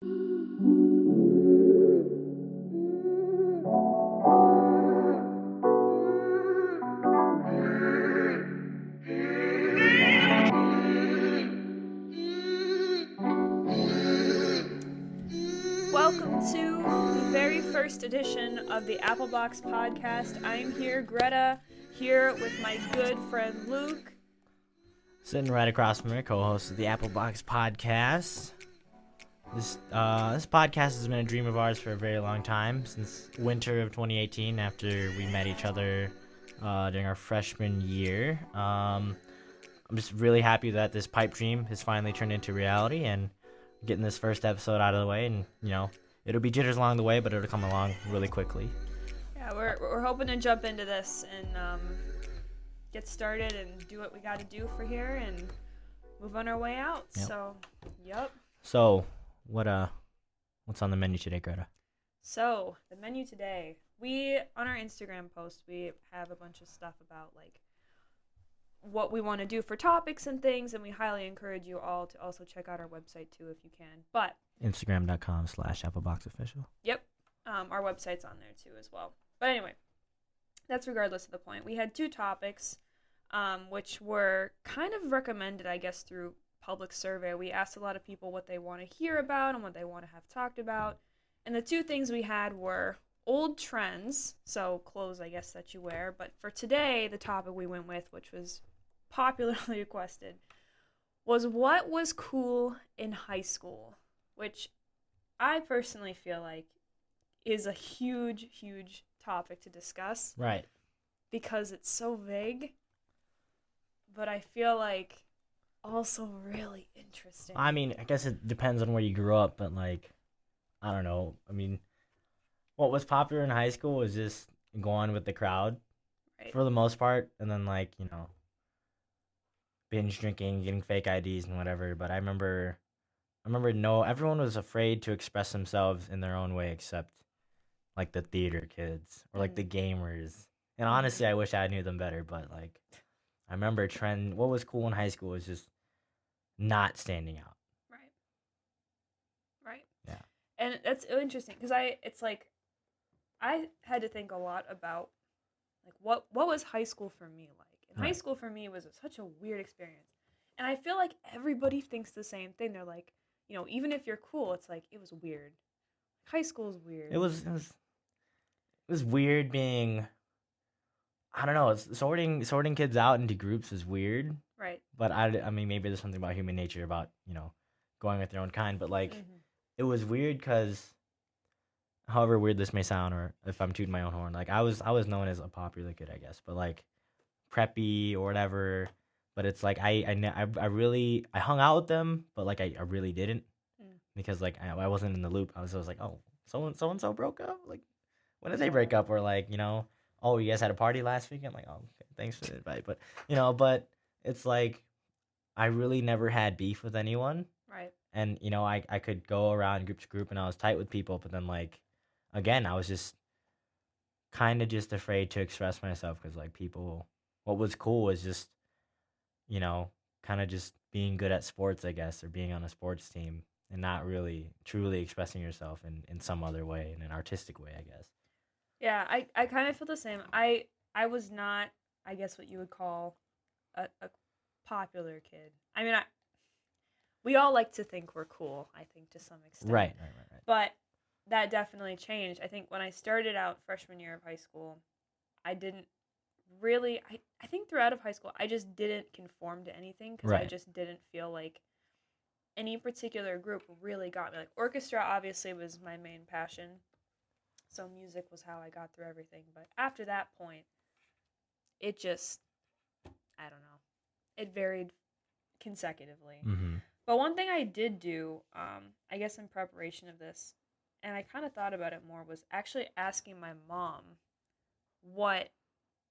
Welcome to the very first edition of the Appleboxpodcast. I'm here, Greta, here with my good friend Luke. Sitting right across from her, co-host of the Appleboxpodcast. This podcast has been a dream of ours for a very long time, since winter of 2018, after we met each other during our freshman year. I'm just really happy that this pipe dream has finally turned into reality, and getting this first episode out of the way, and it'll be jitters along the way, but it'll come along really quickly. Yeah, we're hoping to jump into this and get started and do what we got to do for here and move on our way out. Yep. So, what's on the menu today, Greta? So the menu today, we on our Instagram post, we have a bunch of stuff about like what we want to do for topics and things, and we highly encourage you all to also check out our website too if you can. But Instagram.com/AppleBoxOfficial. Yep. Our website's on there too as well. But anyway, that's regardless of the point. We had two topics which were kind of recommended, I guess, through public survey. We asked a lot of people what they want to hear about and what they want to have talked about. And the two things we had were old trends, so clothes, I guess, that you wear. But for today, the topic we went with, which was popularly requested, was what was cool in high school, which I personally feel like is a huge, huge topic to discuss. Right. Because it's so vague, but I feel like also really interesting. I mean, I guess it depends on where you grew up, but like, I don't know. I mean, what was popular in high school was just going with the crowd, right, for the most part, and then like, binge drinking, getting fake IDs and whatever. But I remember everyone was afraid to express themselves in their own way, except like the theater kids or like the gamers. And honestly, I wish I knew them better, but like, I remember what was cool in high school was just not standing out. Right. Yeah. And that's interesting because I had to think a lot about like what was high school for me like. And high school for me was such a weird experience. And I feel like everybody thinks the same thing. They're like, even if you're cool, it's like it was weird. High school is weird. It was weird being, I don't know, sorting kids out into groups is weird. Right. But I mean, maybe there's something about human nature about, going with your own kind. But like, it was weird because, however weird this may sound, or if I'm tooting my own horn, like I was known as a popular kid, I guess. But like, preppy or whatever. But it's like I hung out with them, but like I really didn't, because like I wasn't in the loop. I was like, oh, so and so broke up. Like, when did they break up? Or like, oh, you guys had a party last weekend. Like, oh, okay, thanks for the invite. But but it's like I really never had beef with anyone. Right. And I could go around group to group, and I was tight with people. But then like, again, I was just kind of just afraid to express myself because like people. What was cool was just, kind of just being good at sports, I guess, or being on a sports team and not really truly expressing yourself in some other way, in an artistic way, I guess. Yeah, I kind of feel the same. I was not, I guess, what you would call a popular kid. I mean, we all like to think we're cool, I think, to some extent. Right. But that definitely changed. I think when I started out freshman year of high school, I didn't really, I think throughout of high school, I just didn't conform to anything because I just didn't feel like any particular group really got me. Like orchestra obviously was my main passion, so music was how I got through everything. But after that point, it just, I don't know, it varied consecutively. Mm-hmm. But one thing I did do, I guess in preparation of this, and I kind of thought about it more, was actually asking my mom what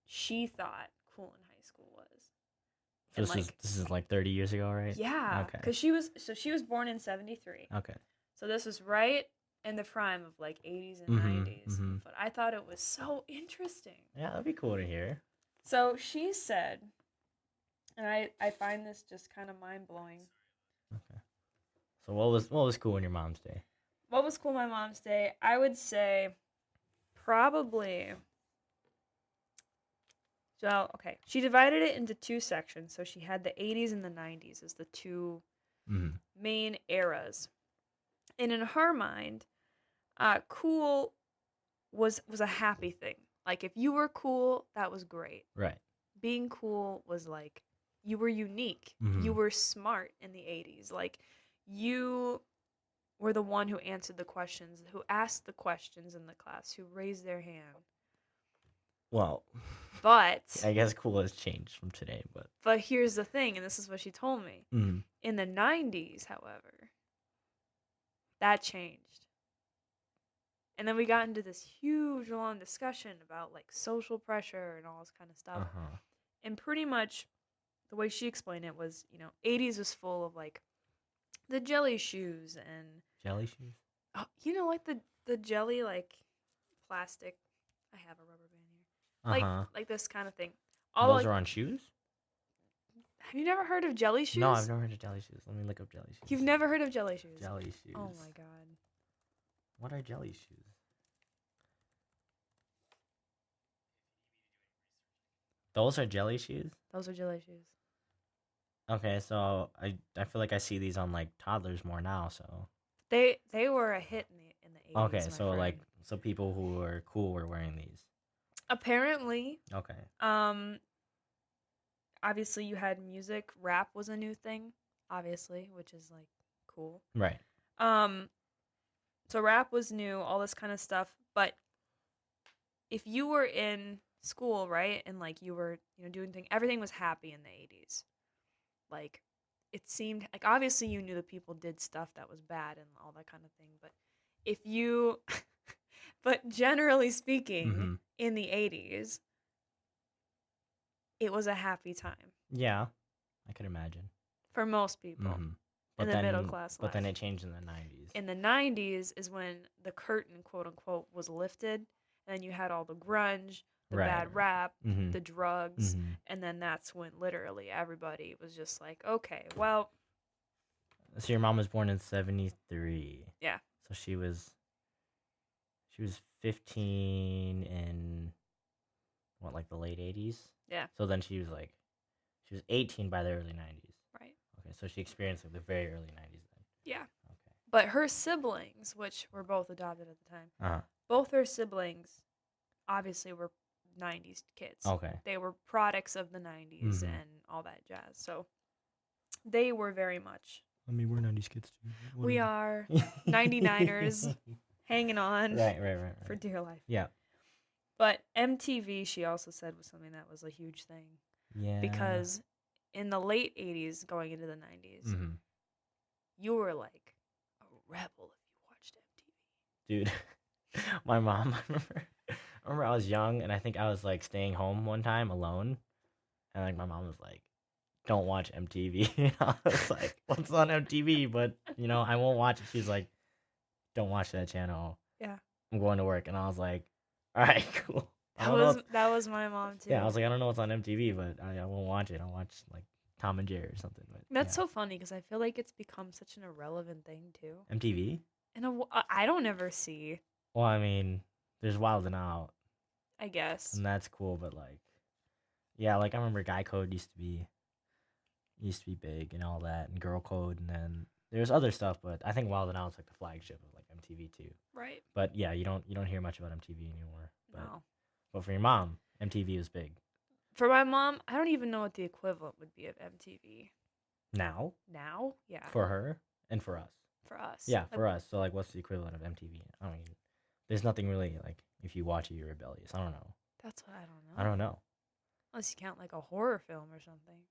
she thought cool in high school was. So this is like 30 years ago, right? Yeah. Okay. Because she was born in 1973. Okay. So this was right in the prime of like 80s and 90s. Mm-hmm. But I thought it was so interesting. Yeah, that'd be cool to hear. So she said, and I find this just kind of mind blowing. Okay. So what was cool in your mom's day? What was cool my Mom's Day? I would say probably. So, okay. She divided it into two sections. So she had the 80s and the 90s as the two main eras. And in her mind, cool was a happy thing. Like, if you were cool, that was great. Right. Being cool was like, you were unique. You were smart in the 80s. Like, you were the one who answered the questions, who asked the questions in the class, who raised their hand. Well, but I guess cool has changed from today, but here's the thing, and this is what she told me. In the 90s, however, that changed. And then we got into this huge long discussion about like social pressure and all this kind of stuff. And pretty much the way she explained it was, 80s was full of like the jelly shoes and jelly shoes. Oh, like the jelly like plastic. I have a rubber band here. Like this kind of thing. Those are on shoes? Have you never heard of jelly shoes? No, I've never heard of jelly shoes. Let me look up jelly shoes. You've never heard of jelly shoes? Jelly shoes. Oh my god. What are jelly shoes? Those are jelly shoes? Those are jelly shoes. Okay, so I feel like I see these on like toddlers more now, so they were a hit in the 80s. Okay, so friend. So people who were cool were wearing these. Apparently. Okay. Obviously you had music, rap was a new thing, obviously, which is like cool. Right. So rap was new, all this kind of stuff, but if you were in school, right, and like you were, doing things, everything was happy in the 80s. Like it seemed like obviously you knew that people did stuff that was bad and all that kind of thing, but if you but generally speaking, in the 80s, it was a happy time. Yeah, I could imagine. For most people in the middle class life. But then it changed in the 90s. In the 90s is when the curtain, quote unquote, was lifted. And then you had all the grunge, the bad rap, the drugs. And then that's when literally everybody was just like, okay, well. So your mom was born in 73. Yeah. So she was 15 in what, like the late 80s? Yeah. So then she was 18 by the early 90s. Right. Okay, so she experienced like the very early 90s then. Yeah. Okay. But her siblings, which were both adopted at the time, both her siblings obviously were 90s kids. Okay. They were products of the 90s and all that jazz. So they were very much. I mean, we're 90s kids too. We are 99ers hanging on right. for dear life. Yeah. But MTV, she also said, was something that was a huge thing. Yeah. Because in the late 80s, going into the 90s, you were like a rebel if you watched MTV. Dude, my mom, I remember I was young, and I think I was like staying home one time alone, and like my mom was like, don't watch MTV. I was like, what's on MTV? But, I won't watch it. She's like, don't watch that channel. Yeah. I'm going to work. And I was like, all right, cool. That was my mom, too. Yeah, I was like, I don't know what's on MTV, but I won't watch it. I'll watch, like, Tom and Jerry or something. But that's so funny, because I feel like it's become such an irrelevant thing, too. MTV? I don't ever see. Well, I mean, there's Wild 'N Out. I guess. And that's cool, but, like, yeah, like, I remember Guy Code used to be big and all that, and Girl Code, and then there's other stuff, but I think Wild 'N Out's like the flagship of like MTV too. Right. But yeah, you don't hear much about MTV anymore. No. But for your mom, MTV was big. For my mom, I don't even know what the equivalent would be of MTV. Now? Now? Yeah. For her and for us. For us. Yeah, for us. So like, what's the equivalent of MTV? I mean, there's nothing really like if you watch it, you're rebellious. I don't know. That's what I don't know. I don't know. Unless you count like a horror film or something.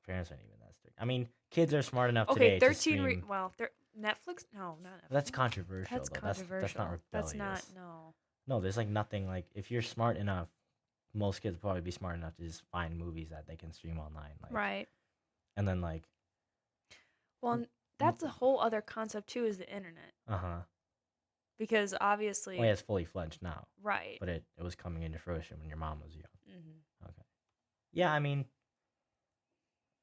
Parents aren't even that strict. I mean, kids are smart enough today 13 to stream. Netflix? No, not Netflix. That's controversial. That's though. controversial. That's not rebellious. That's not, no. No, there's like nothing, like, if you're smart enough, most kids will probably be smart enough to just find movies that they can stream online. Like, right. And then, like. Well, that's a whole other concept, too, is the internet. Uh-huh. Because obviously. Well, yeah, it's fully fledged now. Right. But it was coming into fruition when your mom was young. Mm-hmm. Okay. Yeah, I mean.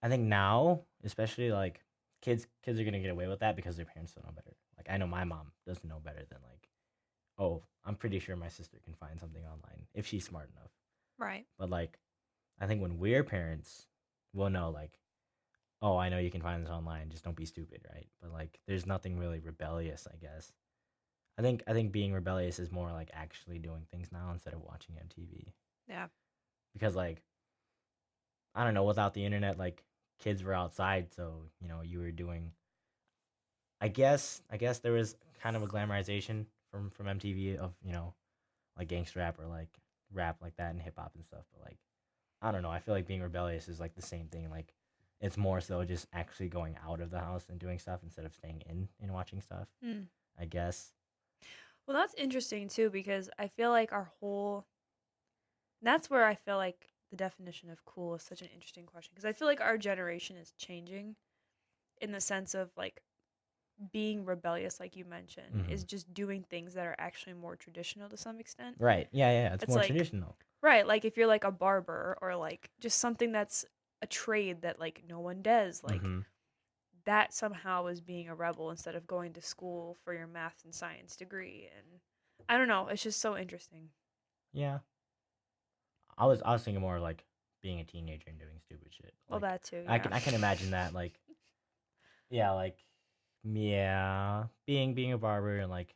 I think now, especially like kids are gonna get away with that because their parents don't know better. Like I know my mom doesn't know better than like, oh, I'm pretty sure my sister can find something online if she's smart enough. Right. But like, I think when we're parents, we'll know like, oh, I know you can find this online. Just don't be stupid, right? But like, there's nothing really rebellious, I guess. I think being rebellious is more like actually doing things now instead of watching MTV. Yeah. Because like, I don't know, without the internet, like kids were outside, so you were doing. I guess there was kind of a glamorization from MTV of like gangster rap or like rap like that and hip hop and stuff. But like, I don't know. I feel like being rebellious is like the same thing. Like, it's more so just actually going out of the house and doing stuff instead of staying in and watching stuff. Mm. I guess. Well, that's interesting too because I feel like that's where I feel like the definition of cool is such an interesting question because I feel like our generation is changing in the sense of like being rebellious, like you mentioned, Hmm. is just doing things that are actually more traditional to some extent. Right. Yeah. Yeah. It's It's more like, traditional. right, like if you're like a barber or like just something that's a trade that like no one does, like Hmm. that somehow is being a rebel instead of going to school for your math and science degree. And I don't know, it's just so interesting. Yeah. I was thinking more like being a teenager and doing stupid shit. Well, Like that too, I yeah. can I can imagine that. Like yeah, like yeah, being a barber and like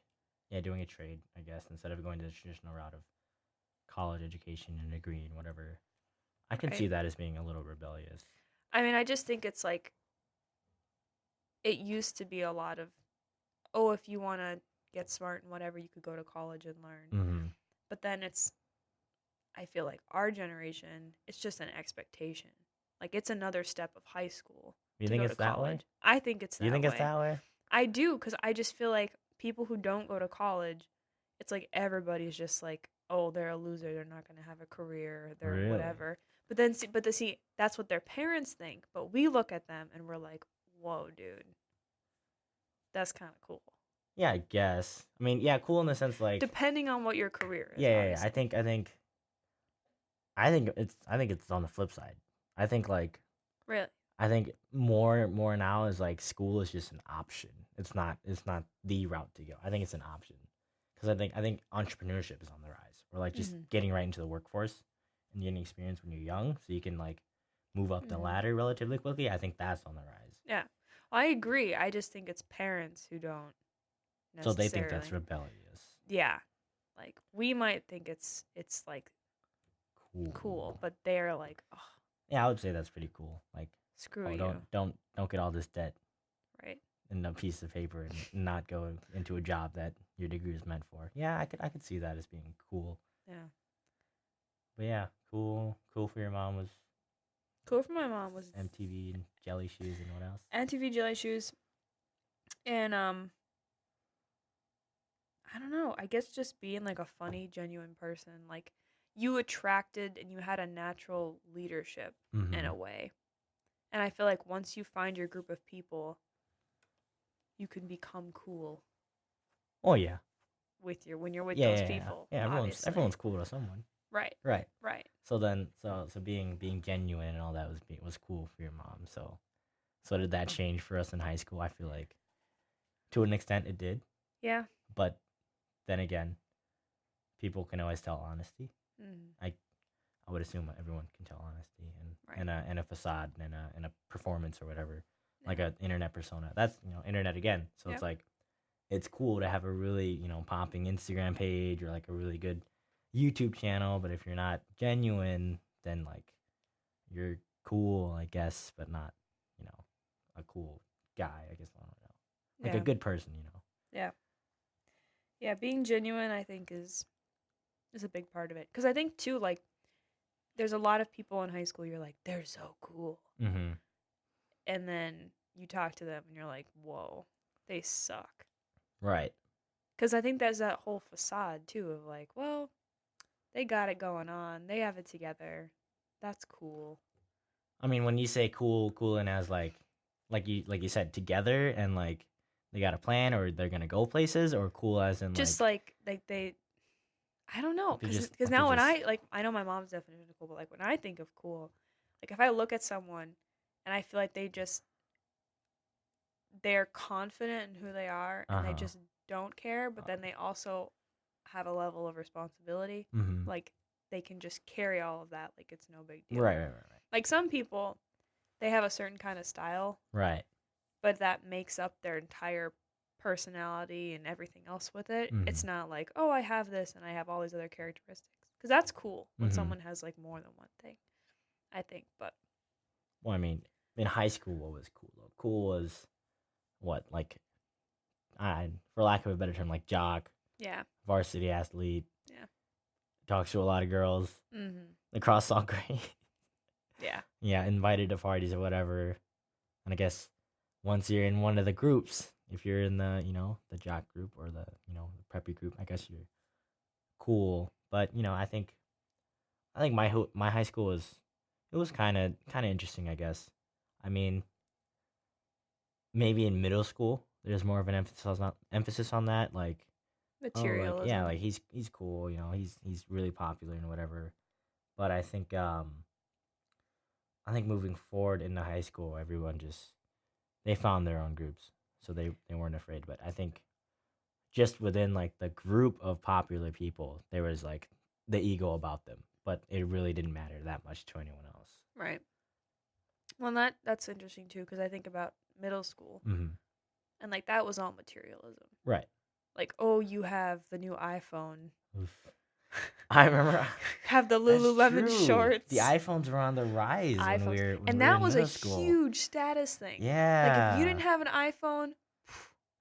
yeah, doing a trade, I guess, instead of going to the traditional route of college education and degree and whatever. I can Right. see that as being a little rebellious. I mean, I just think it's like it used to be a lot of, oh, if you want to get smart and whatever, you could go to college and learn. Mm-hmm. But then I feel like our generation, it's just an expectation. Like it's another step of high school You to think go to it's that way? college. I think it's You that think it's way. that way? I do because I just feel like people who don't go to college, it's like everybody's just like, oh, they're a loser. They're not going to have a career. They're Really? whatever. But then, see, that's what their parents think. But we look at them and we're like, whoa, dude, that's kind of cool. Yeah, I guess. I mean, yeah, cool in the sense like Depending on what your career is, yeah. obviously. I think it's on the flip side. I think like Really? I think more now is like school is just an option. It's not the route to go. I think it's an option because I think entrepreneurship is on the rise, or like just Mm-hmm. getting right into the workforce and getting experience when you're young, so you can like move up the Mm-hmm. ladder relatively quickly. I think that's on the rise. Yeah. I agree. I just think it's parents who don't So they think that's necessarily. rebellious. Yeah. Like we might think it's like cool, Cool. but they're like, oh, Yeah, I would say that's pretty cool. Like, screw oh, you. don't get all this debt Right. in a piece of paper and not go into a job that your degree is meant for. Yeah, I could see that as being cool. Yeah. But yeah, cool for your mom was Cool for my mom was MTV and jelly shoes and what else? NTV jelly shoes. And I don't know. I guess just being like a funny, genuine person. Like you attracted and you had a natural leadership in Mm-hmm. a way. And I feel like once you find your group of people, you can become cool Oh yeah, when you're with yeah, those yeah, yeah. people. Yeah, Obviously. everyone's cool to someone, Right. right? Right. So then, so being genuine and all that was cool for your mom. So did that change for us in high school? I feel like to an extent it did, Yeah. but then again, people can always tell honesty. Mm. I would assume everyone can tell honesty Right. and a facade and a performance or whatever, like Yeah. an internet persona. That's internet again. So Yep. it's like it's cool to have a really popping Instagram page or like a really good YouTube channel. But if you're not genuine, then like you're cool, I guess, but not a cool guy. I guess I don't know, like a Yeah. good person. Yeah. Yeah, being genuine I think is a big part of it. Cuz I think too like there's a lot of people in high school you're like they're so cool. Mm-hmm. And then you talk to them and you're like, "Whoa, they suck." Right. Cuz I think there's that whole facade too of like, well, they got it going on. They have it together. That's cool. I mean, when you say cool and as like you said together and like they got a plan or they're gonna go places, or cool as in Just like they I don't know, they're cuz just cuz like they're now when just I know my mom's definition of cool, but like when I think of cool, like if I look at someone and I feel like they're confident in who they are and they Uh-huh. just don't care, but then they also have a level of responsibility. Mm-hmm. Like they can just carry all of that like it's no big deal. Right, right, right, Like some people, they have a certain kind of style, right. but that makes up their entire personality and everything else with it. Mm-hmm. It's not like, oh, I have this and I have all these other characteristics. Because that's cool when Mm-hmm. someone has like more than one thing, I think. But Well, I mean, in high school, what was cool though? Cool was what, like, for lack of a better term, like jock, yeah, varsity athlete, yeah, talks to a lot of girls, mm-hmm. lacrosse song great. Yeah, Yeah, invited to parties or whatever. And I guess once you're in one of the groups, if you're in the, the jock group or the, the preppy group, I guess you're cool. But, I think my high school was kind of interesting, I guess. I mean, maybe in middle school, there's more of an emphasis on that, like, like, yeah, materialism. like he's cool, he's really popular and whatever. But I think moving forward into high school, everyone just they found their own groups, so they weren't afraid. But I think just within like the group of popular people, there was like the ego about them, but it really didn't matter that much to anyone else. Right. Well, that's interesting too because I think about middle school Mm-hmm. and like that was all materialism. Right. Like, oh, you have the new iPhone. Oof. I remember. Have the That's Lululemon true. shorts. The iPhones were on the rise when iPhones. we And were that in was a middle school. huge status thing. Yeah. Like if you didn't have an iPhone,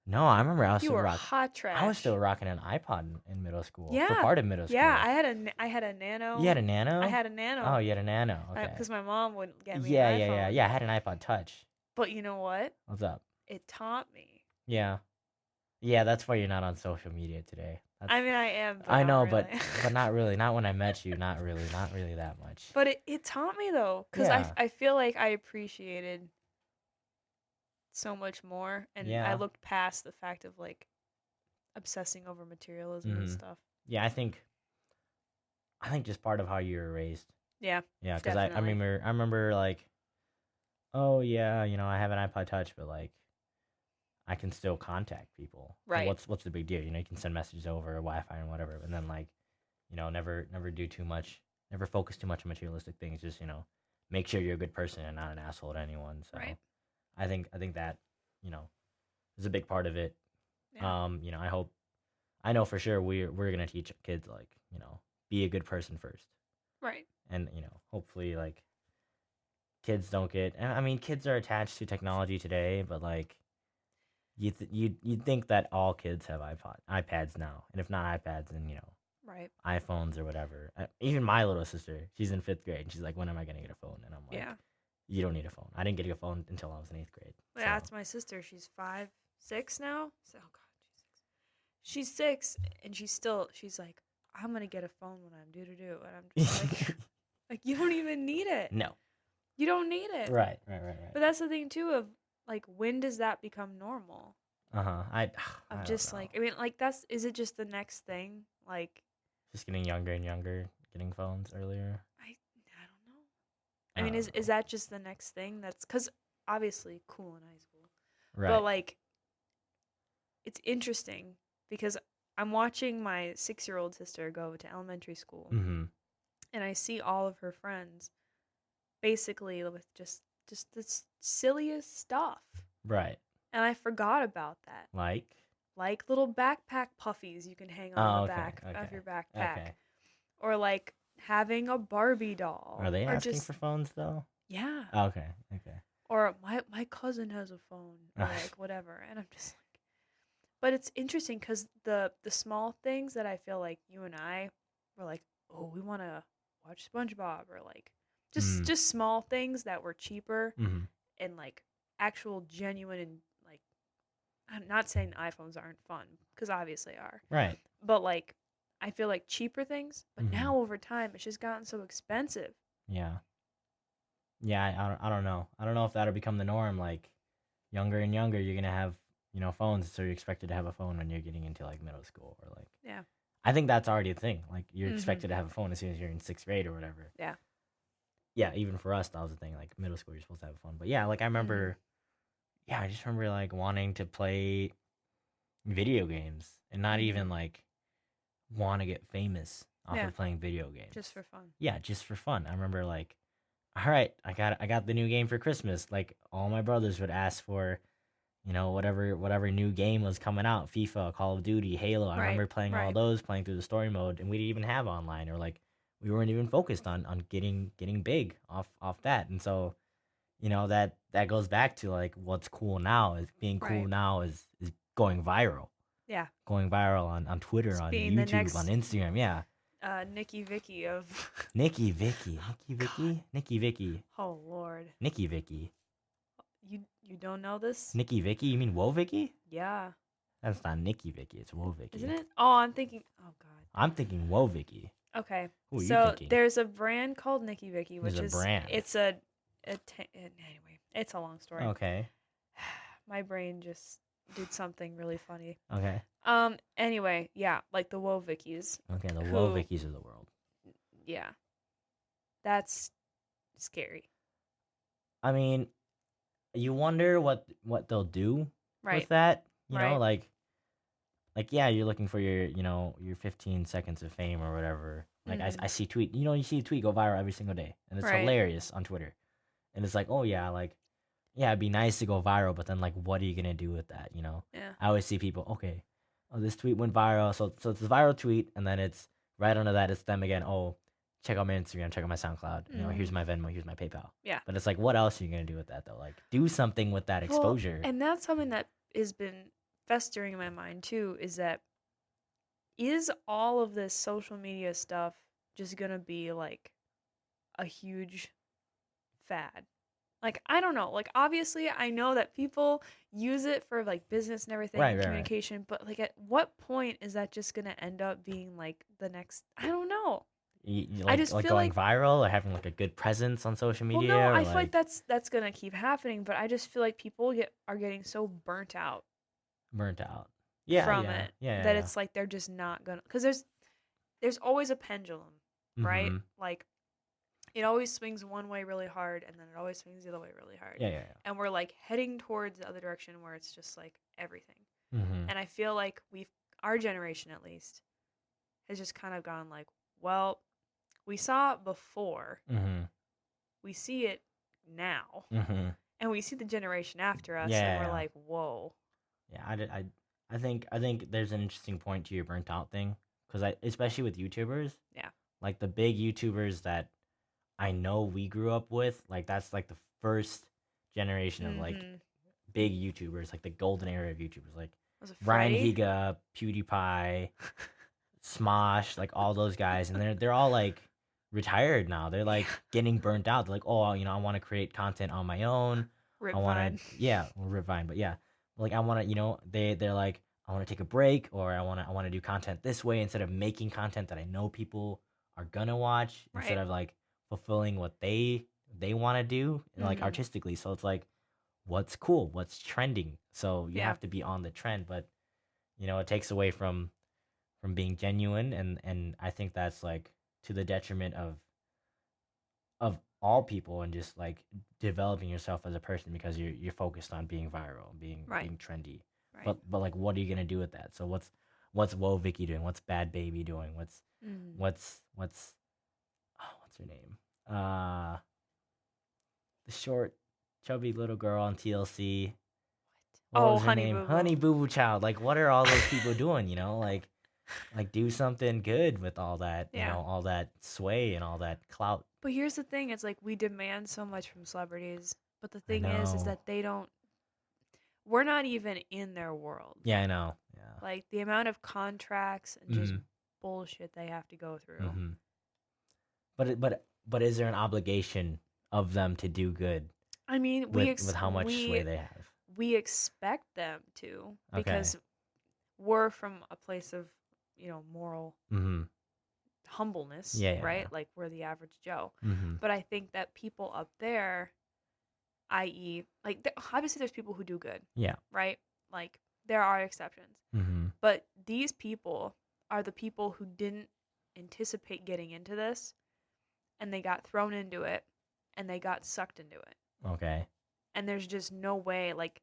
No, I remember I was you still were rocking. hot trash. I was still rocking an iPod in middle school. Yeah. For part of middle school. Yeah, I had a Nano. You had a Nano? I had a Nano. Oh, you had a Nano. Okay. Because my mom wouldn't get me Yeah, an yeah, iPhone. yeah, yeah. I had an iPod Touch. But you know what? What's up? It taught me. Yeah. Yeah, that's why you're not on social media today. I mean, I am. But I know, not really. but not really. Not when I met you. Not really that much. But it taught me though, because Yeah. I feel like I appreciated so much more, and Yeah. I looked past the fact of like obsessing over materialism and Mhm. stuff. Yeah, I think just part of how you were raised. Yeah. Yeah, because I Definitely. remember like, oh yeah, I have an iPod Touch, but like, I can still contact people. Right. What's the big deal? You can send messages over Wi-Fi and whatever, and then like, never do too much, never focus too much on materialistic things. Just make sure you're a good person and not an asshole to anyone. So Right. I think that is a big part of it. Yeah. I know for sure we're gonna teach kids like be a good person first, Right. and hopefully like kids don't get. I mean, kids are attached to technology today, but like you'd think that all kids have iPads now, and if not iPads, then Right. iPhones or whatever. Even my little sister, she's in 5th grade, and she's like, "When am I gonna get a phone?" And I'm like, Yeah. "You don't need a phone. I didn't get a phone until I was in 8th grade." Yeah, So, that's my sister. She's 5, 6 now. So, oh god, she's 6, and she's like, I'm gonna get a phone when I'm due to do, and I'm just like you don't even need it. no. You don't need it. Right. But that's the thing too of like when does that become normal? I Of don't just know. like I mean like is it just the next thing? Like Just getting younger and younger, getting phones earlier. I don't know. I mean is that just the next thing? That's cuz obviously cool in high school. Right. But like it's interesting because I'm watching my 6-year-old sister go to elementary school Mm-hmm. and I see all of her friends basically with just the silliest stuff. Right. And I forgot about that. Like Little backpack puffies you can hang on the okay, back of okay, your backpack. okay. Or like having a Barbie doll. Are they or asking just, for phones though? Yeah. Okay. Or my cousin has a phone. Or like whatever. And I'm just like but it's interesting because the small things that I feel like you and I were like, oh, we want to watch SpongeBob or like just small things that were cheaper Mm-hmm. and like actual genuine and like I'm not saying iPhones aren't fun because obviously are. Right. But like I feel like cheaper things, but Mhm. now over time it's just gotten so expensive. Yeah. Yeah, I don't know. I don't know if that'll become the norm. Like, younger and younger, you're gonna have phones, so you're expected to have a phone when you're getting into like middle school or like. Yeah. I think that's already a thing. Like, you're Mhm. expected to have a phone as soon as you're in 6th grade or whatever. Yeah. Yeah, even for us, that was the thing. Like, middle school, you're supposed to have a phone. But yeah, like I remember, yeah, I just remember like wanting to play video games and not even like want to get famous off Yeah. of playing video games. Just for fun. Yeah, just for fun. I remember like, all right, I got the new game for Christmas. Like all my brothers would ask for, whatever new game was coming out, FIFA, Call of Duty, Halo. I remember playing all those, playing through the story mode, and we didn't even have online, or like we weren't even focused on getting big off that. And so, that goes back to like what's cool now is being cool now is going viral. Yeah. Going viral on Twitter, Just on being YouTube, the next on Instagram. Yeah. Nikki Vicky of Nikki Vicky. Oh Lord. Nikki Vicky. You don't know this? Nikki Vicky? You mean Woe Vicky? Yeah. That's not Nikki Vicky. It's Woe Vicky. Isn't it? Oh, I'm thinking. Oh God. I'm thinking Woe Vicky. Okay. Who are you so thinking? there's a brand called Nikki Vicky, which There's is a brand. It's anyway. It's a long story. Okay. My brain just did something really funny. Okay. Anyway, yeah, like the Woe Vickies. Okay, the Woe Vickies of the world. Yeah. That's scary. I mean, you wonder what they'll do with that. You know, like yeah, you're looking for your, your 15 seconds of fame or whatever. Like I see tweet, you see a tweet go viral every single day, and it's hilarious on Twitter. And it's like, oh yeah, like yeah, it'd be nice to go viral, but then like what are you going to do with that, Yeah. I always see people, okay, oh, this tweet went viral, so it's a viral tweet, and then it's right under that it's them again, oh, check out my Instagram, check out my SoundCloud, here's my Venmo, here's my PayPal. Yeah. But it's like, what else are you going to do with that though? Like do something with that exposure. And that's something that has been festering in my mind too, is all of this social media stuff just gonna be like a huge fad? Like, I don't know. Like, obviously, I know that people use it for like business and everything, and communication, but like, at what point is that just gonna end up being like the next? I don't know. I just feel going viral or having like a good presence on social media. Well, no, I feel like that's gonna keep happening, but I just feel like people are getting so burnt out. Yeah. From it. Yeah. That it's like they're just not gonna, because there's always a pendulum, right? Like, it always swings one way really hard, and then it always swings the other way really hard. Yeah. And we're like heading towards the other direction where it's just like everything. And I feel like our generation at least, has just kind of gone like, well, we saw it before, we see it now, and we see the generation after us, and we're like, whoa. Yeah, I think there's an interesting point to your burnt out thing, because especially with YouTubers. Yeah. Like the big YouTubers that I know we grew up with, like that's like the first generation of like big YouTubers, like the golden era of YouTubers, like Ryan Higa, PewDiePie, Smosh, like all those guys, and they're all like retired now. They're like getting burnt out. They're like, oh, I want to create content on my own. I want to, Rip Vine, but yeah, like I want to, they're like, I want to take a break, or I want to do content this way instead of making content that I know people are gonna watch, instead of like fulfilling what they want to do, like artistically. So it's like, what's cool, what's trending. So you have to be on the trend, but it takes away from being genuine, and I think that's like to the detriment of all people, and just like developing yourself as a person, because you're focused on being viral and being trendy. But like, what are you gonna do with that? So what's Woe Vicky doing? What's Bad Baby doing? What's her name? The short, chubby little girl on TLC. What was her name? Honey Boo Boo Child. Like, what are all those people doing? Like do something good with all that, all that sway and all that clout. But here's the thing: it's like we demand so much from celebrities, but the thing is that they don't. We're not even in their world. Yeah, I know. Yeah. Like the amount of contracts and just bullshit they have to go through. But is there an obligation of them to do good? I mean, with how much sway they have. We expect them to, because we're from a place of, moral humbleness, right? Like we're the average Joe. But I think that people up there, i.e., like obviously there's people who do good. Yeah. Right? Like there are exceptions. But these people are the people who didn't anticipate getting into this, and they got thrown into it, and they got sucked into it. Okay. And there's just no way, like,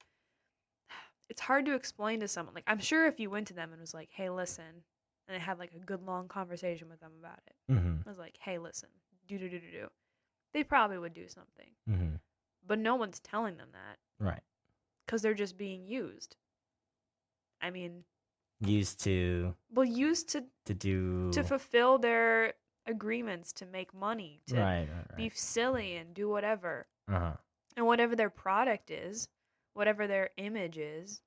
it's hard to explain to someone. Like, I'm sure if you went to them and was like, hey, listen, and I had like a good long conversation with them about it. Mm-hmm. I was like, hey, listen, do. They probably would do something. Mm-hmm. But no one's telling them that. Right. Because they're just being used. I mean, used to do to fulfill their agreements, to make money, to right. be silly and do whatever. Uh-huh. And whatever their product is, whatever their image is,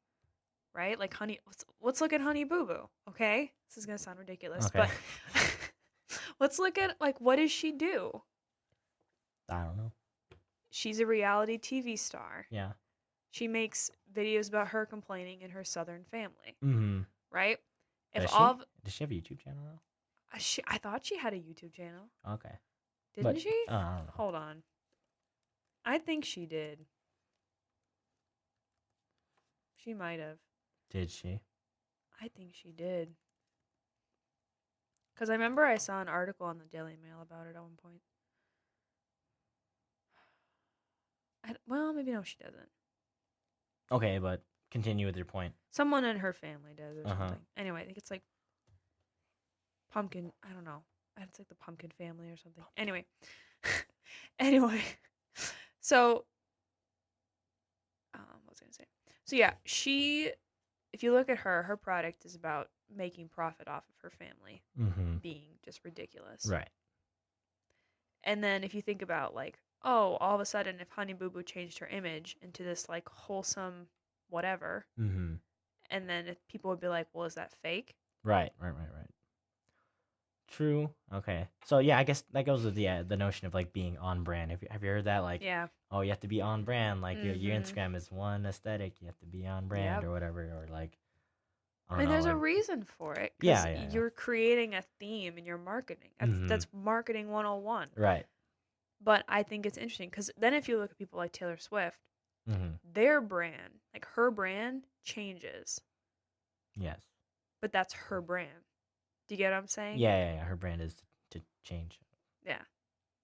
right? Like Honey, let's look at Honey Boo Boo, okay? This is gonna sound ridiculous, Okay. but let's look at, like, what does she do? I don't know. She's a reality TV star. Yeah. She makes videos about her complaining in her Southern family, Mm-hmm. right? Does she have a YouTube channel now? I thought she had a YouTube channel. Okay. Didn't she? I don't know. Hold on. I think she did. She might have. Did she? I think she did. Because I remember I saw an article on the Daily Mail about it at one point. Well, maybe no, she doesn't. Okay, but continue with your point. Someone in her family does or Uh-huh. something. Anyway, I think it's like Pumpkin. I don't know. It's like the Pumpkin family or something. Anyway. Anyway. So, what was I going to say? So, yeah, if you look at her product is about making profit off of her family Mm-hmm. being just ridiculous. Right. And then if you think about, like, oh, all of a sudden if Honey Boo Boo changed her image into this, like, wholesome whatever, Mm-hmm. and then people would be like, well, is that fake? Right. True. Okay. So yeah, I guess that goes with the notion of like being on brand. Have you heard that? Like, Yeah. oh, you have to be on brand. Like your Mhm. Instagram is one aesthetic. You have to be on brand Yep. or whatever. Or like, I mean, there's a reason for it. 'Cause Yeah. you're creating a theme in your marketing. That's marketing 101. Right. But I think it's interesting because then if you look at people like Taylor Swift, Mm-hmm. their brand, like her brand, changes. Yes. But that's her brand. Do you get what I'm saying? Yeah. Her brand is to change. Yeah.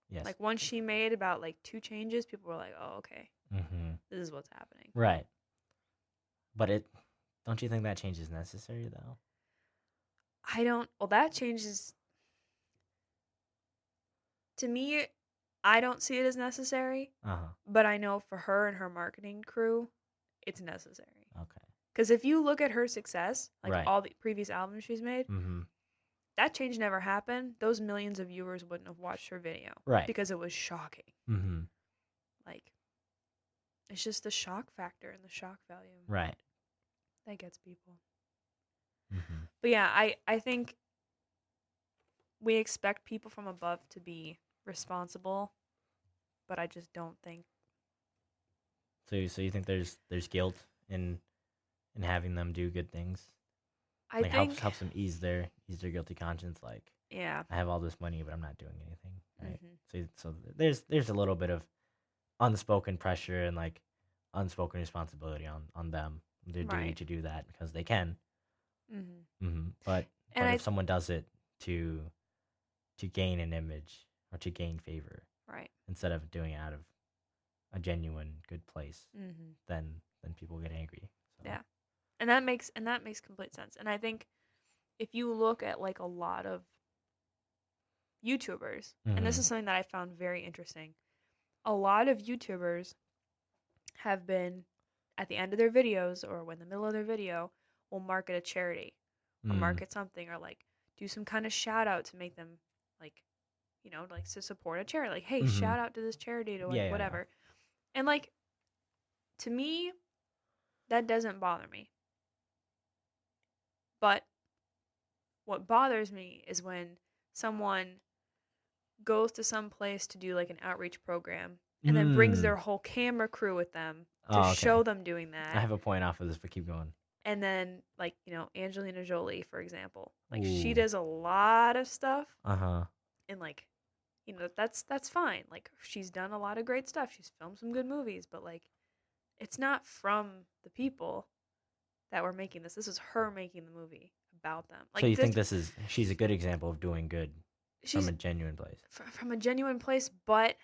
Yes. Like once she made about like 2 changes, people were like, oh, okay, Mm-hmm. this is what's happening. Right. But don't you think that change is necessary though? Well, that changes. To me, I don't see it as necessary. Uh-huh. But I know for her and her marketing crew, it's necessary. Okay. Because if you look at her success, like Right. all the previous albums she's made, Mm-hmm. that change never happened. Those millions of viewers wouldn't have watched her video. Right. Because it was shocking. Mm-hmm. Like, it's just the shock factor and the shock value. Right. That gets people. Mm-hmm. But yeah, I think we expect people from above to be responsible, but I just don't think. So you think there's guilt in having them do good things? I Like think helps them ease their guilty conscience. Like, yeah. I have all this money, but I'm not doing anything. Right. Mhm. So there's a little bit of unspoken pressure and like unspoken responsibility on them, their duty Right. to do that because they can. Mm-hmm. Mm-hmm. But if someone does it to gain an image or to gain favor, Right. instead of doing it out of a genuine good place, Mm-hmm. then people get angry. So. Yeah. And that makes complete sense. And I think if you look at like a lot of YouTubers, and this is something that I found very interesting, a lot of YouTubers have been at the end of their videos or when the middle of their video will market a charity or market something or like do some kind of shout out to make them like, like to support a charity. Like, hey, shout out to this charity to like whatever. Yeah. And like, to me, that doesn't bother me. But what bothers me is when someone goes to some place to do like an outreach program and then brings their whole camera crew with them to show them doing that. I have a point off of this, but keep going. And then like, Angelina Jolie, for example, like she does a lot of stuff. Uh-huh. And like, that's fine. Like she's done a lot of great stuff. She's filmed some good movies, but like it's not from the people that were making this. This is her making the movie about them. Like, so you think she's a good example of doing good from a genuine place? From a genuine place, but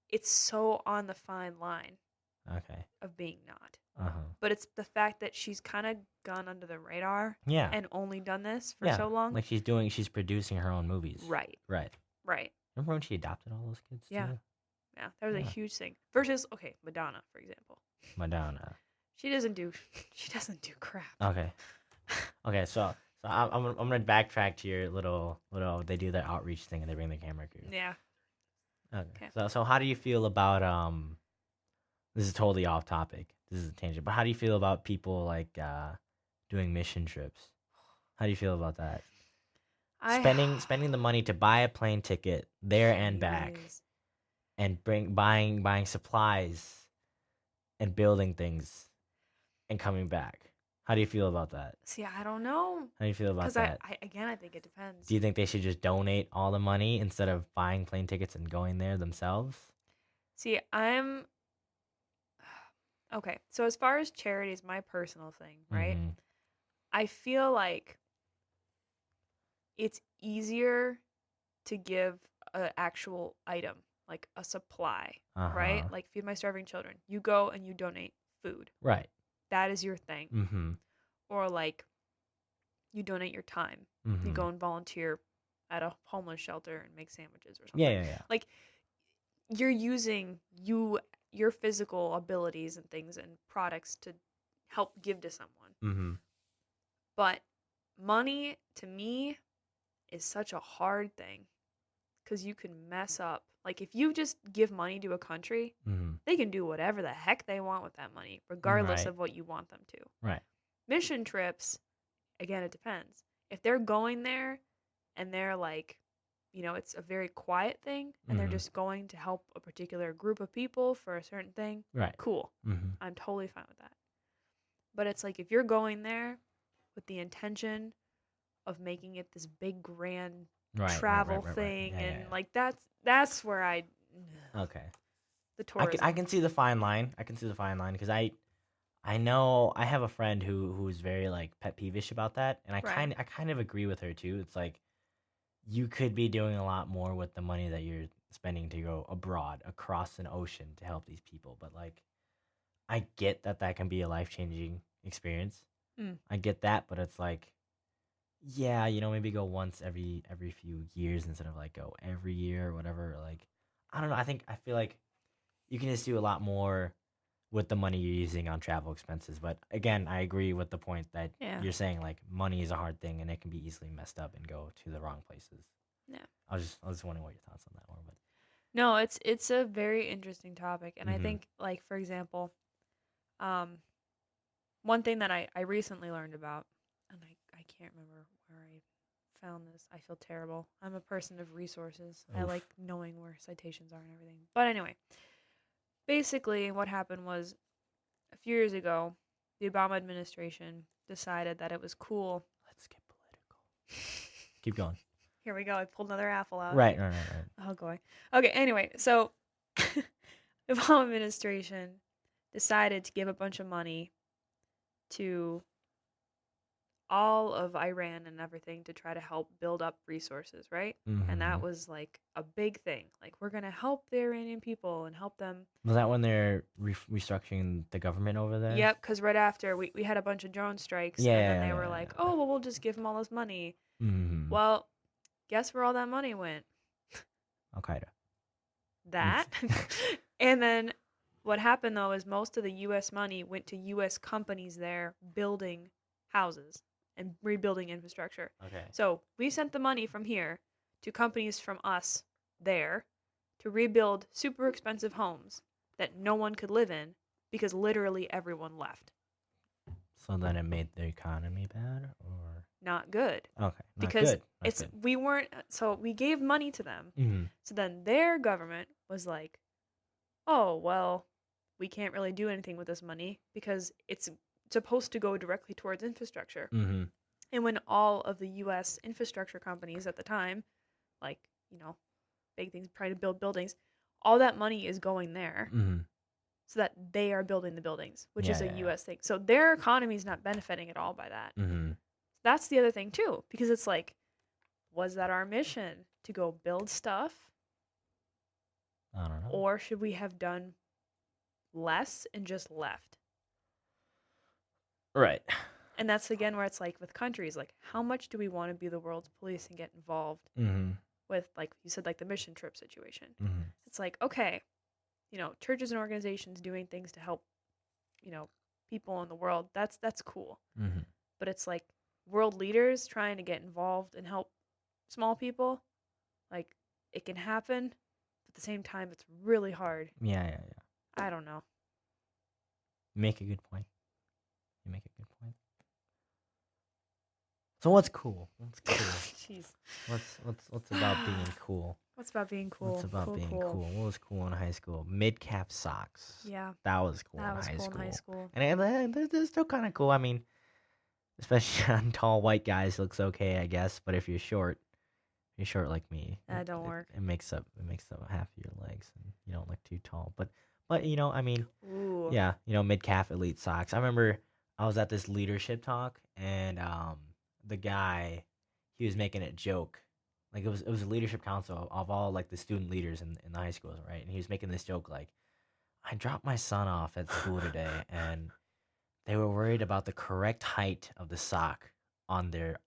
it's so on the fine line. Okay. of being not. Uh-huh. But it's the fact that she's kind of gone under the radar Yeah. and only done this for Yeah. so long. Like she's producing her own movies. Right. Right. Right. Remember when she adopted all those kids Yeah. too? Yeah. That was a Yeah. huge thing. Versus, okay, Madonna, for example. Madonna. She doesn't do crap. Okay. Okay, so I'm gonna backtrack to your little they do their outreach thing and they bring the camera crew. Yeah. Okay. So how do you feel about this is totally off topic. This is a tangent. But how do you feel about people like doing mission trips? How do you feel about that? Spending the money to buy a plane ticket there and back and buying supplies and building things and coming back. How do you feel about that? See, I don't know. How do you feel about that? Because I think it depends. Do you think they should just donate all the money instead of buying plane tickets and going there themselves? See, okay. So as far as charity is my personal thing, right? Mm-hmm. I feel like it's easier to give an actual item, like a supply, right? Like Feed My Starving Children. You go and you donate food. Right. That is your thing. Mm-hmm. Or like you donate your time. Mm-hmm. You go and volunteer at a homeless shelter and make sandwiches or something. Yeah. Like you're using your physical abilities and things and products to help give to someone. Mm-hmm. But money to me is such a hard thing because you can mess up. Like if you just give money to a country, they can do whatever the heck they want with that money, regardless of what you want them to. Right. Mission trips, again, it depends. If they're going there and they're like, it's a very quiet thing and they're just going to help a particular group of people for a certain thing, right. Cool. Mm-hmm. I'm totally fine with that. But it's like if you're going there with the intention of making it this big grand travel thing and like that's where okay. The tourism. I can see the fine line. Because I know I have a friend who's very like pet peevish about that, and I kind of agree with her too. It's like you could be doing a lot more with the money that you're spending to go abroad across an ocean to help these people, but like I get that can be a life-changing experience. I get that, but it's like yeah, maybe go once every few years instead of like go every year or whatever. Like I don't know. I feel like you can just do a lot more with the money you're using on travel expenses. But again, I agree with the point that you're saying like money is a hard thing and it can be easily messed up and go to the wrong places. Yeah. I was just wondering what your thoughts on that were. But no, it's a very interesting topic, and I think like for example, one thing that I recently learned about, and I can't remember where I found this. I feel terrible. I'm a person of resources. Oof. I like knowing where citations are and everything. But anyway, basically what happened was a few years ago, the Obama administration decided that it was cool. Let's get political. Keep going. Here we go. I pulled another apple out. Right. Oh, going. Okay, anyway, so the Obama administration decided to give a bunch of money to all of Iran and everything to try to help build up resources, right? Mm-hmm. And that was like a big thing. Like, we're going to help the Iranian people and help them. Was that when they're restructuring the government over there? Yep, because right after we had a bunch of drone strikes, and then they were like, oh, well, we'll just give them all this money. Mm-hmm. Well, guess where all that money went? Al-Qaeda. That. And then what happened, though, is most of the U.S. money went to U.S. companies there building houses and rebuilding infrastructure. Okay. So we sent the money from here to companies from us there to rebuild super expensive homes that no one could live in because literally everyone left. So then it made the economy bad, or not good? Okay, because good. We weren't. So we gave money to them. Mm-hmm. So then their government was like, "Oh well, we can't really do anything with this money because it's supposed to go directly towards infrastructure." Mm-hmm. And when all of the U.S. infrastructure companies at the time, like big things, trying to build buildings, all that money is going there. Mm-hmm. So that they are building the buildings, which is a U.S. thing. So their economy is not benefiting at all by that. Mm-hmm. That's the other thing, too, because it's like, was that our mission to go build stuff? I don't know. Or should we have done less and just left. Right. And that's again where it's like with countries, like how much do we want to be the world's police and get involved with, like you said, like the mission trip situation? It's like, okay, churches and organizations doing things to help, people in the world. That's cool. But it's like world leaders trying to get involved and help small people. Like it can happen, but at the same time, it's really hard. Yeah. I don't know. You make a good point. So what's cool? Jeez. What's about being cool? What's about being cool? What's about being cool? What was cool in high school? Mid-cap socks. Yeah. That was cool That in was high cool school. in high school. And they're still kind of cool. I mean, especially on tall white guys, looks okay, I guess. But if you're short like me, that don't work. It makes up half of your legs, and you don't look too tall. But I mean, Ooh. yeah, mid-calf elite socks. I remember I was at this leadership talk, and the guy, he was making a joke. Like it was a leadership council of all like the student leaders in the high schools, right? And he was making this joke like, I dropped my son off at school today, and they were worried about the correct height of the sock on their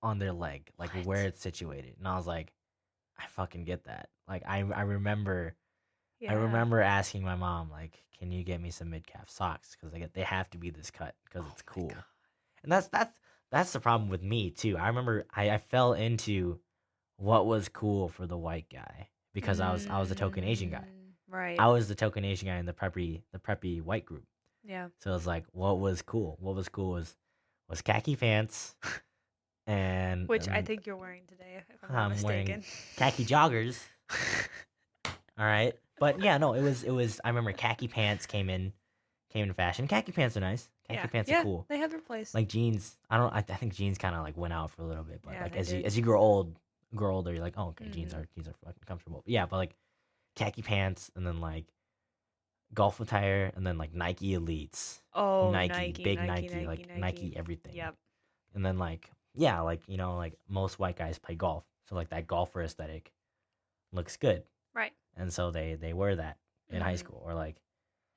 leg, like where it's situated. And I was like, I fucking get that. Like I remember asking my mom, like, can you get me some mid-calf socks, because they have to be this cut because it's cool. And that's the problem with me too. I remember I fell into what was cool for the white guy because I was the token Asian guy. Right. I was the token Asian guy in the preppy white group. Yeah. So it was like, what was cool? What was cool was khaki pants, and which I think you're wearing today, if I'm not wearing mistaken. Khaki joggers. All right, but yeah, no, it was. I remember khaki pants came in fashion. Khaki pants are nice. Khaki pants are cool. They have their place. Like jeans, I think jeans kind of like went out for a little bit, but like as did. you grow older, you're like, oh, okay, jeans are fucking comfortable. But yeah, but like khaki pants, and then like golf attire, and then like Nike Elites. Oh, Nike, Nike everything. Yep. And then like like most white guys play golf, so like that golfer aesthetic looks good. Right. And so they wear that in high school, or like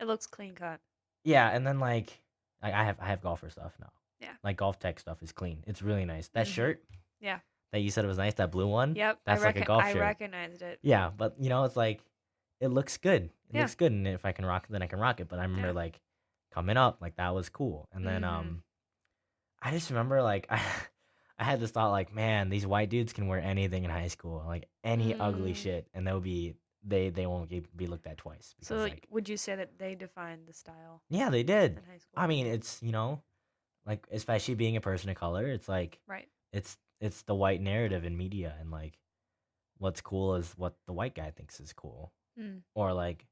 it looks clean cut. Yeah, and then like I have golfer stuff now. Yeah. Like golf tech stuff is clean. It's really nice. That shirt. Yeah. That you said it was nice, that blue one. Yep. That's like a golf shirt. I recognized it. Yeah, but it's like it looks good. It looks good, and if I can rock it, then I can rock it. But I remember like coming up, like that was cool. And then I just remember like I had this thought like, man, these white dudes can wear anything in high school, like any ugly shit, and they won't be looked at twice. Because, so like, would you say that they defined the style? Yeah, they did. In high school? I mean, it's like especially being a person of color, it's like it's the white narrative in media, and like what's cool is what the white guy thinks is cool, or like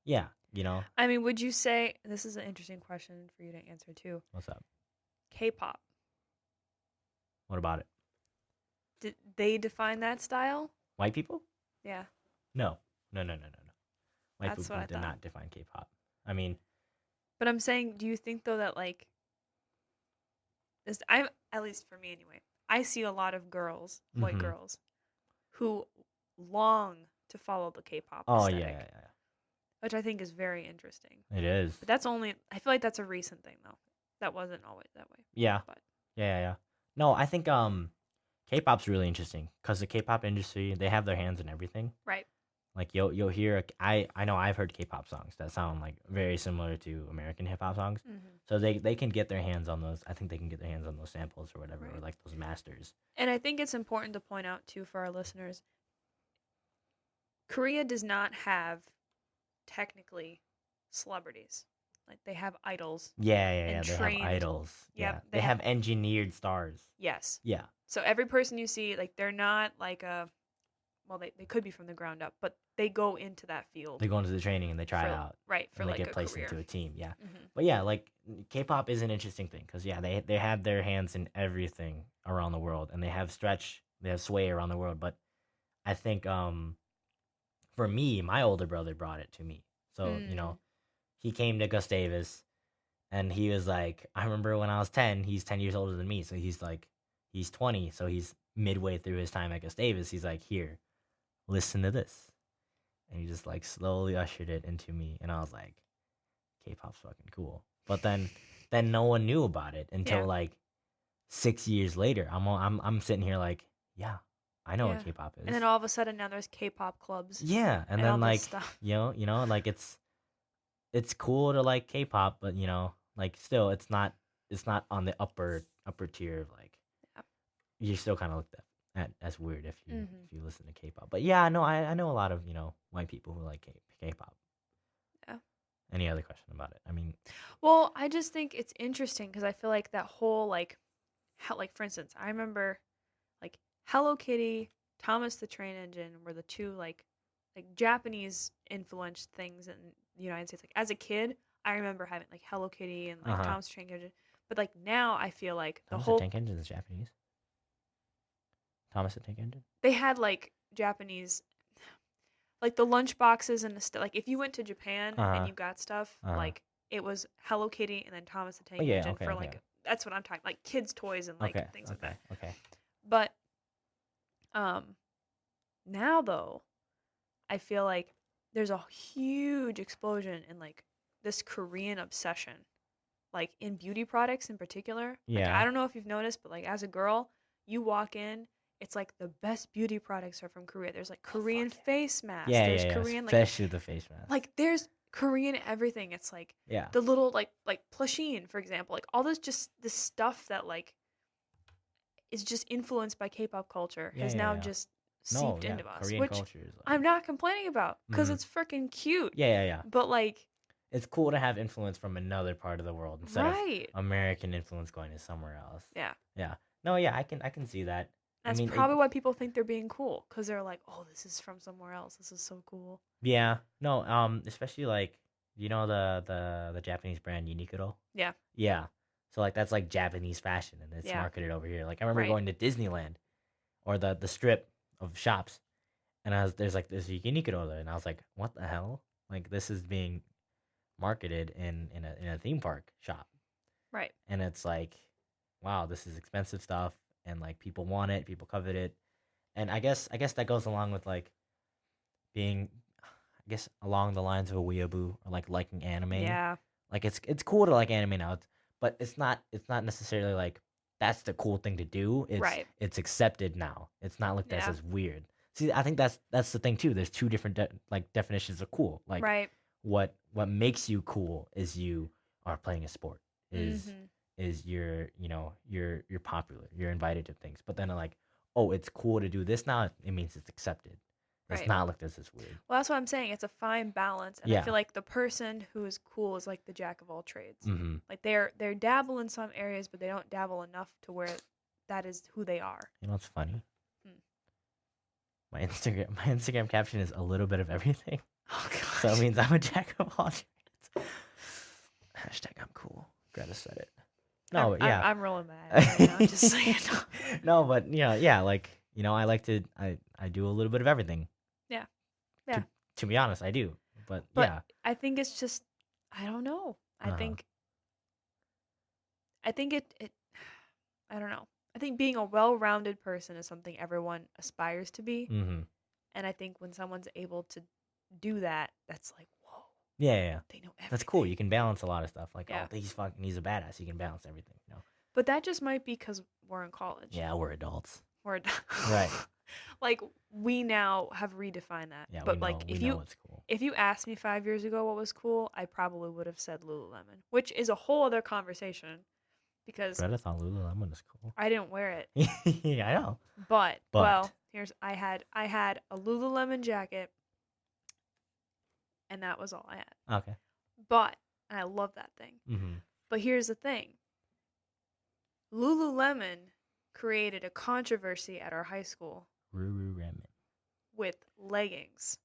I mean, would you say, this is an interesting question for you to answer too? What's up? K-pop. What about it? Did they define that style? White people? Yeah. No. White That's people what I did thought. not define K-pop. I mean, but I'm saying, do you think though that like this? I, at least for me anyway, I see a lot of girls, white girls, who long to follow the K-pop aesthetic. Yeah. Which I think is very interesting. It is. But that's only, I feel like that's a recent thing though. That wasn't always that way. Yeah. But Yeah. No, I think K-pop's really interesting because the K-pop industry, they have their hands in everything. Right. Like you'll hear, I know I've heard K-pop songs that sound like very similar to American hip-hop songs. So they can get their hands on those. I think they can get their hands on those samples or whatever, or like those masters. And I think it's important to point out too for our listeners, Korea does not have technically celebrities. Like they have idols. Yeah. They have idols. Yep, They have engineered stars. Yes. Yeah. So every person you see, like they're not like they could be from the ground up, but they go into that field. They go into the training and they try it out. Right. For and like they get placed career. into a team. Yeah. But yeah, like K-pop is an interesting thing because they have their hands in everything around the world, and they have sway around the world. But I think for me, my older brother brought it to me. So he came to Gustavus, and he was like, I remember when I was 10, he's 10 years older than me. So he's 20. So he's midway through his time at Gustavus. He's like, here, listen to this. and he just like slowly ushered it into me, and I was like, K-pop's fucking cool. But then no one knew about it until Yeah. like 6 years later. I'm sitting here like, yeah, I know what Yeah. K-pop is. And then all of a sudden now there's K-pop clubs. Yeah, and and then all this like stuff. like it's cool to like K-pop, but like still it's not on the upper tier of like Yeah. you're still kind of looked at as weird if you Mhm. if you listen to K-pop. But yeah, no, I know a lot of white people who like K-pop. Yeah. Any other question about it? I mean, Well, I just think it's interesting because I feel like that whole like for instance, I remember like Hello Kitty, Thomas the Train Engine were the two like Japanese influenced things in the United States. Like as a kid, I remember having like Hello Kitty and like Thomas the Train Engine. But like now I feel like the Thomas the whole Tank Engine is Japanese. Thomas the Tank Engine. they had like Japanese like the lunch boxes and the stuff. Like if you went to Japan and you got stuff, like it was Hello Kitty and then Thomas the Tank Engine okay, for okay. like that's what I'm talking like kids toys and like things like that. Okay. But now though, I feel like there's a huge explosion in like this Korean obsession, like in beauty products in particular. Like Yeah. I don't know if you've noticed, but like as a girl, you walk in, it's like the best beauty products are from Korea. There's like Korean face masks. Yeah, There's yeah. Korean like Especially the face mask. like there's Korean everything. It's like yeah. the little like plushine, for example. Like all this stuff that like is just influenced by K-pop culture has now just seeped into us, Korean which culture is like, I'm not complaining about because it's freaking cute. Yeah. But like, it's cool to have influence from another part of the world instead right? of American influence going to somewhere else. Yeah. Yeah. No, yeah, I can see that. That's probably why people think they're being cool because they're like, oh, this is from somewhere else. This is so cool. Yeah. No. Especially like the Japanese brand Uniqlo. Yeah. Yeah. So like that's like Japanese fashion and it's marketed over here. Like I remember going to Disneyland or the strip of shops, and there's like this Uniqlo there, and I was like, what the hell? Like this is being marketed in a theme park shop. Right. And it's like, wow, this is expensive stuff, and like people want it, people covet it, and I guess that goes along with like being, I guess along the lines of a weeaboo or like liking anime. Yeah. Like it's cool to like anime now, but it's not necessarily like that's the cool thing to do. It's accepted now. It's not looked at as weird. See, I think that's the thing too. There's two different like definitions of cool. Like what makes you cool is you are playing a sport. Is you're you're popular. You're invited to things. But then like, oh, it's cool to do this now. It means it's accepted. It's not looked at as weird. Well, that's what I'm saying. It's a fine balance, and I feel like the person who is cool is like the jack of all trades. Mm-hmm. Like they're dabble in some areas, but they don't dabble enough to where that is who they are. You know what's funny? My Instagram caption is a little bit of everything. Oh god. So it means I'm a jack of all trades. Hashtag I'm cool. Greta said it. No, but yeah. I'm rolling mad right now, just so you know. No, but yeah, like I like to I do a little bit of everything. Yeah. Yeah. To be honest, I do. But yeah. I think it's just I don't know. I think it I don't know. I think being a well-rounded person is something everyone aspires to be. Mm-hmm. And I think when someone's able to do that, that's like, whoa. Yeah. They know everything. That's cool. You can balance a lot of stuff. Like, oh, he's a badass. You can balance everything. But that just might be because we're in college. Yeah, we're adults. We're adults. Right. Like we now have redefined that. Yeah, but we like know what's cool. If you asked me 5 years ago what was cool, I probably would have said Lululemon, which is a whole other conversation. Because Greta thought Lululemon was cool. I didn't wear it. Yeah, I know. But well, I had a Lululemon jacket, and that was all I had. Okay. But and I love that thing. Mm-hmm. But here's the thing. Lululemon created a controversy at our high school. Lululemon. With leggings.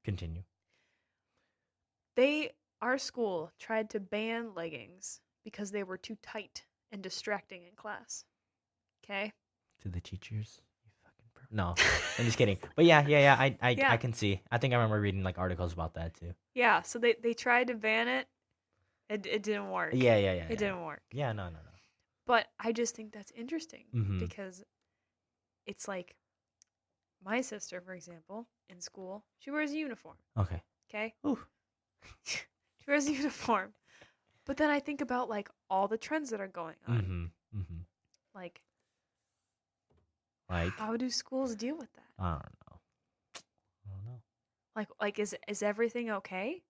Continue. Our school tried to ban leggings because they were too tight and distracting in class. Okay? To the teachers? You fucking No, I'm just kidding. But yeah, I can see. I think I remember reading like articles about that too. Yeah, so they tried to ban it. It didn't work. Yeah. It didn't work. Yeah, no. But I just think that's interesting because it's like my sister, for example, in school, she wears a uniform. Okay. Okay? Ooh. She wears a uniform. But then I think about, like, all the trends that are going on. Mm-hmm. Mm-hmm. Like, Like, how do schools deal with that? I don't know. I don't know. Like is everything okay?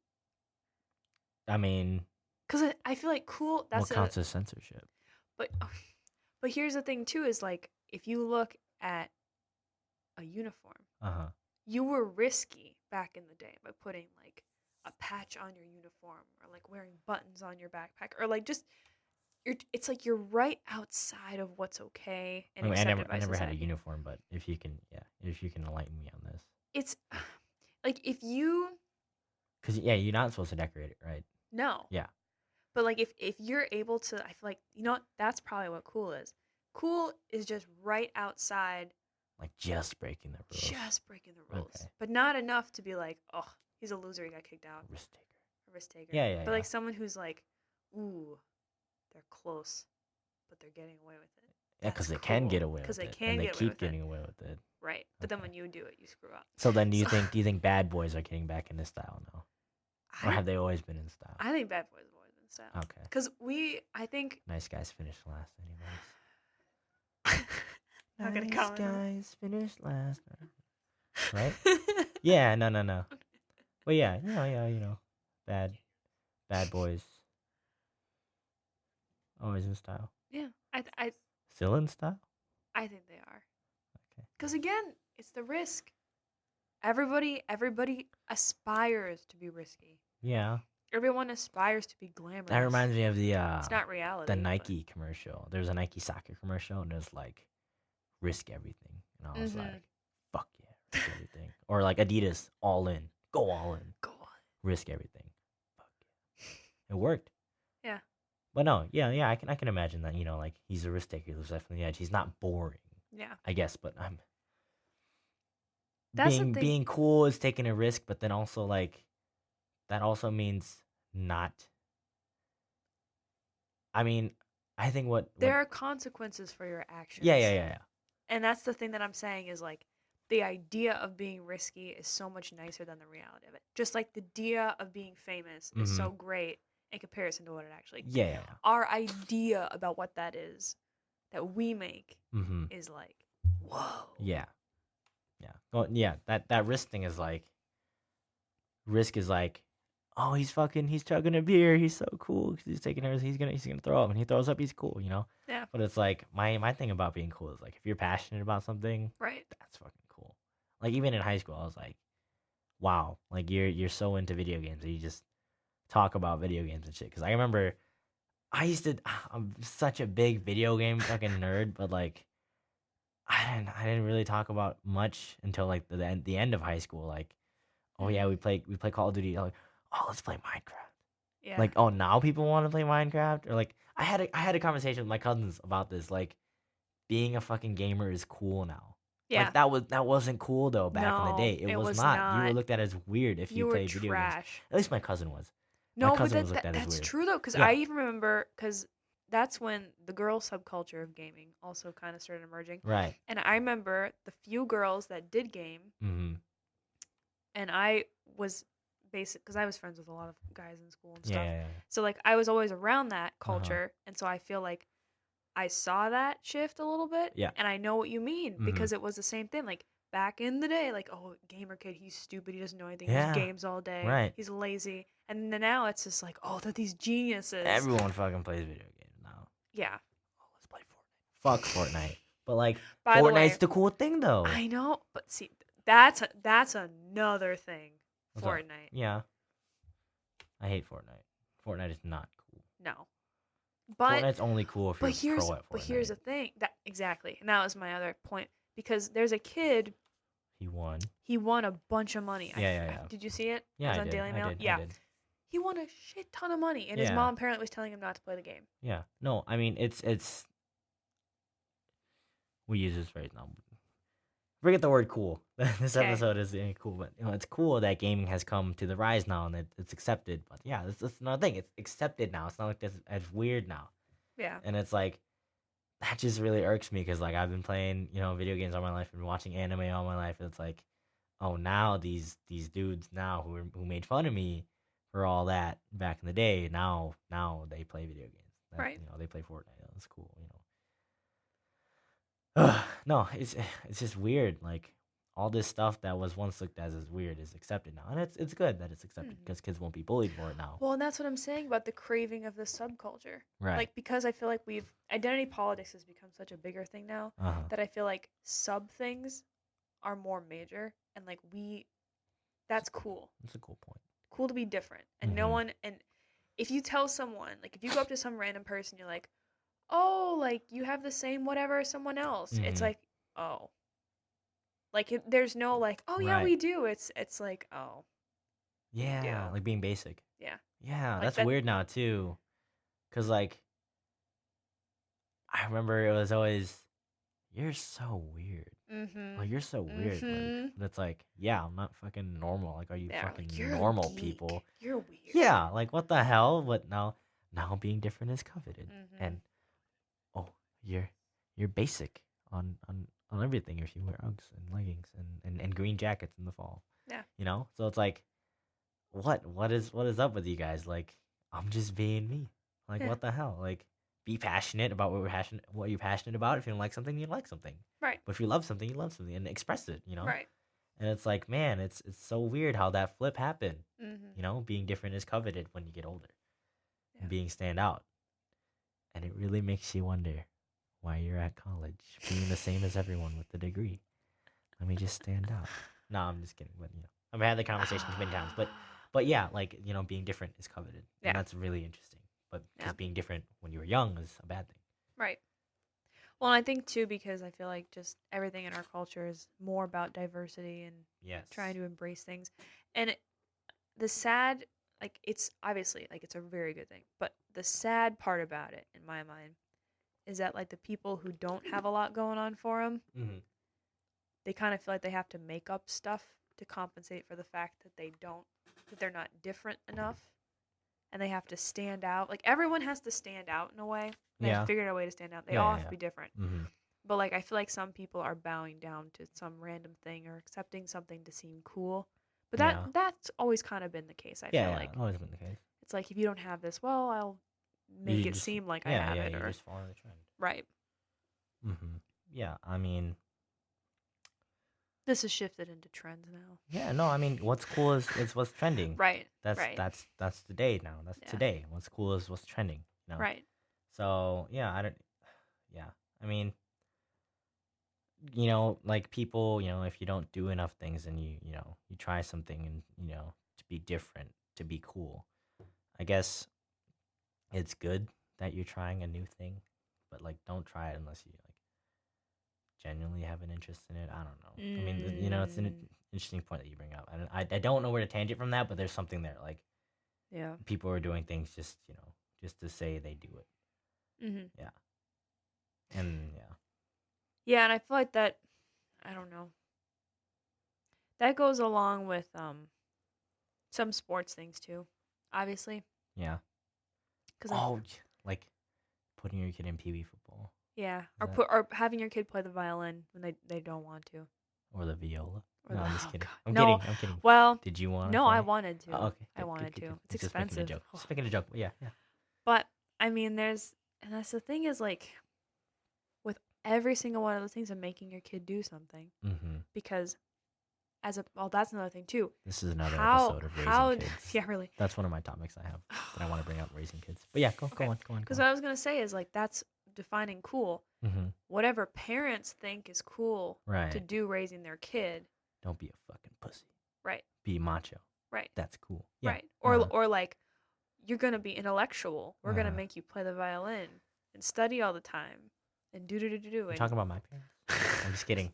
I mean, Because I feel like cool. what counts as censorship? But but here's the thing too: is like if you look at a uniform, you were risky back in the day by putting like a patch on your uniform or like wearing buttons on your backpack or like just it's like you're right outside of what's okay and I mean, accepted by I never had a society. uniform, but if you can enlighten me on this. It's like if you Because you're not supposed to decorate it, right? no. Yeah. But like if you're able to, I feel like that's probably what cool is. Cool is just right outside. Like just breaking the rules. Just breaking the rules, Okay. but not enough to be like, oh, he's a loser. He got kicked out. Risk taker. A risk taker. Yeah. But like someone who's like, ooh, they're close, but they're getting away with it. Yeah, because they can get away with it. Because they can and get they away keep with getting it. away with it. Right. But then when you do it, you screw up. So then do you think bad boys are getting back into style now? Or have they always been in style? I think bad boys have always been in style. Okay. Because I think nice guys finish last anyways. Not gonna nice comment. guys finish last. Right? Yeah, no. Well, yeah, bad boys. Always in style. Yeah, I Still in style? I think they are. Okay. Because again, it's the risk. Everybody aspires to be risky. Yeah. Everyone aspires to be glamorous. That reminds me of the it's not reality. the Nike commercial. There was a Nike soccer commercial, and it was like, risk everything, and I was like, fuck yeah, risk everything. Or like Adidas, all in, go all in, risk everything, fuck yeah. It worked. Yeah. But no, yeah, I can imagine that, like he's a risk taker, he's definitely the edge. He's not boring. Yeah. I guess, but That's the thing. being cool is taking a risk, but then also like that also means not. I mean, I think there are consequences for your actions. Yeah. And that's the thing that I'm saying is like the idea of being risky is so much nicer than the reality of it. Just like the idea of being famous is so great in comparison to what it actually. Yeah. Our idea about what that is, that we make, is like, whoa. Yeah. Well, yeah. That risk thing is like. Risk is like, oh, he's chugging a beer. He's so cool because he's taking a risk. He's gonna throw up, and he throws up. He's cool, Yeah. But it's like my thing about being cool is like if you're passionate about something, right? That's fucking cool. Like even in high school, I was like, wow, like you're so into video games that you just talk about video games and shit. Because I remember I'm such a big video game fucking nerd, but like I didn't really talk about much until like the end of high school. Like, oh yeah, we play Call of Duty. Like, oh, let's play Minecraft. Yeah. Like, oh, now people want to play Minecraft, or like I had a conversation with my cousins about this. Like, being a fucking gamer is cool now. Yeah. Like that wasn't cool though back in the day. It was not. You were looked at as weird if you played video games. At least my cousin was. No, but that's true though, because I even remember because that's when the girl subculture of gaming also kind of started emerging. Right. And I remember the few girls that did game, and I was because I was friends with a lot of guys in school and stuff. Yeah. So like I was always around that culture, and so I feel like I saw that shift a little bit. Yeah. And I know what you mean because it was the same thing. Like back in the day, like, oh, gamer kid, he's stupid. He doesn't know anything. Yeah. He games all day. Right. He's lazy. And then now it's just like, oh, they're these geniuses. Everyone fucking plays video games now. Yeah. Oh, let's play Fortnite. Fuck Fortnite. But like, Fortnite's the cool thing though. I know, but see, that's another thing. Fortnite. Yeah. I hate Fortnite. Fortnite is not cool. No. But Fortnite's only cool if you're pro at Fortnite. But here's the thing. Exactly. And that was my other point. Because there's a kid. He won. He won a bunch of money. Yeah. Did you see it? Yeah, it was I on did. Daily Mail. I did. He won a shit ton of money, and his mom apparently was telling him not to play the game. Yeah. No, I mean it's. We use this phrase now. Forget the word cool. This episode is cool, but it's cool that gaming has come to the rise now and it's accepted. But yeah, that's another thing. It's accepted now. It's not like this as weird now. Yeah. And it's like that just really irks me because like I've been playing, video games all my life, been watching anime all my life, and it's like, oh, now these dudes now who made fun of me for all that back in the day, now they play video games. Right. They play Fortnite. That's cool. No, it's just weird. Like all this stuff that was once looked as weird is accepted now, and it's good that it's accepted because kids won't be bullied for it now. Well, and that's what I'm saying about the craving of the subculture. Right. Like, because I feel like identity politics has become such a bigger thing now that I feel like sub things are more major, and like that's cool. That's a cool point. Cool to be different, and no one, and if you tell someone, like if you go up to some random person, you're like, oh, like you have the same whatever as someone else. It's like, oh, like there's no like, oh yeah, we do. It's like, oh, yeah, like being basic. Yeah, like that's weird now too, cause like I remember it was always, you're so weird. Like you're so weird. Like, but it's like, yeah, I'm not fucking normal. Like, are you fucking like, you're normal people? You're weird. Yeah, like what the hell? But now being different is coveted, and oh, you're basic on everything if you wear Uggs and leggings and green jackets in the fall. Yeah. So it's like, what is up with you guys? Like, I'm just being me. Like, what the hell? Like, be passionate about what you're passionate about. If you don't like something, you like something. Right. But if you love something, you love something, and express it. Right. And it's like, man, it's so weird how that flip happened. Being different is coveted when you get older, and being stand out. And it really makes you wonder why you're at college, being the same as everyone with the degree. Let me just stand out. No, I'm just kidding. But I've had the conversation many times. But yeah, like being different is coveted, and that's really interesting. But because being different when you were young is a bad thing. Right. Well, and I think too, because I feel like just everything in our culture is more about diversity and trying to embrace things. And the sad, like, it's obviously like it's a very good thing, but the sad part about it, in my mind, is that like the people who don't have a lot going on for them, they kind of feel like they have to make up stuff to compensate for the fact that they're not different enough. And they have to stand out. Like, everyone has to stand out in a way. They have figured out a way to stand out. They all have to be different. But, like, I feel like some people are bowing down to some random thing or accepting something to seem cool. But that's always kind of been the case, I feel like. Yeah, always been the case. It's like, if you don't have this, well, I'll make it seem like I have it. Yeah, or you just follow the trend. Right. Yeah, I mean... This has shifted into trends now. Yeah, no, I mean, what's cool is what's trending. Right. That's the day now. That's today. What's cool is what's trending. Right. So I mean, like people, if you don't do enough things and you try something and to be different, to be cool, I guess it's good that you're trying a new thing, but like don't try it unless you like genuinely have an interest in it. I don't know. I mean, it's an interesting point that you bring up. I don't know where to tangent from that, but there's something there. Like, people are doing things just just to say they do it. Yeah. And yeah, and I feel like that, I don't know, that goes along with some sports things too, obviously. Yeah. Like putting your kid in Pee Wee football. Yeah, or having your kid play the violin when they don't want to. Or the viola. No, I'm just kidding. I'm kidding. Well, did you want to? No, play? I wanted to. Oh, okay. I wanted to. Good. It's expensive. Just making a joke. Yeah. But I mean, and that's the thing is like, with every single one of those things, of making your kid do something. Because that's another thing too. This is another episode of raising kids. Yeah, really. That's one of my topics I have that I want to bring up, raising kids. But yeah, go on. Because what I was gonna say is like that's defining cool. Whatever parents think is cool to do raising their kid. Don't be a fucking pussy. Right. Be macho. Right. That's cool. Yeah. Right. Or like, you're gonna be intellectual. We're gonna make you play the violin and study all the time and do. You're talking about my parents. I'm just kidding.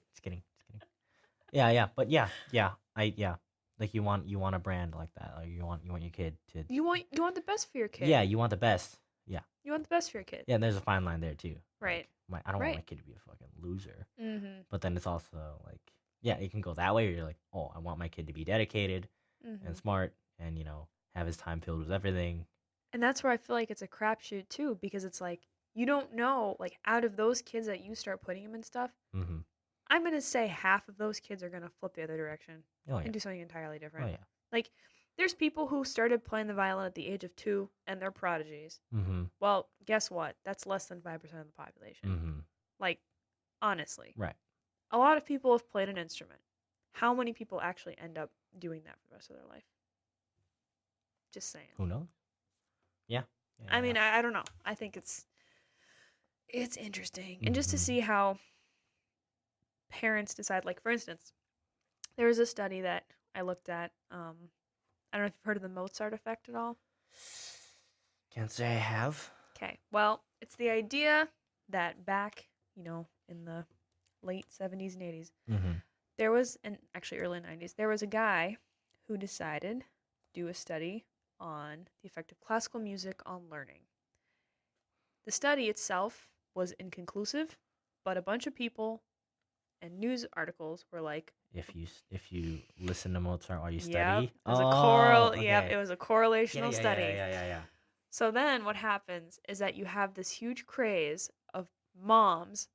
Yeah. But yeah. Like you want a brand like that. Like you want your kid to. You want the best for your kid. Yeah, you want the best. Yeah. You want the best for your kid. Yeah, and there's a fine line there too. Right. Like, I don't want my kid to be a fucking loser. But then it's also like, yeah, it can go that way. Where you're like, oh, I want my kid to be dedicated and smart, and have his time filled with everything. And that's where I feel like it's a crapshoot too, because it's like you don't know, like, out of those kids that you start putting them in stuff, Mm-hmm. I'm going to say half of those kids are going to flip the other direction Oh yeah. and do something entirely Oh different. yeah. Like, there's people who started playing the violin at the age of 2 and they're prodigies. Mm-hmm. Well, guess what? That's less than 5% of the population. Mm-hmm. Like, honestly. Right. A lot of people have played an instrument. How many people actually end up doing that for the rest of their life? Just saying. Who knows? Yeah. I mean, I don't know. I think it's interesting. And just to Mhm. see how parents decide, like, for instance, there was a study that I looked at. I don't know if you've heard of the Mozart effect at all. Can't say I have. Okay. Well, it's the idea that back, in the late 70s and 80s, Mm-hmm. there was, and actually early 90s, there was a guy who decided to do a study on the effect of classical music on learning. The study itself was inconclusive, but a bunch of people and news articles were like, If you listen to Mozart while you yep, study, it was a okay. yep, it was a correlational yeah, study. Yeah. So then what happens is that you have this huge craze of moms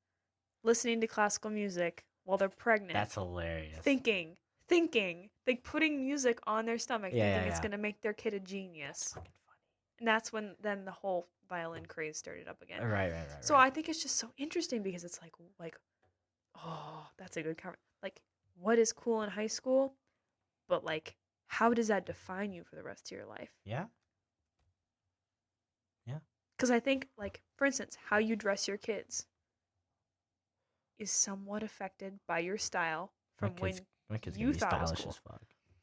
listening to classical music while they're pregnant. That's hilarious. Thinking, like putting music on their stomach, thinking it's going to make their kid a genius. That's fucking funny. And that's when then the whole violin craze started up again. Right. So I think it's just so interesting because it's like, oh, that's a good comment. Like, what is cool in high school? But like, how does that define you for the rest of your life? Yeah. Because I think, like, for instance, how you dress your kids is somewhat affected by your style from my kid's you gonna be thought it was stylish cool. as fuck.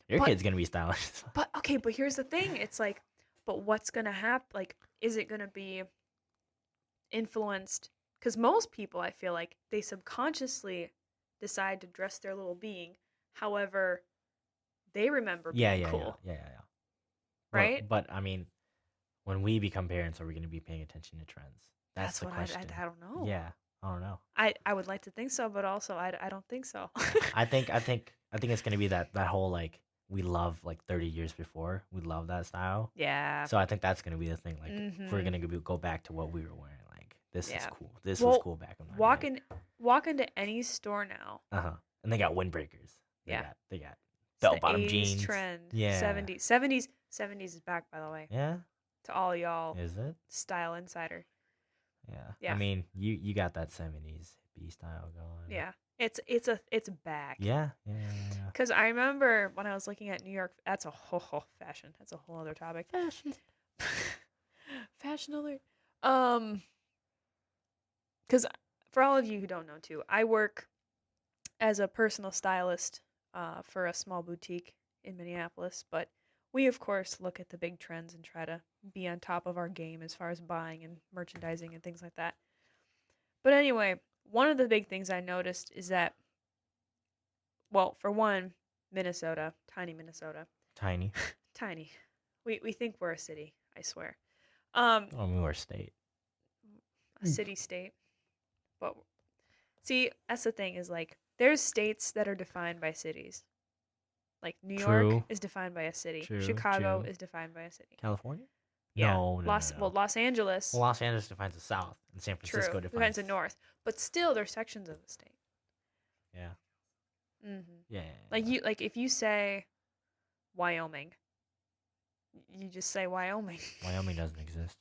Your kid's gonna be stylish as fuck. But okay, but here's the thing. It's like, but what's gonna happen? Like, is it gonna be influenced? Because most people, I feel like, they subconsciously decide to dress their little being however they remember being cool. Yeah. Right? But I mean, when we become parents, are we going to be paying attention to trends? That's the what question. I don't know. Yeah, I don't know. I would like to think so, but also I don't think so. I think it's going to be that whole like we love like 30 years before we love that style. Yeah. So I think that's going to be the thing. Like if we're going to go back to what we were wearing, like this is cool. This was cool back in my day. Walk into any store now. And they got windbreakers. They got It's bell bottom the 80s jeans. trend. Yeah. 70s is back, by the way. Yeah. To all y'all. Is it? Style insider. Yeah. I mean, you got that 70s hippie style going. Yeah. It's back. Yeah. Because I remember when I was looking at New York, that's a whole fashion. That's a whole other topic. Fashion alert. Because for all of you who don't know too, I work as a personal stylist for a small boutique in Minneapolis, but we of course look at the big trends and try to be on top of our game as far as buying and merchandising and things like that. But anyway, one of the big things I noticed is that, well, for one, Minnesota, tiny Minnesota. Tiny. Tiny. We think we're a city, I swear. We're a state. A city-state. But see, that's the thing is like there's states that are defined by cities. Like New York is defined by a city. Chicago is defined by a city. California? Yeah. No. Well, Los Angeles. Well, Los Angeles defines the South, and San Francisco defines the North. But still, there's sections of the state. Yeah. Mm-hmm. Yeah. Like if you say Wyoming, you just say Wyoming. Wyoming doesn't exist.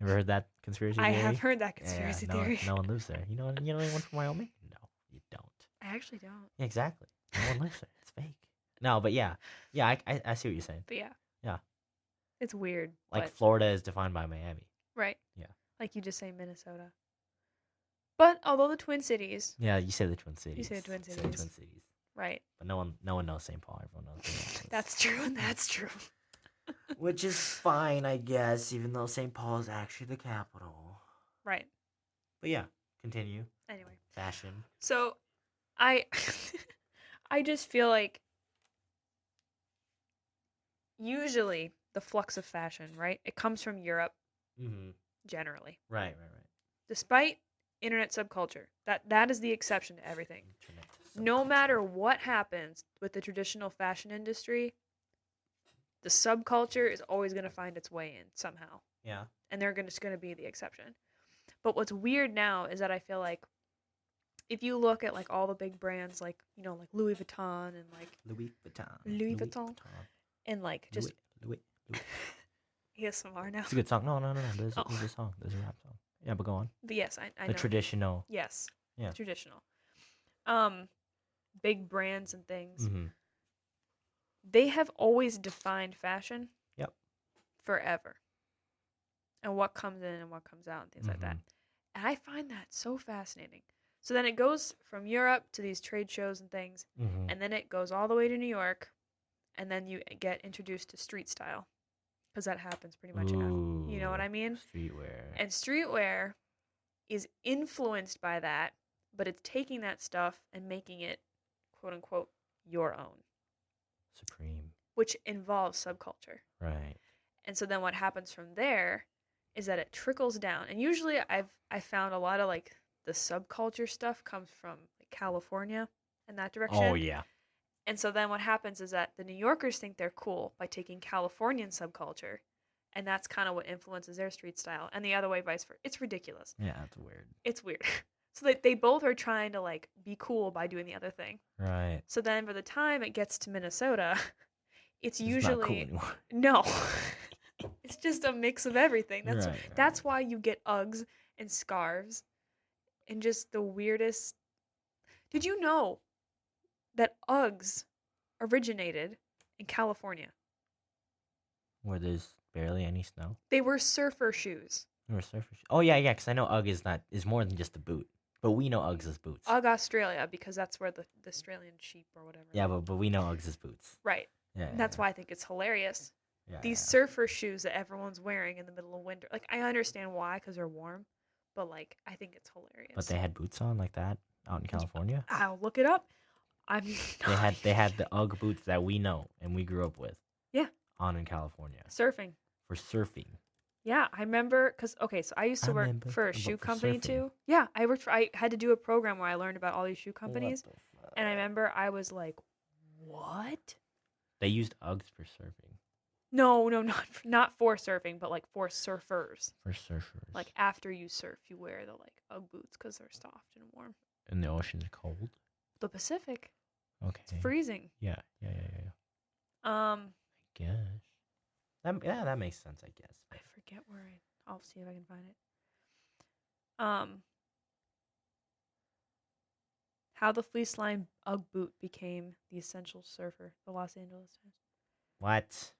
Ever heard that conspiracy theory? I have heard that conspiracy theory. No one lives there. You know anyone from Wyoming? No, you don't. I actually don't. Yeah, exactly. No one lives there. It's fake. No, but yeah, I see what you're saying. But yeah. Yeah. It's weird. Like Florida is defined by Miami. Right. Yeah. Like you just say Minnesota. But although the Twin Cities. Yeah, you say the Twin Cities. You say the Twin Cities. Right. But no one knows St. Paul. Everyone knows Minneapolis. That's true. That's true. Which is fine, I guess, even though St. Paul is actually the capital. Right. But yeah, continue. Anyway. Fashion. So, I just feel like usually the flux of fashion, right? It comes from Europe. Mm-hmm. Generally. Right. Despite internet subculture, that is the exception to everything. No matter what happens with the traditional fashion industry, the subculture is always going to find its way in somehow. Yeah. And they're just going to be the exception. But what's weird now is that I feel like if you look at like all the big brands, like like Louis Vuitton and like Louis Vuitton and like just Louis. ASMR now. It's a good song. No. There's Oh. a song. There's a rap song. Yeah, but go on. But yes, I The know. traditional. Yes. Yeah. Traditional. Big brands and things. Mm-hmm. They have always defined fashion. Yep. Forever. And what comes in and what comes out and things like that. And I find that so fascinating. So then it goes from Europe to these trade shows and things, and then it goes all the way to New York, and then you get introduced to street style, because that happens pretty much. You know what I mean? Streetwear. And streetwear is influenced by that, but it's taking that stuff and making it, quote unquote, your own. Supreme. Which involves subculture. Right. And so then what happens from there is that it trickles down. And usually I found a lot of like the subculture stuff comes from like California and that direction. Oh yeah. And so then what happens is that the New Yorkers think they're cool by taking Californian subculture, and that's kind of what influences their street style. And the other way, vice versa. It's ridiculous. Yeah, that's weird. It's weird. So they both are trying to like be cool by doing the other thing. Right. So then by the time it gets to Minnesota, it's usually not cool anymore. No. It's just a mix of everything. Right. That's why you get Uggs and scarves and just the weirdest. Did you know that Uggs originated in California? Where there's barely any snow. They were surfer shoes. They were surfer shoes. Oh yeah, because I know UGG is more than just a boot. But we know Uggs as boots. Ugg Australia, because that's where the Australian sheep or whatever. Yeah, but we know Uggs as boots. Right. Yeah. And that's why I think it's hilarious. Yeah, These surfer shoes that everyone's wearing in the middle of winter. Like, I understand why, because they're warm. But, like, I think it's hilarious. But they had boots on like that out in California? I'll look it up. They had the UGG boots that we know and we grew up with. Yeah. On in California. Surfing. For surfing. Yeah, I remember, because, okay, so I used to work for a shoe company too. Yeah, I had to do a program where I learned about all these shoe companies. And I remember I was like, what? They used Uggs for surfing. No, not for surfing, but like for surfers. For surfers. Like after you surf, you wear the like Ugg boots because they're soft and warm. And the ocean's cold? The Pacific. Okay. It's freezing. Yeah. I guess. That makes sense, I guess. I forget where I'll see if I can find it. How the fleece line Ugg boot became the essential surfer, the Los Angeles Times. What?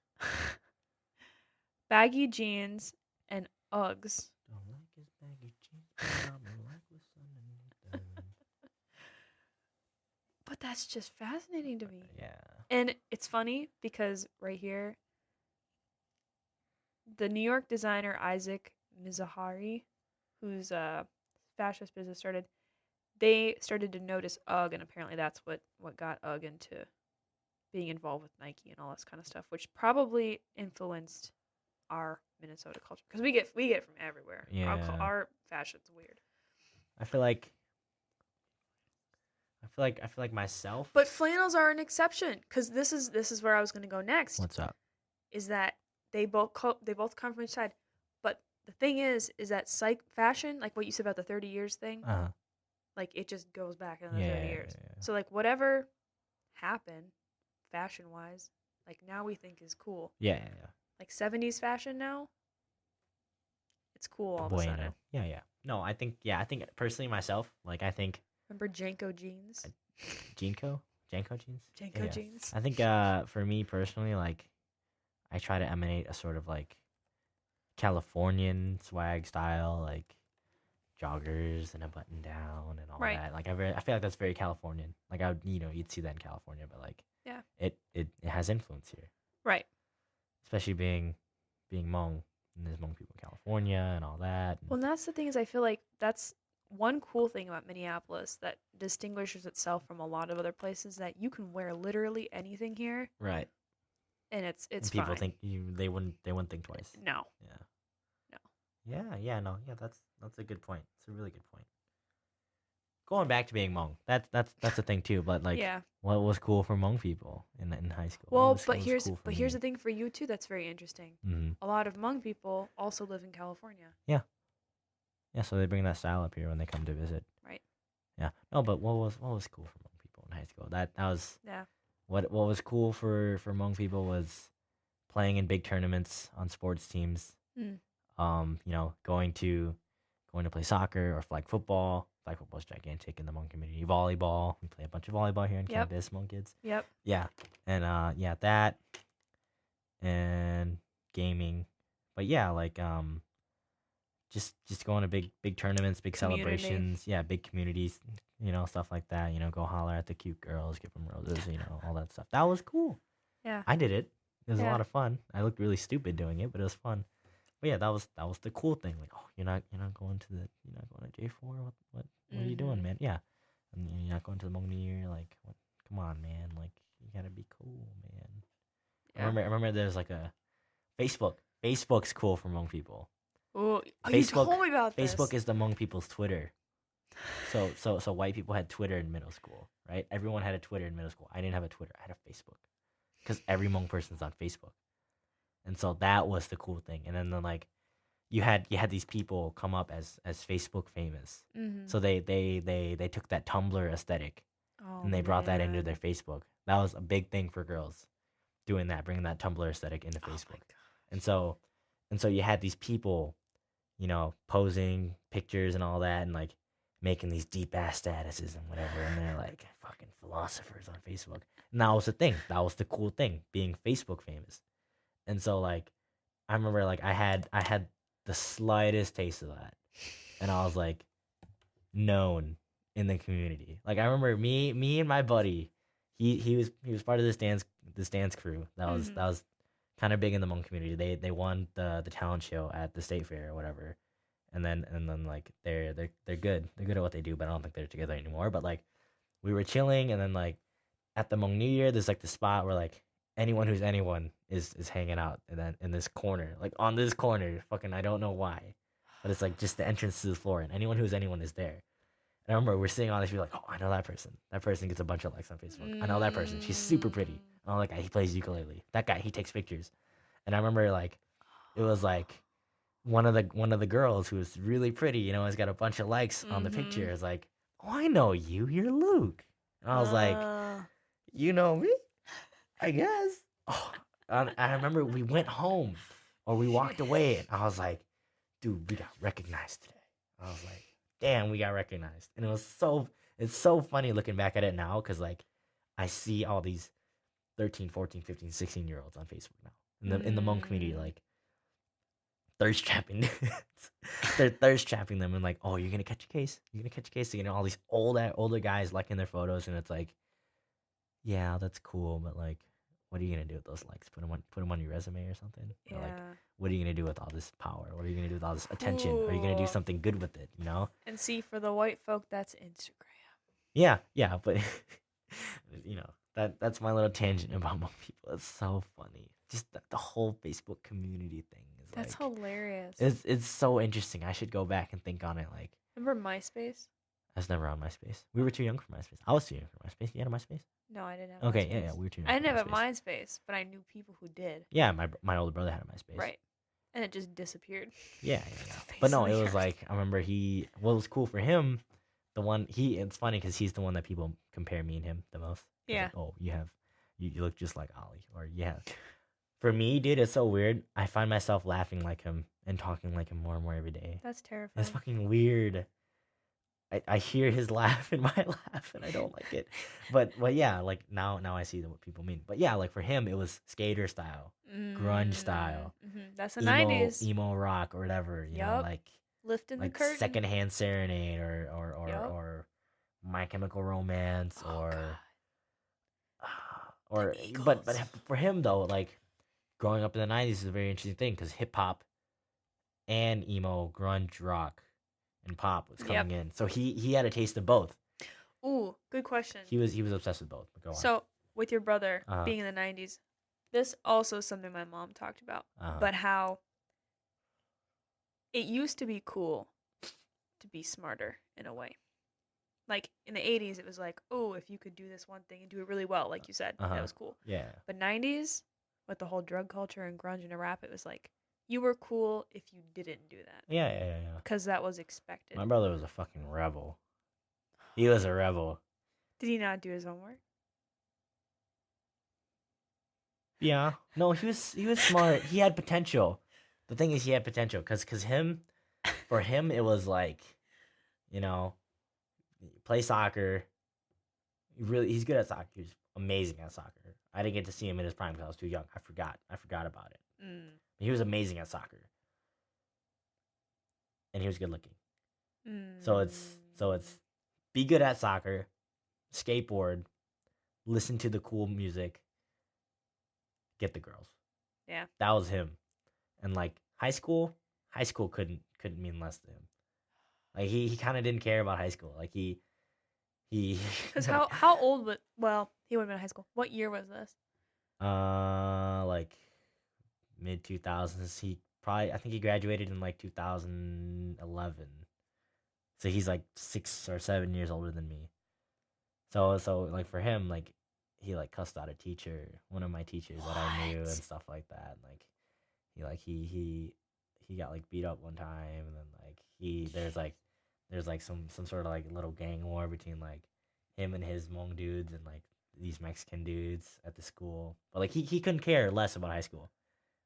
Baggy jeans and Uggs. Don't like his baggy jeans. But that's just fascinating to me. Yeah. And it's funny because right here, the New York designer Isaac Mizrahi, whose fascist business started, they started to notice UGG, and apparently that's what got UGG into being involved with Nike and all this kind of stuff, which probably influenced our Minnesota culture, because we get it from everywhere. Yeah. Our fashion's weird. I feel like myself. But flannels are an exception, because this is where I was going to go next. What's up? Is that they both come from each side, but the thing is that fashion, like what you said about the 30 years thing, like it just goes back another 30 years. Yeah. So like whatever happened, fashion wise, like now we think is cool. Yeah. Like 70s fashion now, it's cool all of a sudden. Yeah. No, I think personally myself, like I think. Remember Janko jeans? Janko jeans? Janko jeans. I think for me personally, like I try to emanate a sort of like Californian swag style, like joggers and a button down and all that. Like I feel like that's very Californian. Like I would, you'd see that in California, but like it has influence here. Right. Especially being Hmong, and there's Hmong people in California and all that. Well, and that's the thing, is I feel like that's one cool thing about Minneapolis that distinguishes itself from a lot of other places, that you can wear literally anything here. Right. And it's and people fine. think they wouldn't think twice. No. Yeah. No. Yeah, that's a good point. It's a really good point. Going back to being Hmong, that's the thing too. But like, what was cool for Hmong people in high school? Well, here's the thing for you too. That's very interesting. Mm-hmm. A lot of Hmong people also live in California. Yeah. Yeah, so they bring that style up here when they come to visit. Right. Yeah. No, but what was cool for Hmong people in high school? That was Yeah. what was cool for Hmong people was playing in big tournaments on sports teams. Mm. Going to play soccer or flag football. Flag football is gigantic in the Hmong community. Volleyball. We play a bunch of volleyball here on Yep. campus, Hmong kids. Yep. Yeah. And that and gaming. But yeah, like just going to big tournaments, big Community. celebrations. Yeah, big communities, stuff like that. Go holler at the cute girls, give them roses, all that stuff. That was cool. Yeah. I did it. It was a Yeah. lot of fun. I looked really stupid doing it, but it was fun. But yeah, that was the cool thing. Like, oh, you're not going to J4. What are you doing, man? Yeah, and you're not going to the Hmong New Year. Like, what? Come on, man. Like, you gotta be cool, man. Yeah. I remember there's like a Facebook. Facebook's cool for Hmong people. Oh, you told me about this. Facebook is the Hmong people's Twitter. So white people had Twitter in middle school, right? Everyone had a Twitter in middle school. I didn't have a Twitter. I had a Facebook, because every Hmong person's on Facebook, and so that was the cool thing. And then like, you had these people come up as Facebook famous. Mm-hmm. So they took that Tumblr aesthetic and they brought that into their Facebook. That was a big thing for girls, doing that, bringing that Tumblr aesthetic into Facebook. And so you had these people, posing pictures and all that, and like making these deep ass statuses and whatever, and they're like fucking philosophers on Facebook. And that was the thing. That was the cool thing, being Facebook famous. And so like, I remember like I had the slightest taste of that, and I was like known in the community. Like, I remember me and my buddy, he was part of this dance crew that was kind of big in the Hmong community. They won the talent show at the state fair or whatever, and then like they're good at what they do, but I don't think they're together anymore. But like, we were chilling, and then like at the Hmong New Year, there's like the spot where like anyone who's anyone is hanging out in this corner, like on this corner, fucking, I don't know why, but it's like just the entrance to the floor, and anyone who's anyone is there. And I remember we're seeing all these people like, oh, I know that person. That person gets a bunch of likes on Facebook. I know that person. She's super pretty. I know that guy. He plays ukulele. That guy, he takes pictures. And I remember like, it was like one of the girls who was really pretty, has got a bunch of likes on the picture. Is like, oh, I know you. You're Luke. And I was like, you know me? I guess. Oh, I remember we went home, or we walked away, and I was like, dude, we got recognized today. I was like, damn, we got recognized. And it's so funny looking back at it now, because like, I see all these 13, 14, 15, 16-year-olds on Facebook now in the Hmong community, like thirst trapping. They're thirst trapping them, and like, oh, you're gonna catch a case. All these older guys liking their photos, and it's like, yeah, that's cool, but like, what are you gonna do with those likes? Put them on your resume or something? Yeah. Or like, what are you gonna do with all this power? What are you gonna do with all this attention? Are you gonna do something good with it? And see, for the white folk, that's Instagram. Yeah, but that's my little tangent about Hmong people. It's so funny. Just the whole Facebook community thing is that's like, hilarious. It's so interesting. I should go back and think on it. Like, remember MySpace? I was never on MySpace. We were too young for MySpace. I was too young for MySpace. You had a MySpace? No, I didn't have Okay, MySpace. yeah, we were too young. I didn't for have a MySpace, but I knew people who did. Yeah, my older brother had a MySpace. Right. And it just disappeared. Yeah. But no, it was like, I remember what was cool for him, it's funny because he's the one that people compare me and him the most. Yeah. Like, oh, you look just like Ollie, or yeah. For me, dude, it's so weird. I find myself laughing like him and talking like him more and more every day. That's terrifying. It's fucking weird. I hear his laugh and my laugh, and I don't like it. But yeah, like now I see what people mean. But yeah, like for him, it was skater style, grunge style. That's the 90s. Emo rock or whatever. You know, like lifting like the curtain. Secondhand Serenade or My Chemical Romance but for him though, like growing up in the 90s is a very interesting thing, because hip hop and emo, grunge, rock, and pop was coming in. So he had a taste of both. Ooh, good question. He was obsessed with both. But go on. So with your brother being in the 90s, this also is something my mom talked about, but how it used to be cool to be smarter in a way. Like in the 80s, it was like, oh, if you could do this one thing and do it really well, like you said, that was cool. Yeah. But 90s, with the whole drug culture and grunge and rap, it was like, you were cool if you didn't do that. Yeah. Because that was expected. My brother was a fucking rebel. He was a rebel. Did he not do his homework? Yeah. No, he was smart. He had potential. The thing is, he had potential because for him, it was like, you know, play soccer. He's good at soccer. He's amazing at soccer. I didn't get to see him in his prime because I was too young. I forgot about it. He was amazing at soccer, and he was good looking. So it's be good at soccer, skateboard, listen to the cool music, get the girls. Yeah, that was him. And like high school couldn't mean less to him. Like he kind of didn't care about high school. Like he Because how old was? Well, he would have been in high school. What year was this? Like mid 2000s. I think he graduated in like 2011. So he's like 6 or 7 years older than me. So like for him, like he like cussed out a teacher, one of my teachers that I knew and stuff like that. Like he got like beat up one time, and then like there's like some sort of like little gang war between like him and his Hmong dudes and like these Mexican dudes at the school. But like he couldn't care less about high school.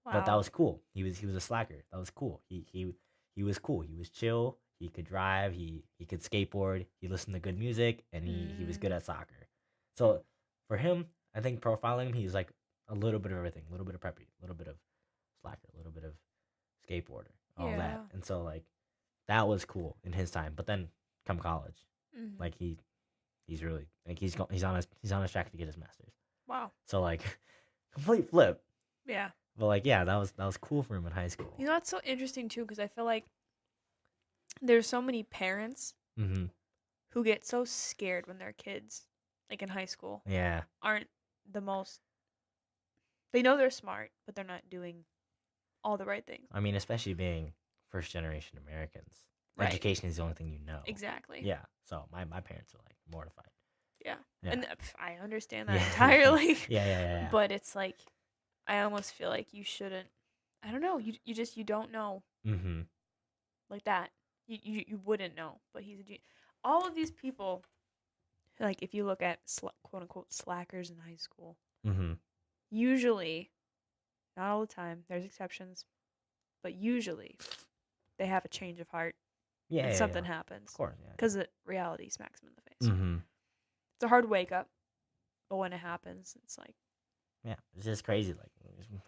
Wow. But that was cool. He was a slacker. That was cool. He was cool. He was chill. He could drive. He could skateboard. He listened to good music, and he was good at soccer. So for him, I think profiling him, he's like a little bit of everything. A little bit of preppy. A little bit of slacker. A little bit of skateboarder. All that. And so like that was cool in his time. But then come college, like he's really like he's on his track to get his master's. Wow. So like complete flip. Yeah. But like yeah, that was cool for him in high school. You know, it's so interesting too, because I feel like there's so many parents who get so scared when their kids, like in high school, aren't the most. They know they're smart, but they're not doing all the right things. I mean, especially being first generation Americans, right. Education is the only thing you know. Exactly. Yeah. So my parents are like mortified. Yeah. And I understand that entirely. Yeah. But it's like, I almost feel like you shouldn't. I don't know. You don't know. Like that. You wouldn't know. But he's a genius. All of these people, like if you look at quote unquote slackers in high school, usually, not all the time, there's exceptions, but usually they have a change of heart. Yeah. And something happens. Of course, yeah. Because reality smacks them in the face. It's a hard wake up, but when it happens, it's like. Yeah, it's just crazy. Like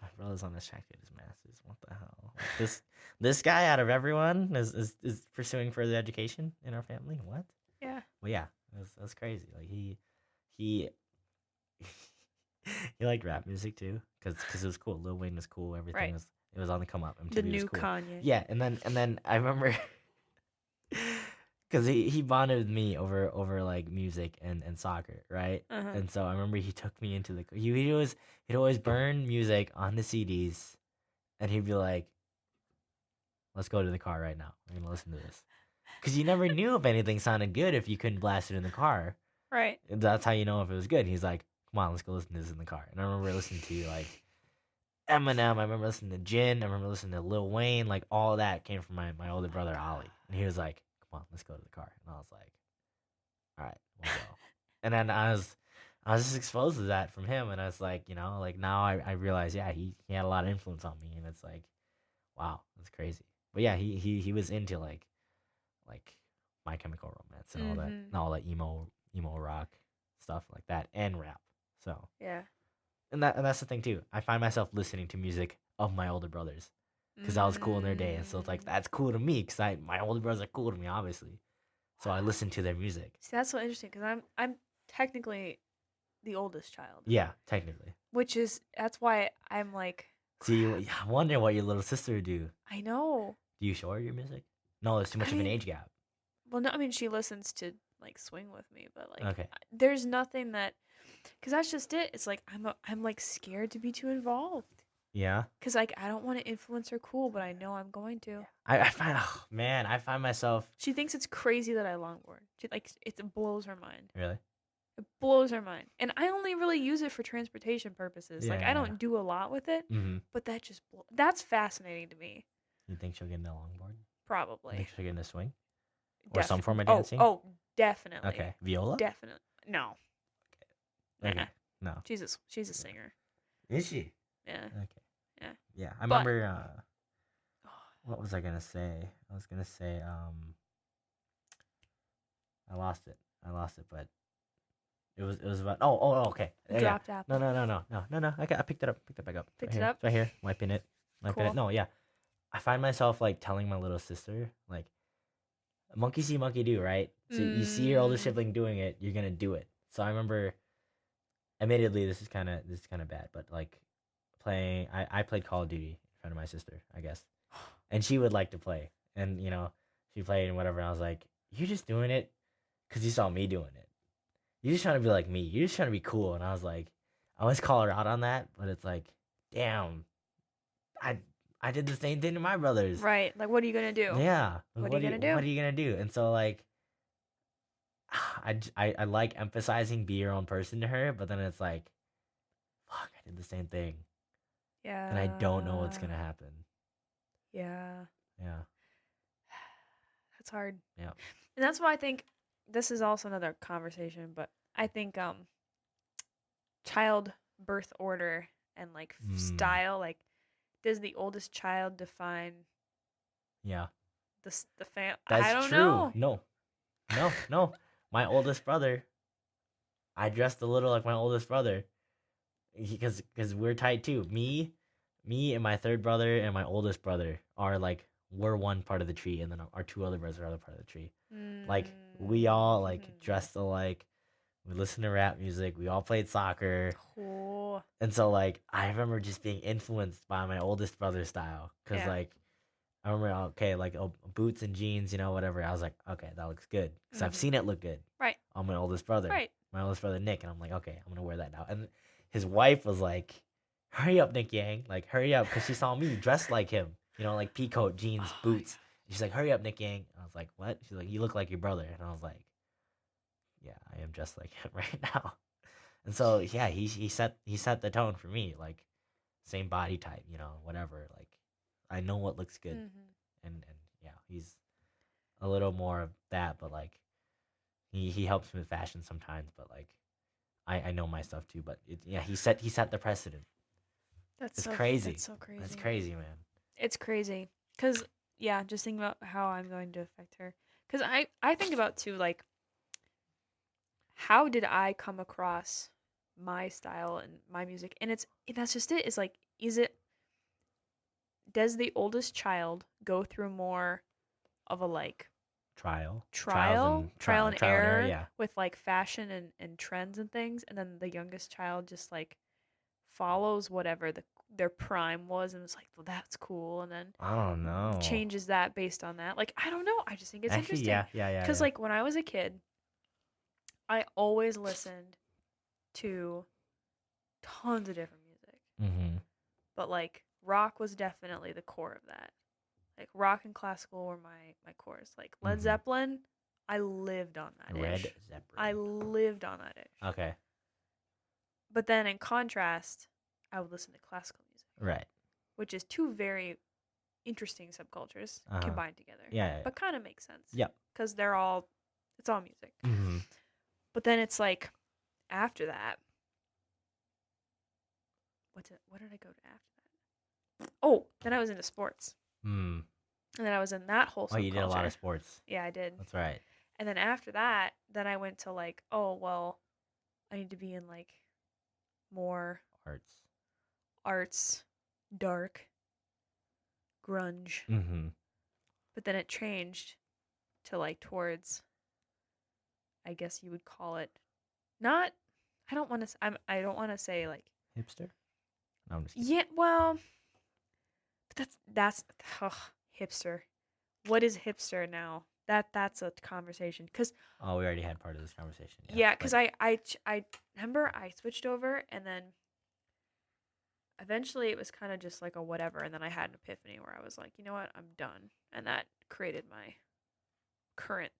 my brother's on this track to get his masters. What the hell? Like, this guy out of everyone is pursuing further education in our family. What? Yeah. Well, yeah, that's crazy. Like he he liked rap music too, because it was cool. Lil Wayne was cool. Everything was on the come up. MTV The new was cool. Kanye. Yeah, and then I remember. Because he bonded with me over like music and soccer, right? And so I remember he took me into he'd always burn music on the CDs, and he'd be like, "Let's go to the car right now. We're gonna listen to this." Because you never knew if anything sounded good if you couldn't blast it in the car. Right. That's how you know if it was good. He's like, "Come on, let's go listen to this in the car." And I remember listening to like Eminem. I remember listening to Jin. I remember listening to Lil Wayne. Like all that came from my older brother Ollie, and he was like, "Come on, let's go to the car." And I was like, "All right, we'll go." And then I was just exposed to that from him, and I was like, like now I realize, yeah, he had a lot of influence on me, and it's like, wow, that's crazy. But yeah, he was into like My Chemical Romance and all that emo rock stuff like that, and rap. So yeah, and that's the thing too. I find myself listening to music of my older brothers. Because that was cool in their day, and so it's like that's cool to me. Because my older brothers are cool to me, obviously. So I listen to their music. See, that's so interesting. Because I'm technically the oldest child. Yeah, technically. That's why I'm like. See, I wonder what your little sister would do. I know. Do you show her your music? No, there's too much of an age gap. Well, no, I mean she listens to like swing with me, but like okay. There's nothing that, because that's just it. It's like I'm like scared to be too involved. Yeah. Because like I don't want to influence her cool, but I know I'm going to. I find myself. She thinks it's crazy that I longboard. It blows her mind. Really? It blows our mind. And I only really use it for transportation purposes. Like, I Yeah. don't do a lot with it, Mm-hmm. but that's fascinating to me. You think she'll get in a longboard? You Probably. think she'll get in a swing? Or some form of Oh, dancing? oh, definitely. Okay. Viola? Definitely. No. Okay. Nah. No. She's a singer. Is she? Yeah. Okay. Yeah. Yeah. I remember what was I gonna say? I was gonna say, I lost it, but it was about okay. Yeah. Dropped apple. No. Okay, I picked it up. Picked it back up. Picked Right it here. up? It's right here. Wiping it. Cool. No, yeah. I find myself like telling my little sister, like, monkey see, monkey do, right? So you see your older sibling doing it, you're gonna do it. So I remember, admittedly, this is kind of bad, but like I played Call of Duty in front of my sister, I guess, and she would like to play, and she played and whatever. And I was like, "You're just doing it because you saw me doing it. You're just trying to be like me. You're just trying to be cool." And I was like, I always call her out on that, but it's like, damn, I did the same thing to my brothers. Right. Like, what are you going to do? Yeah. What are you going to do? What are you going to do? And so, like, I like emphasizing be your own person to her, but then it's like, fuck, I did the same thing. Yeah. And I don't know what's going to happen. Yeah. Yeah. That's hard. Yeah. And that's why I think this is also another conversation, but I think child birth order and like style, like, does the oldest child define the fam? I don't know. No. My oldest brother, I dressed a little like my oldest brother because we're tight too. Me and my third brother and my oldest brother are like, we're one part of the tree, and then our two other brothers are other part of the tree. Like, we all like dressed alike. We listened to rap music. We all played soccer. Cool. And so, like, I remember just being influenced by my oldest brother's style. Because, like, I remember, okay, like, boots and jeans, whatever. I was like, okay, that looks good. Because I've seen it look good. Right. On my oldest brother. Right. My oldest brother, Nick. And I'm like, okay, I'm going to wear that now. And his wife was like, hurry up, Nick Yang. Like, hurry up. Because she saw me dressed like him. Like, peacoat, jeans, boots. And she's like, hurry up, Nick Yang. And I was like, what? She's like, you look like your brother. And I was like, yeah, I am just like him right now. And so, yeah, he set the tone for me, like, same body type, whatever. Like, I know what looks good, and yeah, he's a little more of that, but like, he helps me with fashion sometimes, but like, I know my stuff too. But he set the precedent. It's crazy. That's so crazy. It's crazy, man. It's crazy, cause just thinking about how I'm going to affect her, cause I think about too, like, how did I come across my style and my music? And that's just it. It's like, does the oldest child go through more of a like trial and error, yeah, with like fashion and trends and things, and then the youngest child just like follows whatever their prime was and was like, well, that's cool, and then I don't know, changes that based on that. Like, I don't know. I just think it's actually interesting. Yeah. Because like when I was a kid, I always listened to tons of different music. But like rock was definitely the core of that. Like rock and classical were my cores. Like Led Zeppelin, I lived on that ish. Zeppelin. I lived on that ish. Okay. But then in contrast, I would listen to classical music. Right. Which is two very interesting subcultures combined together. Yeah. But kind of makes sense. Yep. Because it's all music. But then it's like, after that, what did I go to after that? Oh, then I was into sports. And then I was in that whole subculture. Oh, you did a lot of sports. Yeah, I did. That's right. And then after that, then I went to like, oh, well, I need to be in like more arts, dark, grunge. But then it changed to like towards, I guess you would call it, not. I don't want to say like hipster. No, I'm just kidding. Yeah, well, but that's hipster. What is hipster now? That's a conversation. Cause we already had part of this conversation. Yeah, because I remember I switched over, and then eventually it was kind of just like a whatever, and then I had an epiphany where I was like, you know what, I'm done, and that created my current.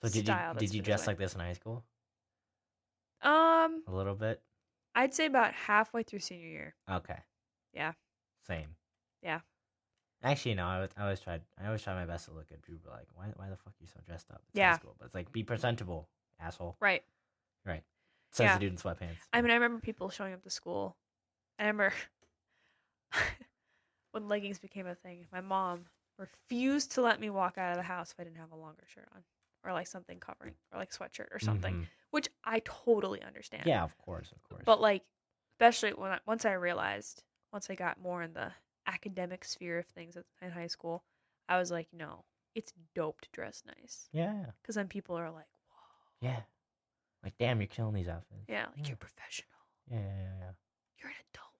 So style. did you dress like this in high school? A little bit. I'd say about halfway through senior year. Okay. Yeah. Same. Yeah. Actually, no. I always tried my best to look good. People were like, why the fuck are you so dressed up? It's high Yeah. school, but it's like be presentable, asshole. Right. Right. Says Yeah. the dude in sweatpants. I mean, I remember people showing up to school. I remember when leggings became a thing. My mom refused to let me walk out of the house if I didn't have a longer shirt on, or like something covering, or like sweatshirt or something, Mhm. which I totally understand. Yeah, of course. But like, especially once I got more in the academic sphere of things in high school, I was like, no, it's dope to dress nice. Yeah. Because then people are like, whoa. Yeah. Like, damn, you're killing these outfits. Yeah, like you're professional. Yeah. You're an adult.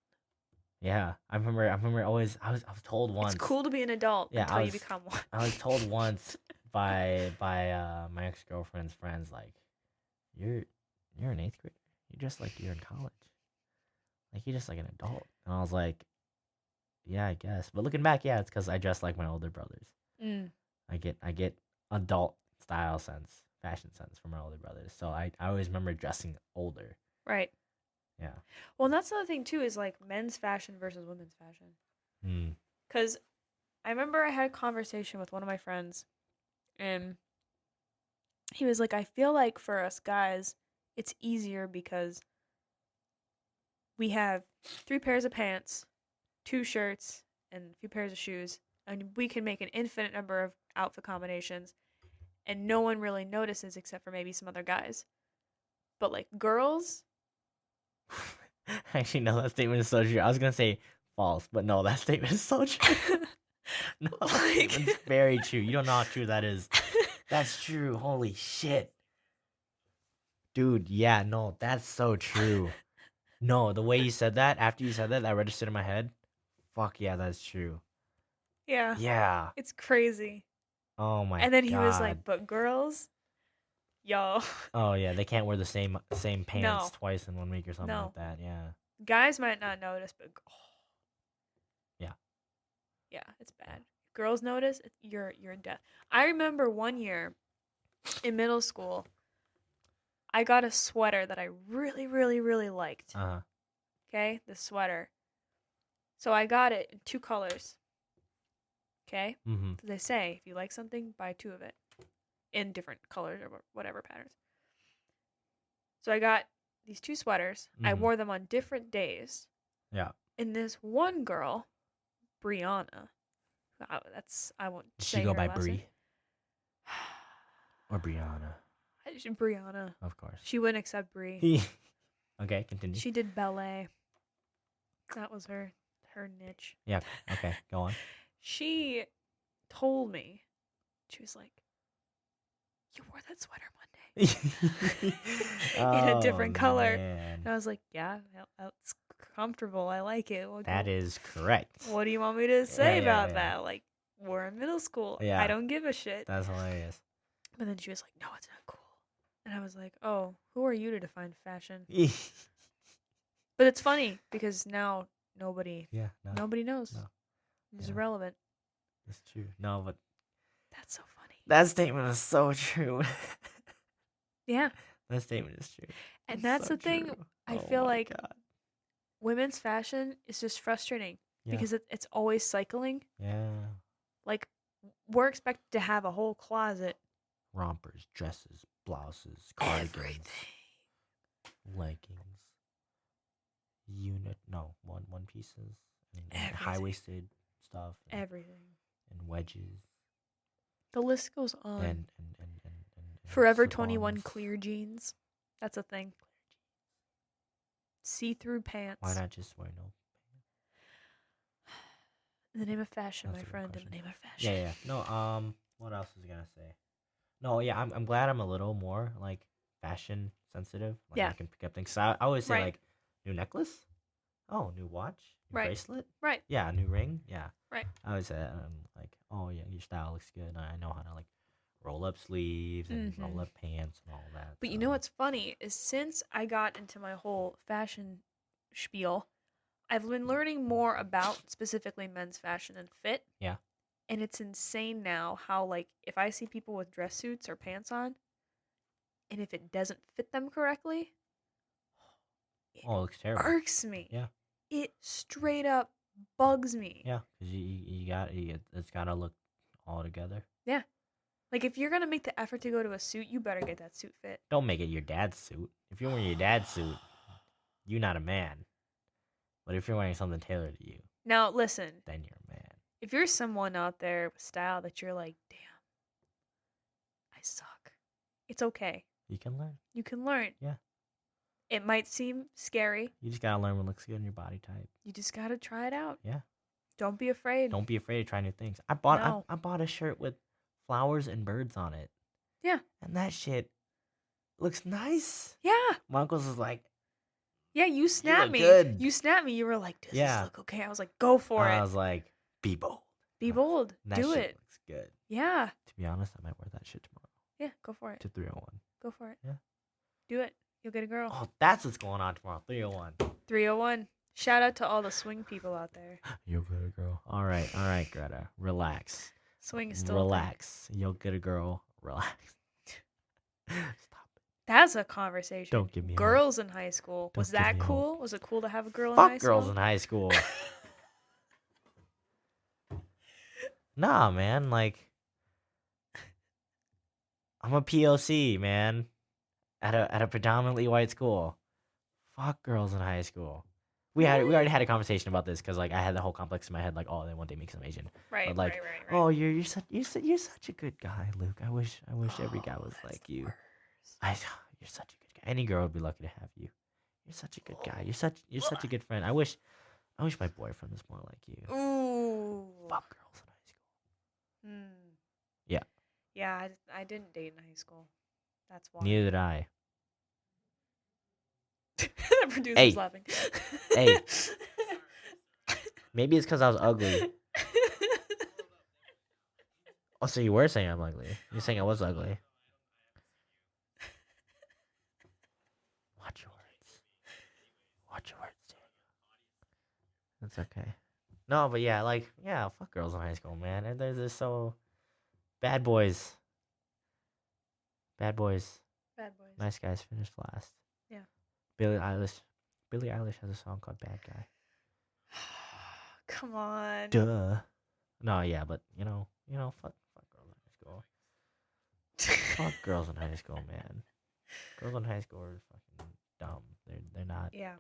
Yeah. I remember always. I was told once. It's cool to be an adult until you become one. I was told once by my ex-girlfriend's friends, like, you're in 8th grade. You're just like you're in college. Like you're just like an adult. And I was like, yeah, I guess. But looking back, yeah, it's because I dress like my older brothers. Mm. I get adult style sense, fashion sense from my older brothers. So I always remember dressing older. Right. Yeah. Well, and that's another thing too is like men's fashion versus women's fashion. Hmm. Because I remember I had a conversation with one of my friends, and he was like, I feel like for us guys, it's easier because we have 3 pairs of pants, 2 shirts, and a few pairs of shoes, and we can make an infinite number of outfit combinations, and no one really notices except for maybe some other guys. But like girls, Actually, no, that statement is so true. I was gonna say false, but no, that statement is so true. No, that statement's very true. You don't know how true that is. That's true. Holy shit. Dude, yeah, no, that's so true. No, the way you said that, after you said that, that registered in my head. Fuck yeah, that's true. yeah, Yeah. it's crazy. Oh my god. And then he was like, but girls, yo, oh yeah, they can't wear the same pants No. twice in 1 week or something No. like that. Yeah. guys might not notice, but Yeah. yeah, it's bad. Girls notice, you're dead. I remember one year in middle school, I got a sweater that I really, really, really liked. Uh-huh. Okay, the sweater. So I got it in 2 colors. Okay, Mm-hmm. so they say if you like something, buy 2 of it in different colors or whatever patterns. So I got these 2 sweaters. I Mhm. wore them on different days. Yeah. And this one girl, Brianna, I won't Did say she go her by last name. Brie or Brianna? Brianna. Of course. She wouldn't accept Brie. Okay, continue. She did ballet. That was her niche. Yeah. Okay, go on. She told me, she was like, you wore that sweater Monday in a different color. Man. And I was like, yeah, it's comfortable. I like it. That is correct. What do you want me to say Yeah, about yeah. that? Like, we're in middle school. Yeah. I don't give a shit. That's hilarious. But then she was like, no, it's not cool. And I was like, oh, who are you to define fashion? But it's funny because now nobody knows. No. It's Yeah. irrelevant. That's true. No, but That's so funny. that statement is so true. Yeah. That statement is true. And It's that's so the thing. true. I Oh feel my like God. women's fashion is just frustrating Yeah. because it's always cycling. Yeah. Like, we're expected to have a whole closet. Rompers, dresses, blouses, cardigans, leggings, one pieces, and high waisted stuff, Everything. and wedges, The list goes on. and Forever slip-ons. 21 clear jeans. That's a thing. See-through pants. Why not just wear no? In the name of fashion, That's my a good friend. In question. the name of fashion. Yeah. No. What else was I gonna say? No. Yeah. I'm glad I'm a little more like fashion sensitive. Like, Yeah. I can pick up things. So I always say Right. like new necklace. Oh, new watch. New Right. bracelet. Right. Yeah. New ring. Yeah. Right. I always say that. Like, oh yeah, your style looks good. I know how to like roll up sleeves and roll up pants and all that. But you know what's funny is since I got into my whole fashion spiel, I've been learning more about specifically men's fashion and fit. Yeah. And it's insane now how, like, if I see people with dress suits or pants on, and if it doesn't fit them correctly, Oh, it looks terrible. Irks me. Yeah. It straight up bugs me. Yeah, because it's got to look all together. Yeah. Like, if you're going to make the effort to go to a suit, you better get that suit fit. Don't make it your dad's suit. If you're wearing your dad's suit, you're not a man. But if you're wearing something tailored to you, Now, listen. then you're a man. If you're someone out there with style that you're like, damn, I suck. It's okay. You can learn. You can learn. Yeah. It might seem scary. You just got to learn what looks good in your body type. You just got to try it out. Yeah. Don't be afraid. Don't be afraid to try new things. I bought No. I bought a shirt with flowers and birds on it. Yeah. And that shit looks nice. Yeah. My uncle's is like, Yeah, you snapped me. good. You snapped me. You were like, does Yeah. this look okay? I was like, go for I it. was like, be bold. Be bold. And that Do shit it. looks good. Yeah. To be honest, I might wear that shit tomorrow Yeah, go for it. to 301. Go for it. Yeah. Do it. You'll get a girl. Oh, that's what's going on tomorrow. 301. 301. Shout out to all the swing people out there. You'll get a girl. All right, Greta. Relax. Swing is still a thing. Relax. You'll get a girl. Relax. Stop it. That's a conversation. Don't give me Girls in high school. Don't Was give that me cool? Was it cool to have a girl in Fuck high girls school? in high school. Nah, man. Like, I'm a POC, man. At a predominantly white school. Fuck girls in high school. We already had a conversation about this because like I had the whole complex in my head like, oh, then one day make some Asian. Right, But, like, right. Oh, you're such a good guy, Luke. I wish every guy was like you. You're such a good guy. Any girl would be lucky to have you. You're such a good guy. You're such a good friend. I wish my boyfriend was more like you. Ooh. Fuck girls in high school. Yeah. Yeah, I didn't date in high school. That's why. Neither did I. The producer's Hey. laughing. Hey. Maybe it's because I was ugly. Oh, so you were saying I'm ugly. You're saying I was ugly. Watch your words. Watch your words, Daniel. That's okay. No, but yeah, fuck girls in high school, man. They're just so bad boys. Bad boys. Bad boys. Nice guys finished last. Yeah. Billie Eilish has a song called Bad Guy. Come on. Duh. No, yeah, but you know, fuck girls in high school. Fuck girls in high school, man. Girls in high school are fucking dumb. They're not. Yeah.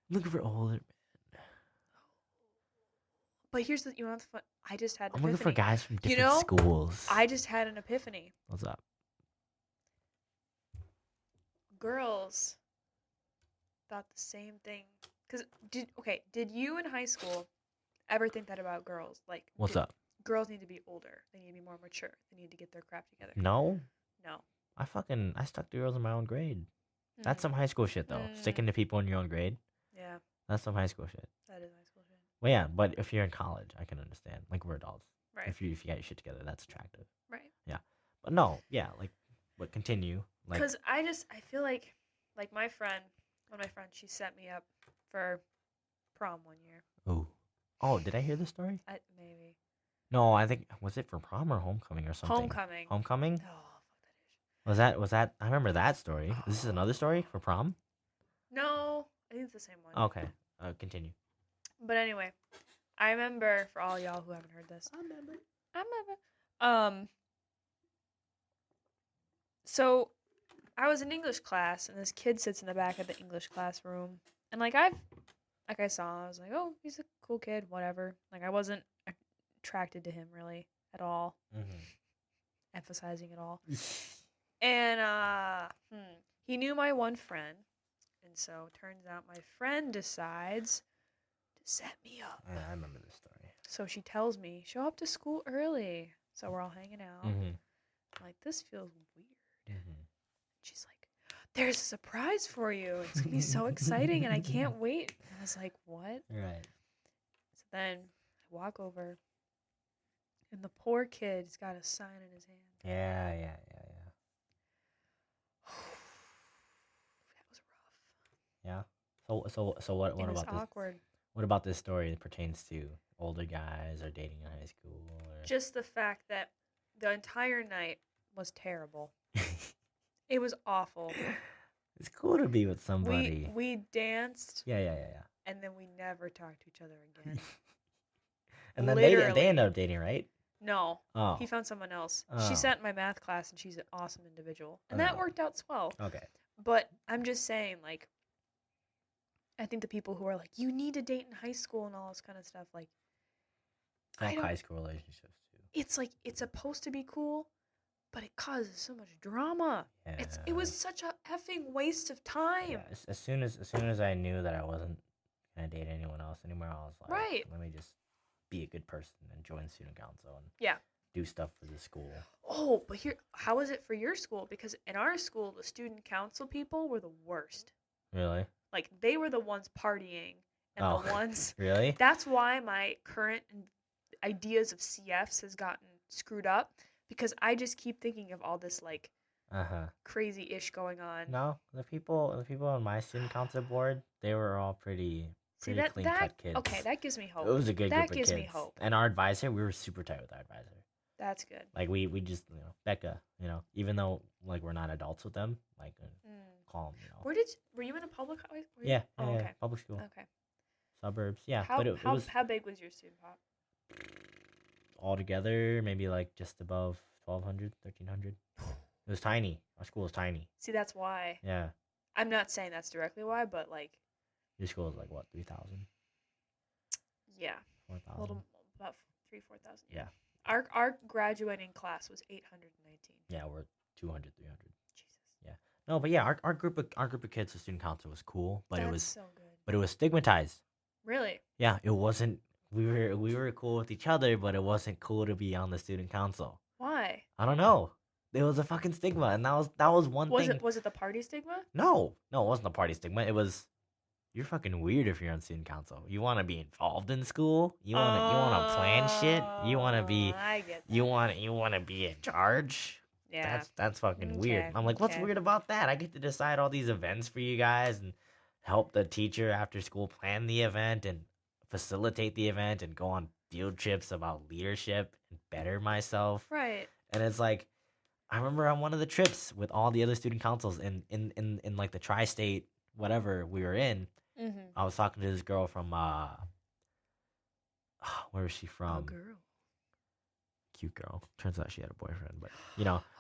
Looking for older men. But here's the fun. I just had an I'm looking for epiphany. guys from different schools. I just had an epiphany. What's up? Girls thought the same thing. Cause did you in high school ever think that about girls? Like, What's up? Girls need to be older. They need to be more mature. They need to get their crap together. No. No. I stuck to girls in my own grade. That's Mm. some high school shit though. Sticking to people in your own grade. Yeah, That's some high school shit. that is high school shit. Well, yeah, but if you're in college, I can understand. Like we're adults. Right. If you got your shit together, that's attractive. Right. But no, yeah, like, but continue. Like, Because I feel like my friend, one of my friends, she set me up for prom one year. oh, did I hear this story? Maybe. No, I think was it for prom or homecoming or something. Homecoming. Homecoming. Oh, fuck that ish. Was that? I remember that story. Is this another story for prom? No, I think it's the same one. Okay. Continue. But anyway, I remember, for all y'all who haven't heard this, I remember. So I was in English class, and this kid sits in the back of the English classroom, and I saw him, I was like, oh, he's a cool kid, whatever. Like, I wasn't attracted to him really at all, emphasizing it all. And he knew my one friend, and so turns out my friend decides to set me up. Yeah, I remember this story. So she tells me, show up to school early. So we're all hanging out. I'm like, this feels weird. She's like, there's a surprise for you. It's going to be so exciting, and I can't wait. And I was like, what? Right. So then I walk over, and the poor kid's got a sign in his hand. Yeah. That was rough. Yeah. So what It was about this? awkward. What about this story that pertains to older guys or dating in high school? Or... Just the fact that the entire night was terrible. It was awful. It's cool to be with somebody. We danced. Yeah. And then we never talked to each other again. And then they end up dating, right? No. Oh. He found someone else. Oh. She sat in my math class, and she's an awesome individual. And that worked out swell. Okay. But I'm just saying, like, I think the people who are like, you need to date in high school and all this kind of stuff, like, high school relationships, too. It's like, it's supposed to be cool, but it causes so much drama. Yeah. It was such a effing waste of time. Yeah, as soon as I knew that I wasn't gonna date anyone else anymore, I was like, right. Let me just be a good person and join student council and do stuff for the school. Oh, but how is it for your school? Because in our school, the student council people were the worst. Really? Like, they were the ones partying and the ones. Really? That's why my current ideas of CFs has gotten screwed up, because I just keep thinking of all this like crazy ish going on. No, the people on my student council board, they were all pretty clean cut kids. Okay, that gives me hope. It was a good group of kids. That gives me hope. And our advisor, we were super tight with our advisor. That's good. Like we just Becca, even though like we're not adults with them, like calm, Were you in a public high school? Yeah. Oh, okay. Public school. Okay. Suburbs, yeah. How big was your student pop? Altogether, maybe like just above 1,200, 1,300. It was tiny. Our school was tiny. See, that's why. Yeah. I'm not saying that's directly why, but like. Your school was like what, 3,000? Yeah. 4,000. A little about 4,000. Yeah. Our graduating class was 819. Yeah, we're 200, 300. Jesus. Yeah. No, but yeah, our group of kids, the student council was cool, but That's it was so good. But it was stigmatized. Really? Yeah, it wasn't. We were cool with each other, but it wasn't cool to be on the student council. Why? I don't know. There was a fucking stigma, and that was one thing. Was it the party stigma? No, it wasn't the party stigma. It was, you're fucking weird if you're on student council. You want to be involved in school. You want to plan shit. You want to be. I get that. You want to be in charge. Yeah. That's fucking weird. I'm like, what's weird about that? I get to decide all these events for you guys and help the teacher after school plan the event and facilitate the event and go on field trips about leadership and better myself. Right. And it's like, I remember on one of the trips with all the other student councils in like the tri-state whatever we were in, I was talking to this girl from where is she from? A girl. Cute girl. Turns out she had a boyfriend, but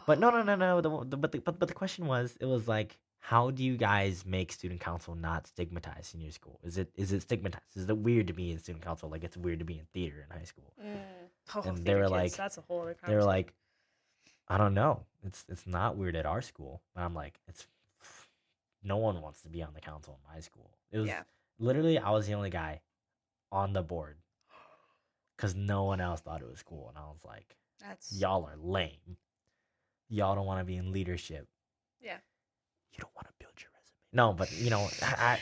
but no. But the question was, it was like, how do you guys make student council not stigmatized in your school? Is it stigmatized? Is it weird to be in student council like it's weird to be in theater in high school? And they were like, that's a whole other conversation. They were like, I don't know. It's not weird at our school. And I'm like, no one wants to be on the council in my school. It was literally, I was the only guy on the board because no one else thought it was cool. And I was like, y'all are lame. Y'all don't want to be in leadership. Yeah. You don't want to build your resume. No, but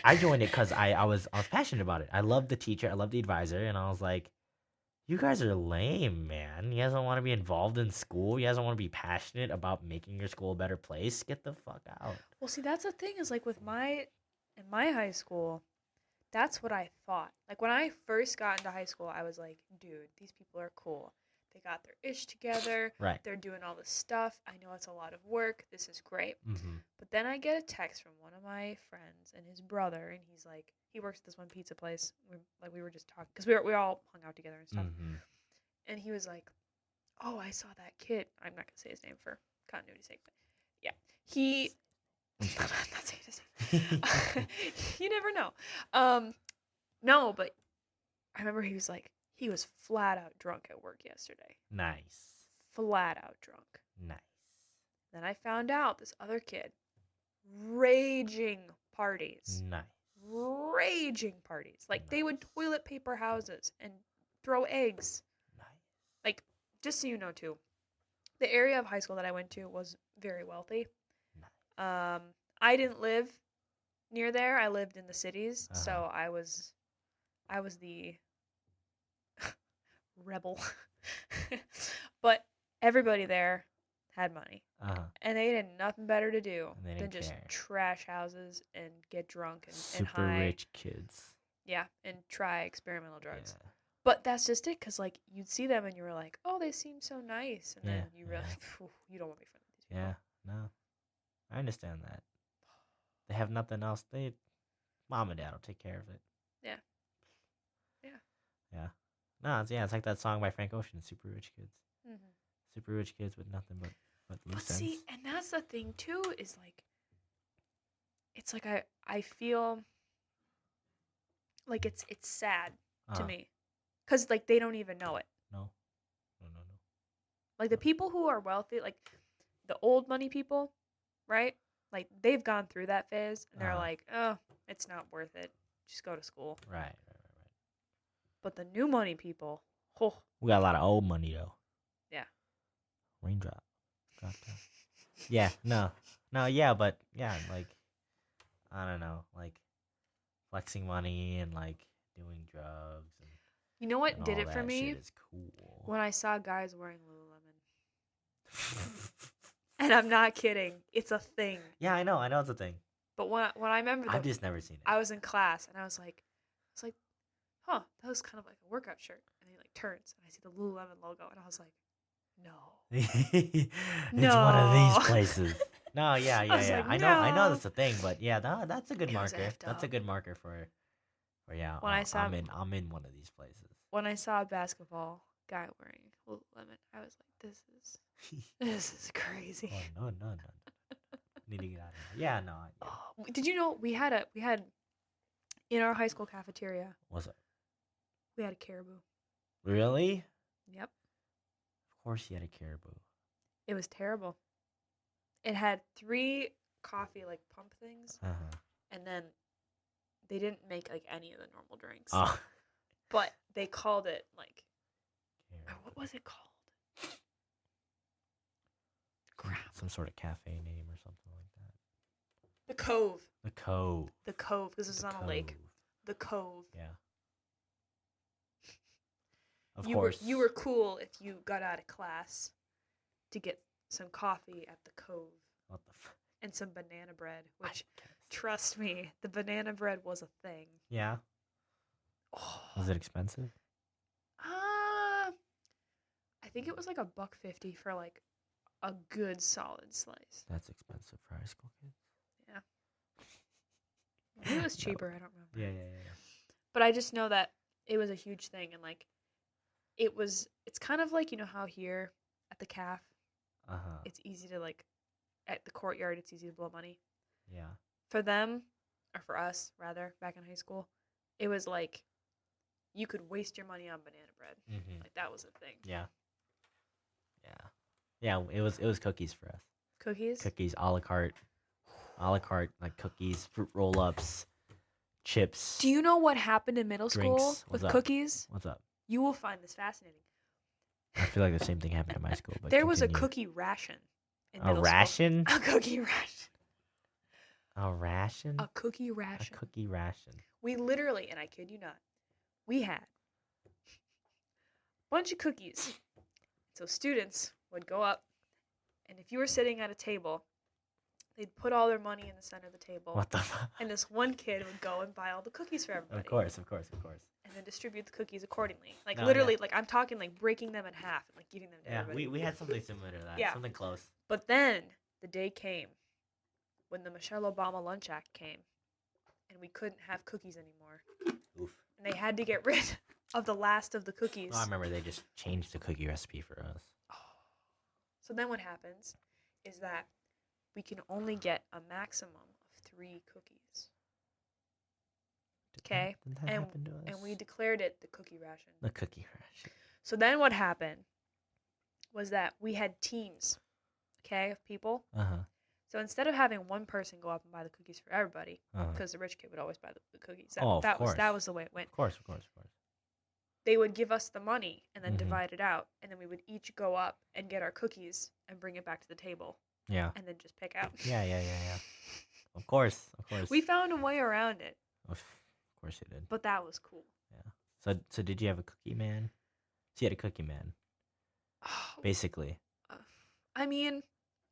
I joined it because I was passionate about it. I loved the teacher. I loved the advisor. And I was like, you guys are lame, man. You guys don't want to be involved in school. You guys don't want to be passionate about making your school a better place. Get the fuck out. Well, see, that's the thing is like in my high school, that's what I thought. Like when I first got into high school, I was like, dude, these people are cool. They got their ish together. Right. They're doing all this stuff. I know it's a lot of work. This is great. Mm-hmm. But then I get a text from one of my friends and his brother, and he's like, he works at this one pizza place. We were just talking because we all hung out together and stuff. Mm-hmm. And he was like, "Oh, I saw that kid. I'm not gonna say his name for continuity's sake, but yeah, he." I'm not saying his name. You never know. No, but I remember he was like, he was flat out drunk at work yesterday. Nice. Flat out drunk. Nice. Then I found out this other kid, raging parties. Nice. Raging parties. Like, they would toilet paper houses and throw eggs. Nice. Like, just so you know, too, the area of high school that I went to was very wealthy. Nice. I didn't live near there. I lived in the cities, so I was the rebel. But everybody there had money. And they had nothing better to do than just trash houses and get drunk and high. Super rich kids. Yeah, and try experimental drugs. Yeah. But that's just it, because like you'd see them and you were like, oh, they seem so nice. And then you realize, you don't want to be friends with these people. Yeah, no. I understand that. they have nothing else. Mom and dad will take care of it. Yeah. Yeah. Yeah. No, it's like that song by Frank Ocean, Super Rich Kids. Mm-hmm. Super rich kids with nothing but loose ends. See, and that's the thing too, is like, it's like I feel like it's sad to me, because like they don't even know it. No. Like the people who are wealthy, like the old money people, right? Like they've gone through that phase, and they're like, oh, it's not worth it. Just go to school. Right. But the new money people, oh, We got a lot of old money though. Yeah. Raindrop. Drop down. Yeah. No. Yeah, but yeah, like I don't know, like flexing money and like doing drugs and you know what and did all it for that me? shit is cool. When I saw guys wearing Lululemon. And I'm not kidding. It's a thing. Yeah, I know it's a thing. But when I remember I've just never seen it. I was in class and I was like, huh, that was kind of like a workout shirt. And he like turns and I see the Lululemon logo and I was like, no. It's one of these places. No, yeah. Like, I know that's a thing, but yeah, that's a good marker. That's a up. good marker for yeah. When I saw I'm in one of these places. When I saw a basketball guy wearing Lululemon, I was like, this is crazy. Oh, no. Need to get out of here. Yeah, no. Yeah. Oh, did you know we had in our high school cafeteria? What's up? We had a caribou. Really? Yep. Of course you had a caribou. It was terrible. It had 3 coffee like pump things, and then they didn't make like any of the normal drinks. But they called it like, what was it called? Crap. Some sort of cafe name or something like that. The Cove. The Cove. The Cove, because it's on a lake. The Cove. Yeah. Of course. You were cool if you got out of class to get some coffee at the Cove. What the fuck? And some banana bread, which, trust me, the banana bread was a thing. Yeah. Oh. Was it expensive? I think it was like $1.50 for like a good solid slice. That's expensive for high school kids. Yeah. Maybe it was cheaper. I don't remember. Yeah. But I just know that it was a huge thing, and like, it's kind of like, you know how here at the caf, it's easy to like, at the courtyard, it's easy to blow money. Yeah. For them, or for us rather, back in high school, it was like, you could waste your money on banana bread. Mm-hmm. Like that was a thing. Yeah. It was cookies for us. Cookies, a la carte, like cookies, fruit roll-ups, chips. Do you know what happened in middle drinks. school with What's cookies? What's up? You will find this fascinating. I feel like the same thing happened in my school. But there was a continue. cookie ration. In A middle ration? School. A cookie ration. A ration? A cookie ration. A cookie ration. We literally, and I kid you not, we had a bunch of cookies. So students would go up, and if you were sitting at a table, they'd put all their money in the center of the table. What the fuck? And this one kid would go and buy all the cookies for everybody. Of course. And then distribute the cookies accordingly. Like, No, literally, yeah. like, I'm talking, like, breaking them in half and, like, giving them to everybody. we had something similar to that. Yeah. Something close. But then the day came when the Michelle Obama Lunch Act came, and we couldn't have cookies anymore. Oof. And they had to get rid of the last of the cookies. Oh, I remember they just changed the cookie recipe for us. So then what happens is that we can only get a maximum of 3 cookies. Okay? Did that happen to us? And we declared it the cookie ration. The cookie ration. So then what happened was that we had teams, okay, of people. So instead of having one person go up and buy the cookies for everybody, because the rich kid would always buy the cookies. That was the way it went. Of course. They would give us the money and then divide it out, and then we would each go up and get our cookies and bring it back to the table. Yeah. And then just pick out. Yeah. Of course. We found a way around it. Of course you did. But that was cool. Yeah. So did you have a cookie man? So you had a cookie man. Basically. I mean,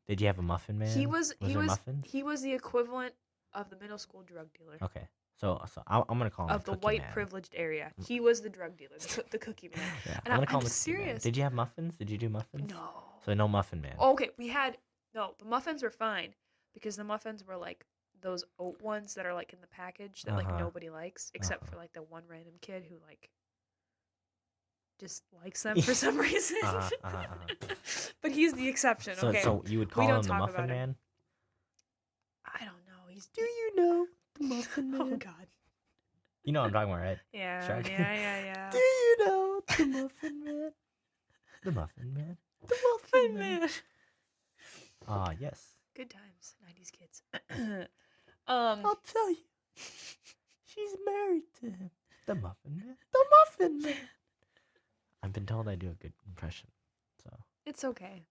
did you have a muffin man? He was muffins? He was the equivalent of the middle school drug dealer. Okay. So I'm gonna call him of the cookie white man. Privileged area. He was the drug dealer, the cookie man. Yeah, and I'm gonna call him serious. Man. Did you have muffins? Did you do muffins? No. So no muffin man. Oh, okay, the muffins were fine because the muffins were like those oat ones that are like in the package that like Uh-huh. nobody likes except Uh-huh. for like the one random kid who like just likes them for some reason. Uh-huh, uh-huh, uh-huh. But he's the exception. So Okay, so you would we call don't him the talk Muffin about him. Man? I don't know. He's Do you know the Muffin Man? Oh God. You know what I'm talking about, right? Yeah, Shrek. yeah. Do you know the Muffin Man? The Muffin Man. The Muffin Man. Man. Ah, yes. Good times, 90s kids. I'll tell you. She's married to him. The Muffin Man. The Muffin Man. I've been told I do a good impression, so. It's okay.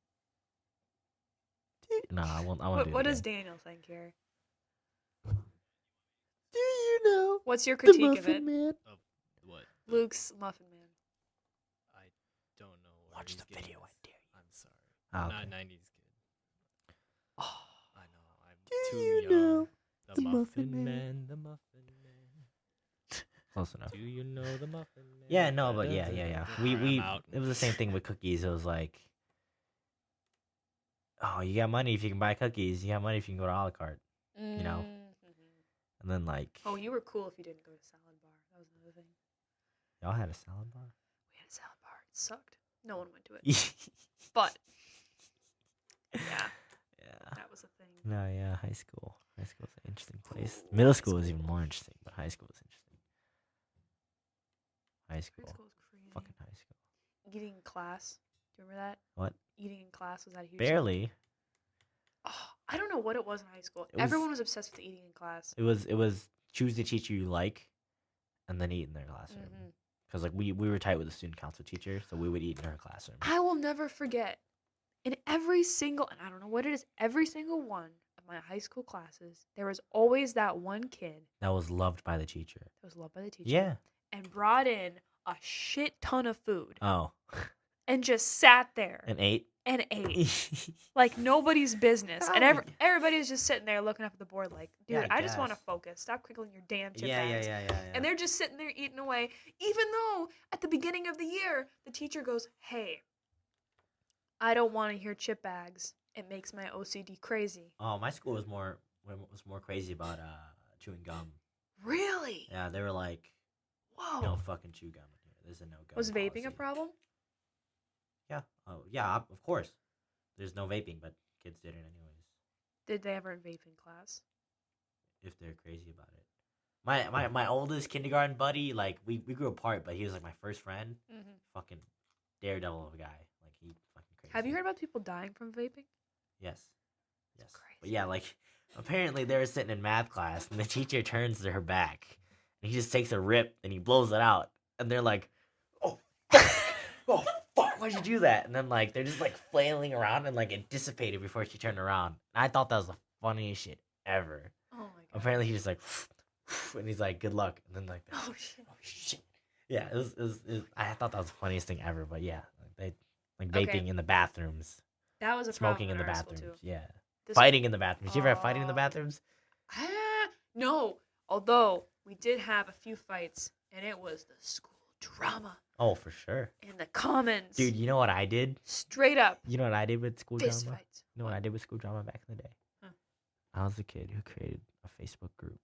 No, I won't. I won't do it What does again. Daniel think here? Do you know What's your the critique of it? Muffin Man? What? Luke's Muffin Man. I don't know. Where Watch he's the getting video, I this. dare you. I'm sorry. Ah, I'm okay. not 90s kid. Oh, I know. I'm do too you young. know The the Muffin Muffin Man. The Muffin Man. close enough. Do you know the Muffin Man? Yeah, no, but yeah. Alright, I'm out. It was the same thing with cookies. It was like, oh, you got money if you can buy cookies. You got money if you can go to a la carte. You know? And then like, Oh, you were cool if you didn't go to salad bar. That was another thing. y'all had a salad bar. We had a salad bar. It sucked. No one went to it. But yeah, Yeah. that was a thing. No, yeah. High school. High school is an interesting place. Middle school is even more interesting, but high school is interesting. High High school. school was crazy. Fucking high school. Eating in class. Do you remember that? What? Eating in class was that a huge? Barely. Oh, I don't know what it was in high school. It was- Everyone was obsessed with eating in class. It was choose the teacher you like, and then eat in their classroom. Mhm. Because like we were tight with the student council teacher, so we would eat in her classroom. I will never forget. In every single, and I don't know what it is, every single one of my high school classes, there was always that one kid That was loved by the teacher. that was loved by the teacher. Yeah. And brought in a shit ton of food Oh. and just sat there And ate. and ate like nobody's business. And Oh, everybody's just sitting there looking up at the board like, dude, Yeah, I I just want to guess. focus. Stop crinkling your damn chip yeah. bags. And they're just sitting there eating away, even though at the beginning of the year, the teacher goes, hey, I don't want to hear chip bags. It makes my OCD crazy. Oh, my school was more crazy about chewing gum. Really? Yeah, they were like, Whoa. no fucking chew gum in here. There's a no gum. Was vaping a policy. problem? Yeah. Oh, yeah. Of course. There's no vaping, but kids did it anyways. Did they ever vape in class? If they're crazy about it. My oldest kindergarten buddy, like we grew apart, but he was like my first friend. Mm-hmm. Fucking daredevil of a guy. Like he fucking crazy. Have you heard about people dying from vaping? Yes. Yes. crazy. But yeah, like apparently they were sitting in math class and the teacher turns to her back and he just takes a rip and he blows it out and they're like, oh fuck, oh fuck, why'd you do that? And then like they're just like flailing around and like it dissipated before she turned around. And I thought that was the funniest shit ever. Oh my god. Apparently he just like and he's like, good luck. And then like, Oh shit. oh shit. Yeah, it was I thought that was the funniest thing ever. But yeah, they like Okay. vaping in the bathrooms, That was a smoking problem in the our school, bathrooms. too. Yeah, This- fighting in the bathrooms. Did you ever have fighting in the Oh. bathrooms? No. Although we did have a few fights, and it was the school drama Oh, for sure, in the commons. dude. You know what I did? Straight up You know what I did with school fist drama? fights. You know what I did with school drama back in the day? Huh. I was the kid who created a Facebook group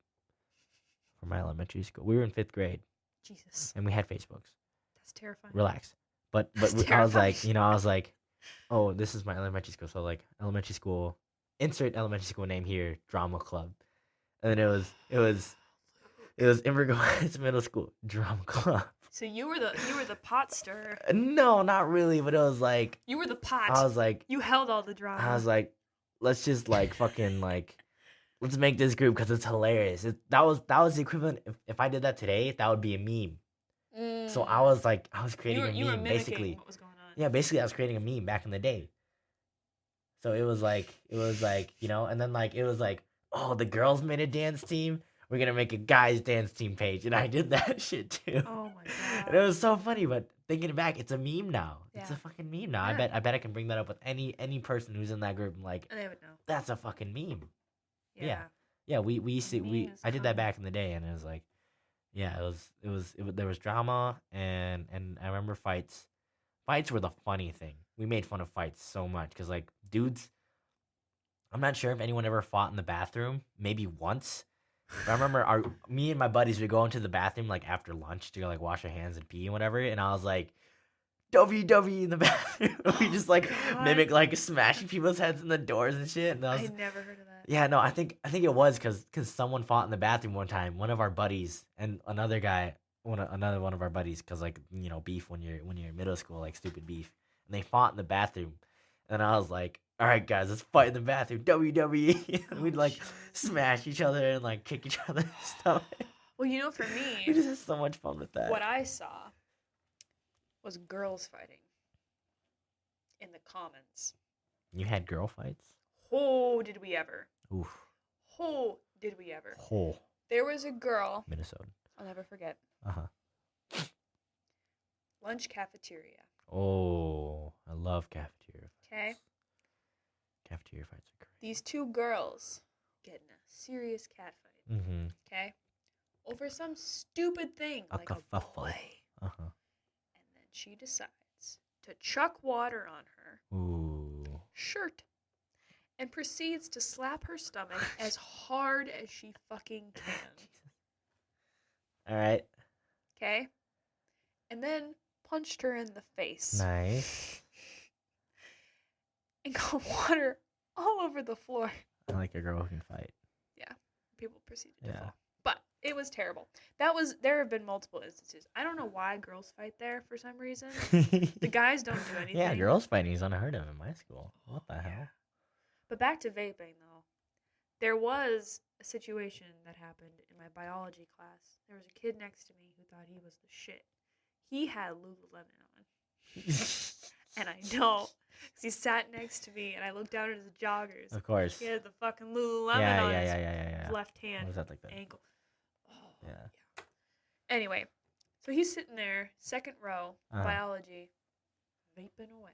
for my elementary school. We were in 5th grade Jesus, and we had Facebooks. that's terrifying. Relax. But That's I was like, terrifying. I was like, oh, this is my elementary school. So like elementary school, insert elementary school name here, drama club. And then it was Immigrant Heights Middle School drama club. So you were the pot stirrer. No, not really, but it was like You were the pot. I was like You held all the drama. I was like, let's just like fucking like let's make this group because it's hilarious. That was the equivalent. If I did that today, that would be a meme. So I was creating you were a meme mimicking basically. what was going on. Yeah, basically I was creating a meme back in the day. So it was like, and then like it was like, oh, the girls made a dance team. We're gonna make a guys dance team page, and I did that shit too. Oh my god. And it was so funny, but thinking back, it's a meme now. It's a Yeah. fucking meme now. Yeah. I bet I can bring that up with any person who's in that group. I'm like, And they would know. that's a fucking meme. Yeah. Yeah, we used to Memes I did that come. back in the day, and it was like, yeah, it was there was drama, and I remember fights. Fights were the funny thing. We made fun of fights so much because like dudes, I'm not sure if anyone ever fought in the bathroom. Maybe once. But I remember me and my buddies would go into the bathroom like after lunch to like wash our hands and pee and whatever. And I was like, WW in the bathroom. We just like God. mimic like smashing people's heads in the doors and shit. And I never heard of that. yeah, no, I think it was because someone fought in the bathroom one time. One of our buddies and another guy, another one of our buddies, because like beef when you're in middle school, like stupid beef, and they fought in the bathroom. And I was like, all right, guys, let's fight in the bathroom. WWE. And we'd like smash each other and like kick each other's stomach. Well, for me, We just had so much fun with that. what I saw was girls fighting in the commons. You had girl fights? Oh, did we ever? Oof. Oh, did we ever? Oh. There was a girl. Minnesota. I'll never forget. Uh-huh. Lunch cafeteria. Oh, I love cafeteria fights. Okay. Cafeteria fights are great. These two girls get in a serious cat fight. Mm-hmm. Okay. Over some stupid thing like a kerfuffle. boy. Uh-huh. And then she decides to chuck water on her Ooh. shirt and proceeds to slap her stomach as hard as she fucking can. All right. Okay? And then punched her in the face. Nice. And got water all over the floor. I like a girl who can fight. People proceeded to Yeah. fall. But it was terrible. There have been multiple instances. I don't know why girls fight there for some reason. The guys don't do anything. Yeah, girls fighting is unheard of in my school. What the hell? But back to vaping, though. There was a situation that happened in my biology class. There was a kid next to me who thought he was the shit. He had Lululemon on. And I know, because he sat next to me, and I looked down at his joggers. Of course. He had the fucking Lululemon on his left hand. What was that like that? Ankle. Oh, Yeah. Anyway, so he's sitting there, second row, Uh-huh. biology, vaping away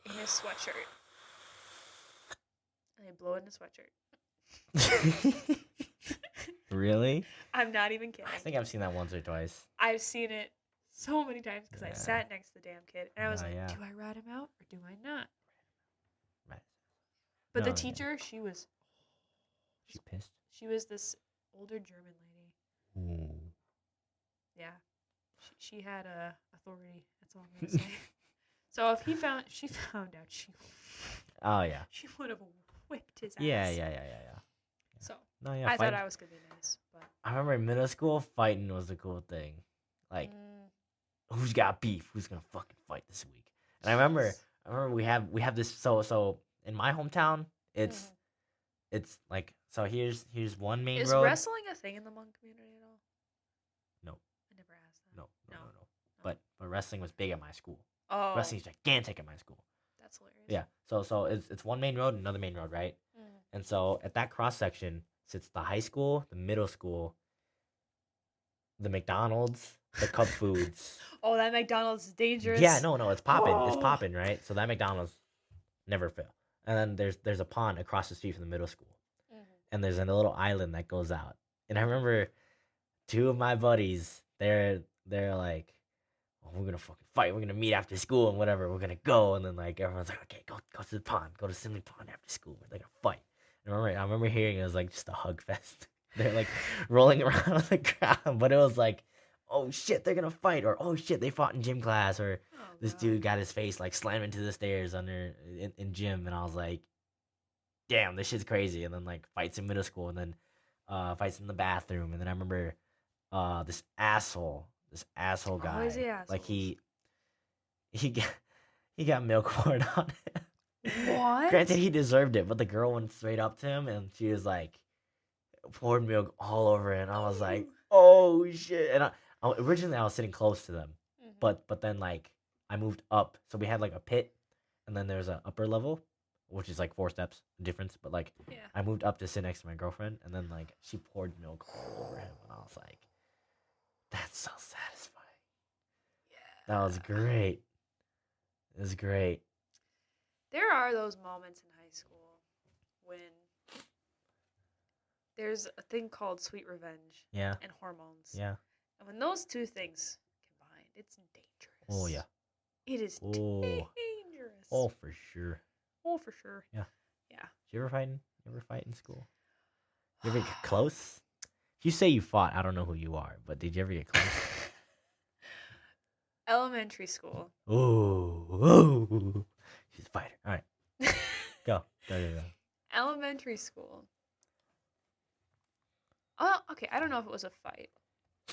in his sweatshirt. And they blow it in his sweatshirt. Really? I'm not even kidding. I think I've seen that once or twice. I've seen it so many times because I Yeah. sat next to the damn kid. And I was Oh, like, yeah. do I rat him out or do I not? Right. But the No, yeah. teacher, she was She's pissed. this older German lady. Ooh. Yeah. She had authority. That's all I'm going to say. So if she found out, Oh yeah. she would have whipped his ass. Yeah. So No, yeah. I thought I was going to be nice. But I remember in middle school, fighting was the cool thing. Like, who's got beef? Who's gonna fucking fight this week? And I remember we have this. So in my hometown, it's like, so here's one main Is road. wrestling a thing in the Hmong community at all? No. I never asked that. No. No. But wrestling was big at my school. Oh, Wrestling's gigantic at my school. that's hilarious. Yeah. So it's one main road, and another main road, right? And so at that cross section sits the high school, the middle school, the McDonald's, the Cub Foods. Oh, that McDonald's is dangerous. Yeah, no, it's popping. It's Oh. popping, right? So that McDonald's never fail. And then there's a pond across the street from the middle school. And there's a little island that goes out. And I remember two of my buddies, they're like, oh, we're gonna fucking fight. We're gonna meet after school and whatever. We're gonna go. And then like everyone's like, okay, go to the pond. Go to Simley Pond after school. They're gonna fight. And I remember hearing it was like just a hug fest. They're like rolling around on the ground, but it was like, oh shit, they're gonna fight, or oh shit, they fought in gym class, or this dude got his face like slammed into the stairs in gym, and I was like, damn, this shit's crazy. And then like fights in middle school, and then fights in the bathroom, and then I remember this asshole guy, Always the like assholes. he got milk poured on him. What? Granted, he deserved it, but the girl went straight up to him, and she was like, poured milk all over it, and I was like, oh shit. And originally I was sitting close to them, but then like I moved up, so we had like a pit, and then there's an upper level, which is like 4 steps difference, but like Yeah. I moved up to sit next to my girlfriend, and then like she poured milk all over him, and I was like, that's so satisfying. Yeah. That was great. It was great. There are those moments in high school when there's a thing called sweet revenge Yeah. and hormones. Yeah. And when those two things combine, it's dangerous. Oh yeah. It is Oh. dangerous. Oh, for sure. Oh, for sure. Yeah. Yeah. Did you ever fight in school? You ever get close? If you say you fought, I don't know who you are, but did you ever get close? Elementary school. Ooh. She's a fighter. All right. Go. Elementary school. Oh, okay. I don't know if it was a fight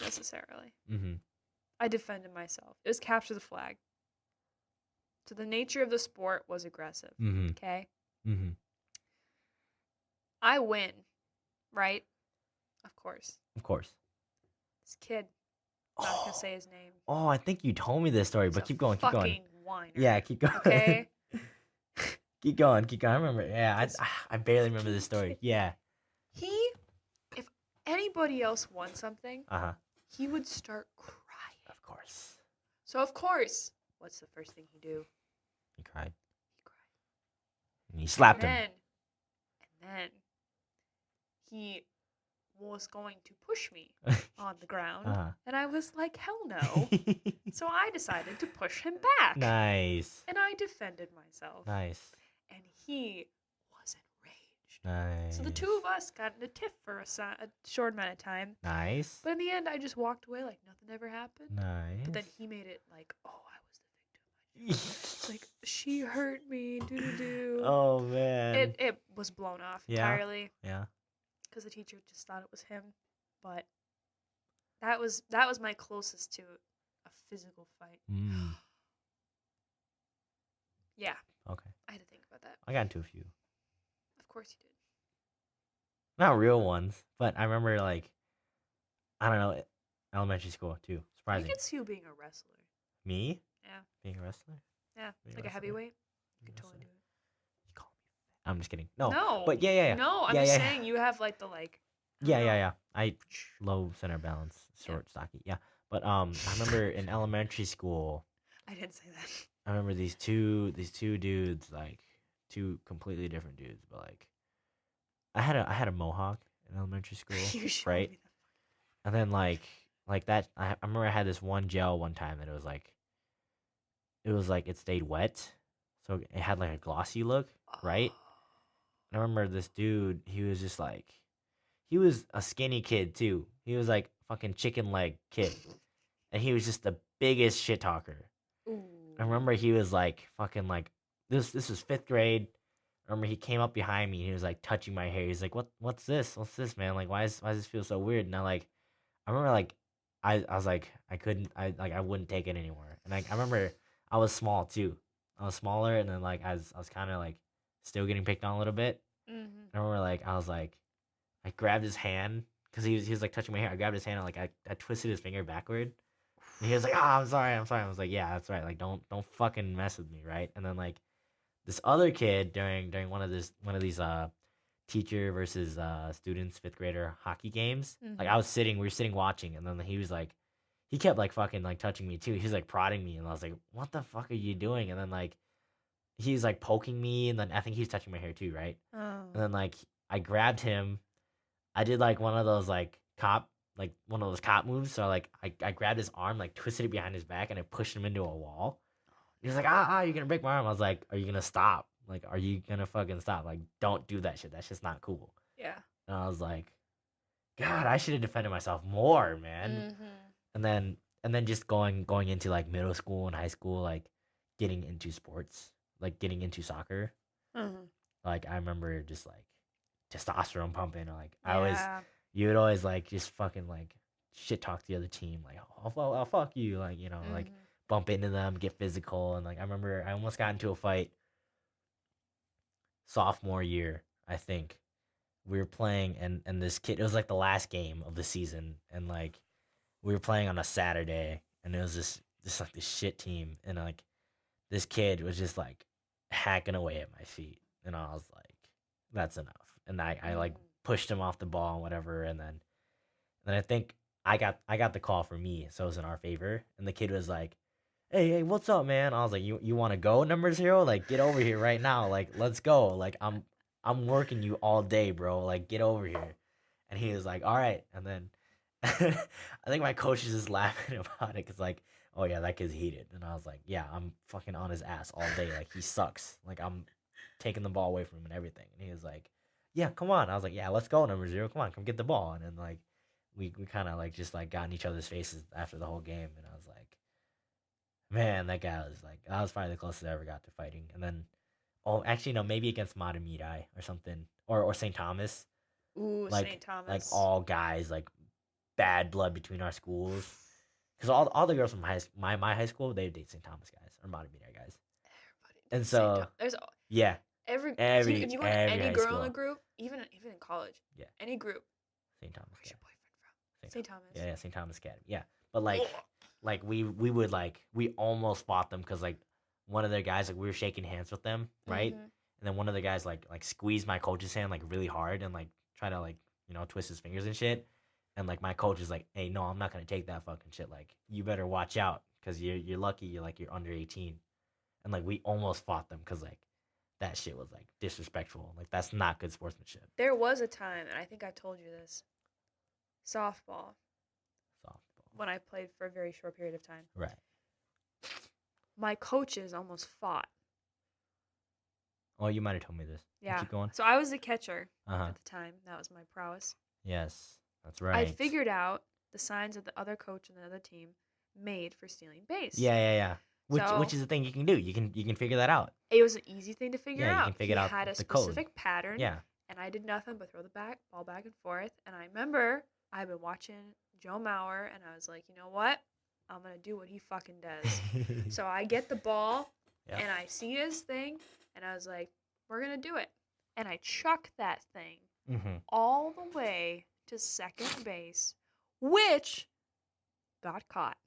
necessarily. Mm-hmm. I defended myself. It was capture the flag. So the nature of the sport was aggressive. Mm-hmm. Okay. Mm-hmm. I win, right? Of course. Of course. This kid. I'm not gonna say his name. Oh, I think you told me this story, He's but a keep going. Fucking whiner. Yeah, keep going. Okay. keep going. I remember. Yeah, I barely remember this story. Yeah. If anybody else won something, Uh-huh. he would start crying. Of course. So of course, what's the first thing he do? He cried. He cried. And he slapped him. And then he was going to push me on the ground, Uh-huh. and I was like, hell no. So I decided to push him back. Nice. And I defended myself. Nice. And he was enraged. Nice. So the two of us got in a tiff for a short amount of time. Nice. But in the end, I just walked away like nothing ever happened. Nice. But then he made it like, oh, I was the victim. It's like, she hurt me, doo-doo-doo. Oh man. It was blown off Yeah. entirely. Yeah. Because the teacher just thought it was him. But that was my closest to a physical fight. Mm. Yeah, Okay. I had to think about that. I got into a few. Of course you did. Not real ones, but I remember like I don't know, elementary school too. I Surprising. could see you being a wrestler. Me? Yeah. Being a wrestler? Yeah, Being a like a wrestler? heavyweight. You Being could a totally do wrestler? it. You call me fat. I'm just kidding. No. No. But yeah. No, I'm Yeah, just yeah. saying you have like the like. I don't know. Yeah. I low center balance, short, stocky. Yeah. But I remember in elementary school, I didn't say that. I remember these two dudes, like two completely different dudes, but like I had a mohawk in elementary school, You showed right? me And then like that, I remember I had this one gel one time that it was like it stayed wet, so it had like a glossy look, that. right? And I remember this dude, he was just like, he was a skinny kid too. He was like fucking chicken leg kid, and he was just the biggest shit talker. Ooh. I remember he was like fucking like this was 5th grade. I remember he came up behind me and he was like touching my hair. He's like, what's this? What's this, man? Like why does this feel so weird? And I remember like I was like I wouldn't take it anymore. And like I remember I was small too. I was smaller, and then like I was kind of like still getting picked on a little bit. Mm-hmm. I remember like I grabbed his hand because he was like touching my hair. I grabbed his hand and like I twisted his finger backward. And he was like, I'm sorry. I was like, yeah, that's right. Like, don't fucking mess with me, right? And then like this other kid during one of these teacher versus students 5th grader hockey games. Mhm. Like we were sitting watching, and then he was like, he kept like fucking like touching me too. He was like prodding me, and I was like, what the fuck are you doing? And then like he's like poking me, and then I think he's touching my hair too, right? Oh. And then like I grabbed him. I did like one of those cop moves. So like I grabbed his arm, like twisted it behind his back, and I pushed him into a wall. He was like, you're gonna break my arm. I was like, are you gonna stop? Like, are you gonna fucking stop? Like, don't do that shit. That's just not cool. Yeah. And I was like, God, I should have defended myself more, man. Mm-hmm. And then just going into like middle school and high school, like getting into sports, like getting into soccer. Mm-hmm. Like I remember just like testosterone pumping. Like Yeah. you would always like just fucking like shit talk the other team, like I'll fuck you, like like Mhm. bump into them, get physical. And like I remember I almost got into a fight sophomore year, I think. We were playing, and this kid, it was like the last game of the season, and like we were playing on a Saturday, and it was this shit team, and like this kid was just like hacking away at my feet, and I was like, that's enough. And I like pushed him off the ball and whatever, and then I think I got the call for me, so it was in our favor. And the kid was like, hey, what's up, man? I was like, you want to go, number 0? Like, get over here right now. Like, let's go. Like, I'm working you all day, bro. Like, get over here. And he was like, all right. And then I think my coach is just laughing about it because like, oh yeah, that kid's heated. And I was like, yeah, I'm fucking on his ass all day. Like, he sucks. Like, taking the ball away from him and everything. And he was like, "Yeah, come on." I was like, "Yeah, let's go, number 0. Come on, come get the ball." And then like we kind of like just like got in each other's faces after the whole game, and I was like, "Man, that guy was like that was probably the closest I ever got to fighting." And then actually no, maybe against Matamidai or something, or St. Thomas. Ooh, Like St. Thomas. like all guys, like bad blood between our schools. Because all the girls from my high school, they date St. Thomas guys or Matamidai guys. Everybody And dates so St. Thomas. There's yeah, every if you go to every any high girl in school. a group, even in college, Yeah. any group, St. Thomas. where's Yeah. your boyfriend from? St. Thomas. Yeah, St. Thomas Academy. Yeah, but like we would like we almost fought them because like one of their guys like we were shaking hands with them, right? Mhm. And then one of the guys like squeezed my coach's hand like really hard and like try to like twist his fingers and shit. And like my coach is like, "Hey, no, I'm not gonna take that fucking shit. Like you better watch out because you're lucky you're under 18." And like we almost fought them because like that shit was like disrespectful. Like that's not good sportsmanship. There was a time, and I think I told you this. Softball, Softball. when I played for a very short period of time, Right. my coaches almost fought. Oh, you might have told me this. Yeah. Keep going. So I was the catcher Uh-huh. at the time. That was my prowess. Yes. That's right. I figured out the signs that the other coach and the other team made for stealing base. Yeah. Which So- is the thing you can do. You can figure that out. It was an easy thing to figure Yeah, you out. can figure he out had a the code. specific pattern, Yeah. and I did nothing but throw the ball back and forth. And I remember I've been watching Joe Mauer, and I was like, you know what? I'm gonna do what he fucking does. So I get the ball, Yeah. and I see his thing, and I was like, we're gonna do it. And I chuck that thing Mm-hmm. all the way to second base, which got caught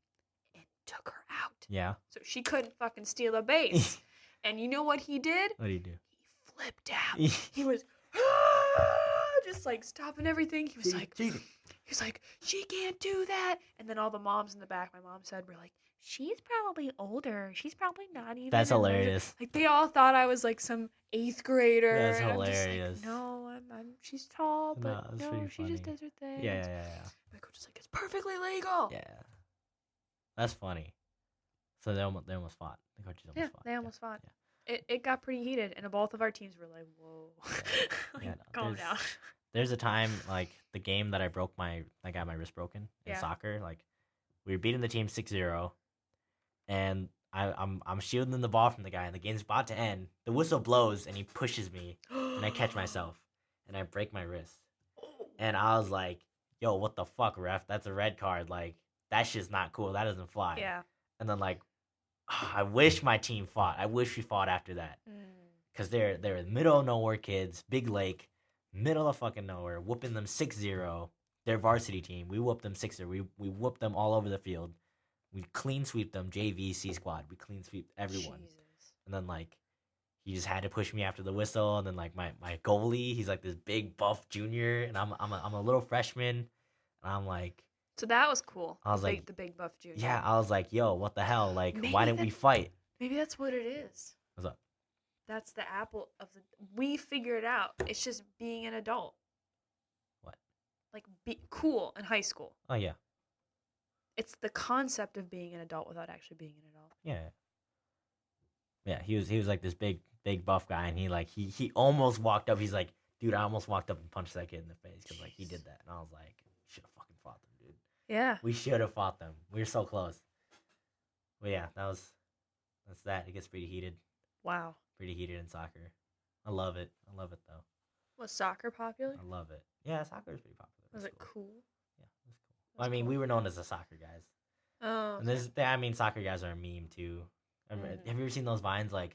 and took her out. Yeah. So she couldn't fucking steal a base. And you know what he did? What do you do? He flipped out. He was just like stopping everything. He was like, she can't do that. And then all the moms in the back, my mom said, were like, she's probably older. She's probably not even. That's in hilarious. Like they all thought I was like some 8th grader. That's and I'm just hilarious. like, no, she's tall, No, but that's no, pretty she just funny. does her thing. Yeah. My coach is like, it's perfectly legal. Yeah. That's funny. So they almost fought. The coaches almost Yeah, fought. they almost fought. It got pretty heated, and both of our teams were like, whoa. Like, Yeah, no, calm down. There's a time like the game that I got my wrist broken in Yeah. soccer. Like we were beating the team 6-0, and I'm shielding the ball from the guy, and the game's about to end. The whistle blows, and he pushes me, and I catch myself, and I break my wrist. And I was like, "Yo, what the fuck, ref? That's a red card. Like that shit's not cool. That doesn't fly." Yeah. And then like, I wish my team fought. I wish we fought after that. Because they're in the middle of nowhere kids, big lake, middle of fucking nowhere, whooping them 6-0. Their varsity team, we whooped them 6-0. We whooped them all over the field. We clean sweep them, JV, C squad. We clean sweep everyone. Jesus. And then like, he just had to push me after the whistle. And then like my goalie, he's like this big buff junior, and I'm a little freshman, and I'm like, So that was cool. I was like, the big buff junior. yeah, I was like, yo, what the hell? Like, Maybe why didn't we fight? Maybe that's what it is. What's up? That's the apple of the. We figured it out. It's just being an adult. What? Like be cool in high school. Oh yeah. It's the concept of being an adult without actually being an adult. Yeah. Yeah, he was like this big buff guy, and he almost walked up. He's like, dude, I almost walked up and punched that kid in the face because like he did that, and I was like, should have fucking fought them, dude. Yeah. We should have fought them. We were so close. But yeah, that's that. It gets pretty heated. Wow. Pretty heated in soccer. I love it though. Was soccer popular? I love it. Yeah, soccer is pretty popular. Was It's it cool? Yeah, it was cool. I mean, cool. we were known as the soccer guys. Oh. And soccer guys are a meme too. Have you ever seen those vines like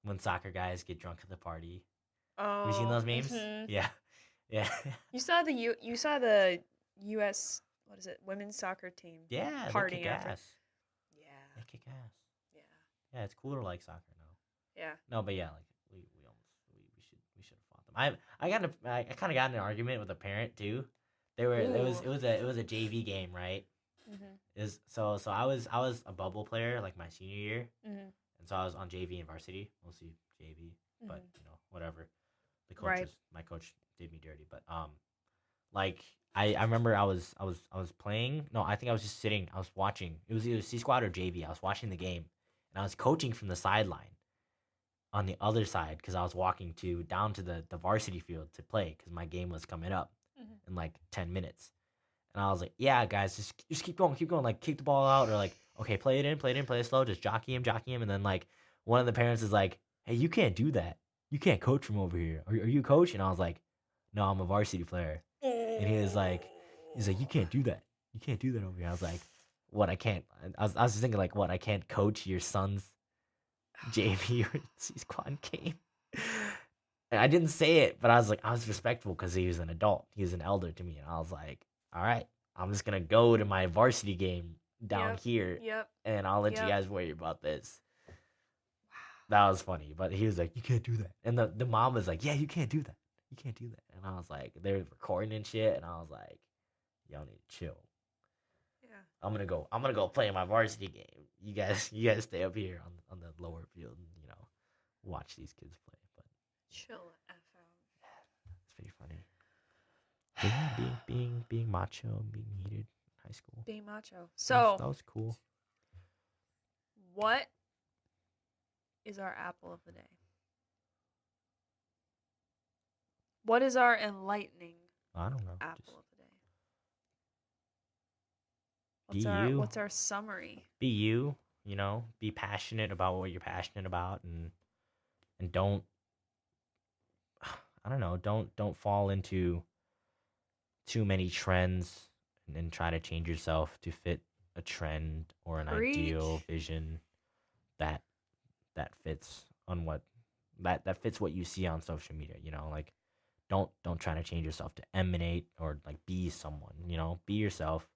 when soccer guys get drunk at the party? Oh. Have you seen those memes? Mhm. Yeah. You saw the U.S. what is it? Women's soccer team. Yeah. Partying They kick after. ass. Yeah. They kick ass. Yeah. Yeah, it's cool to like soccer now. Yeah. No, but yeah, like we should have fought them. I kind of got in an argument with a parent too. It was a JV game, right? Mhm. So I was a bubble player like my senior year, Mhm. and so I was on JV and varsity, mostly JV, but whatever. Right. My coach did me dirty, but like I remember I was playing. No, I think I was just sitting. I was watching. It was either C squad or JV. I was watching the game, and I was coaching from the sideline. on the other side because I was walking down to the varsity field to play because my game was coming up in like 10 minutes. And I was like, yeah, guys, just keep going. Like, kick the ball out or like, okay, play it in, play it slow. Just jockey him. And then like one of the parents is like, hey, you can't do that. You can't coach from over here. Are you a coach? And I was like, no, I'm a varsity player. And he's like, you can't do that. You can't do that over here. I was like, what? I can't. I was just thinking like, what? I can't coach your son's JV or C-squad game. And I didn't say it, but I was respectful because he was an adult. He was an elder to me. And I was like, all right, I'm just going to go to my varsity game down here. Yep. And I'll let you guys worry about this. That was funny. But he was like, you can't do that. And the mom was like, yeah, you can't do that. You can't do that. And I was like, they're recording and shit. And I was like, y'all need to chill. Yeah. I'm gonna go play my varsity game. You guys stay up here on the lower field and, watch these kids play. But chill the F out. It's pretty funny. But yeah, being macho and being heated in high school. Being macho. So that was cool. What is our apple of the day? What is our enlightening I don't know. apple of Be the day? you. What's our summary? Be you. Be passionate about what you're passionate about, and don't. I don't know. Don't fall into too many trends and try to change yourself to fit a trend or an ideal vision that fits on that fits what you see on social media. Like don't try to change yourself to emanate or like be someone. Be yourself.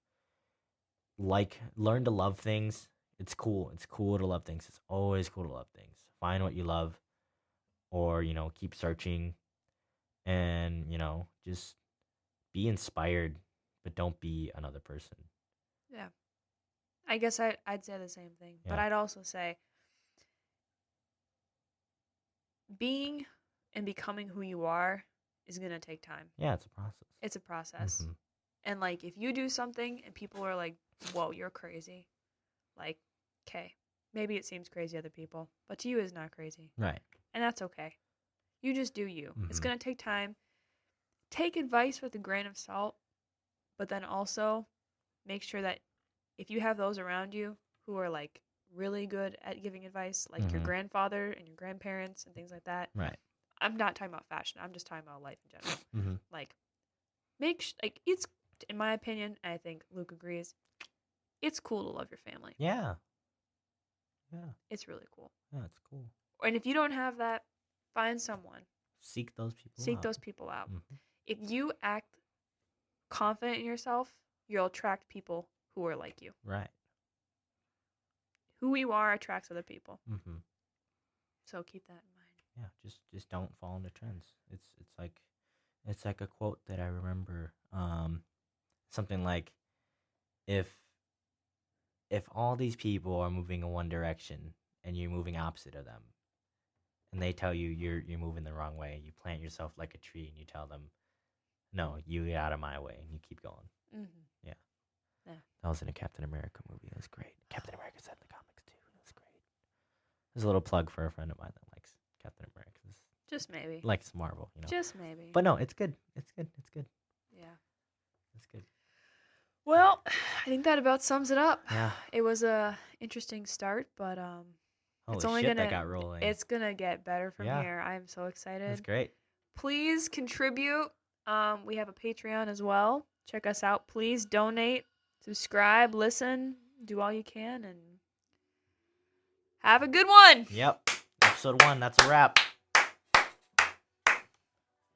Like, learn to love things. It's cool. It's cool to love things. It's always cool to love things. Find what you love, or keep searching, and just be inspired, but don't be another person. Yeah, I guess I'd say the same thing, but Yeah. I'd also say being and becoming who you are is gonna take time. Yeah, it's a process. It's a process. Mhm. And like if you do something and people are like, whoa, you're crazy, like, okay, maybe it seems crazy to other people, but to you it's not crazy. Right. And that's okay. You just do you. It's Mhm. gonna take time. Take advice with a grain of salt, but then also make sure that if you have those around you who are like really good at giving advice, like your Mhm. grandfather and your grandparents and things like that. Right. I'm not talking about fashion. I'm just talking about life in general. Mm-hmm. Like, it's, in my opinion, I think Luke agrees, it's cool to love your family. Yeah. Yeah. It's really cool. Yeah, it's cool. And if you don't have that, find someone. Seek those people Seek out. those people out. Mhm. If you act confident in yourself, you'll attract people who are like you. Right. Who you are attracts other people. Mm-hmm. So keep that in mind. Yeah, just don't fall into trends. It's like a quote that I remember. Something like, if all these people are moving in one direction and you're moving opposite of them, and they tell you you're moving the wrong way, you plant yourself like a tree and you tell them, no, you get out of my way, and you keep going. Mm-hmm. Yeah. Yeah. That was in a Captain America movie. It was great. Captain America said in the comics too. It was great. There's a little plug for a friend of mine that likes Captain America. Just maybe. Likes Marvel, Just maybe. But no, it's good. It's good. It's good. Yeah. It's good. Well, I think that about sums it up. Yeah. It was a interesting start, but it's Holy only shit, gonna that got rolling. it's gonna get better from Yeah. here. I'm so excited. That's great. Please contribute. We have a Patreon as well. Check us out. Please donate, subscribe, listen, do all you can, and have a good one. Yep. Episode 1. That's a wrap.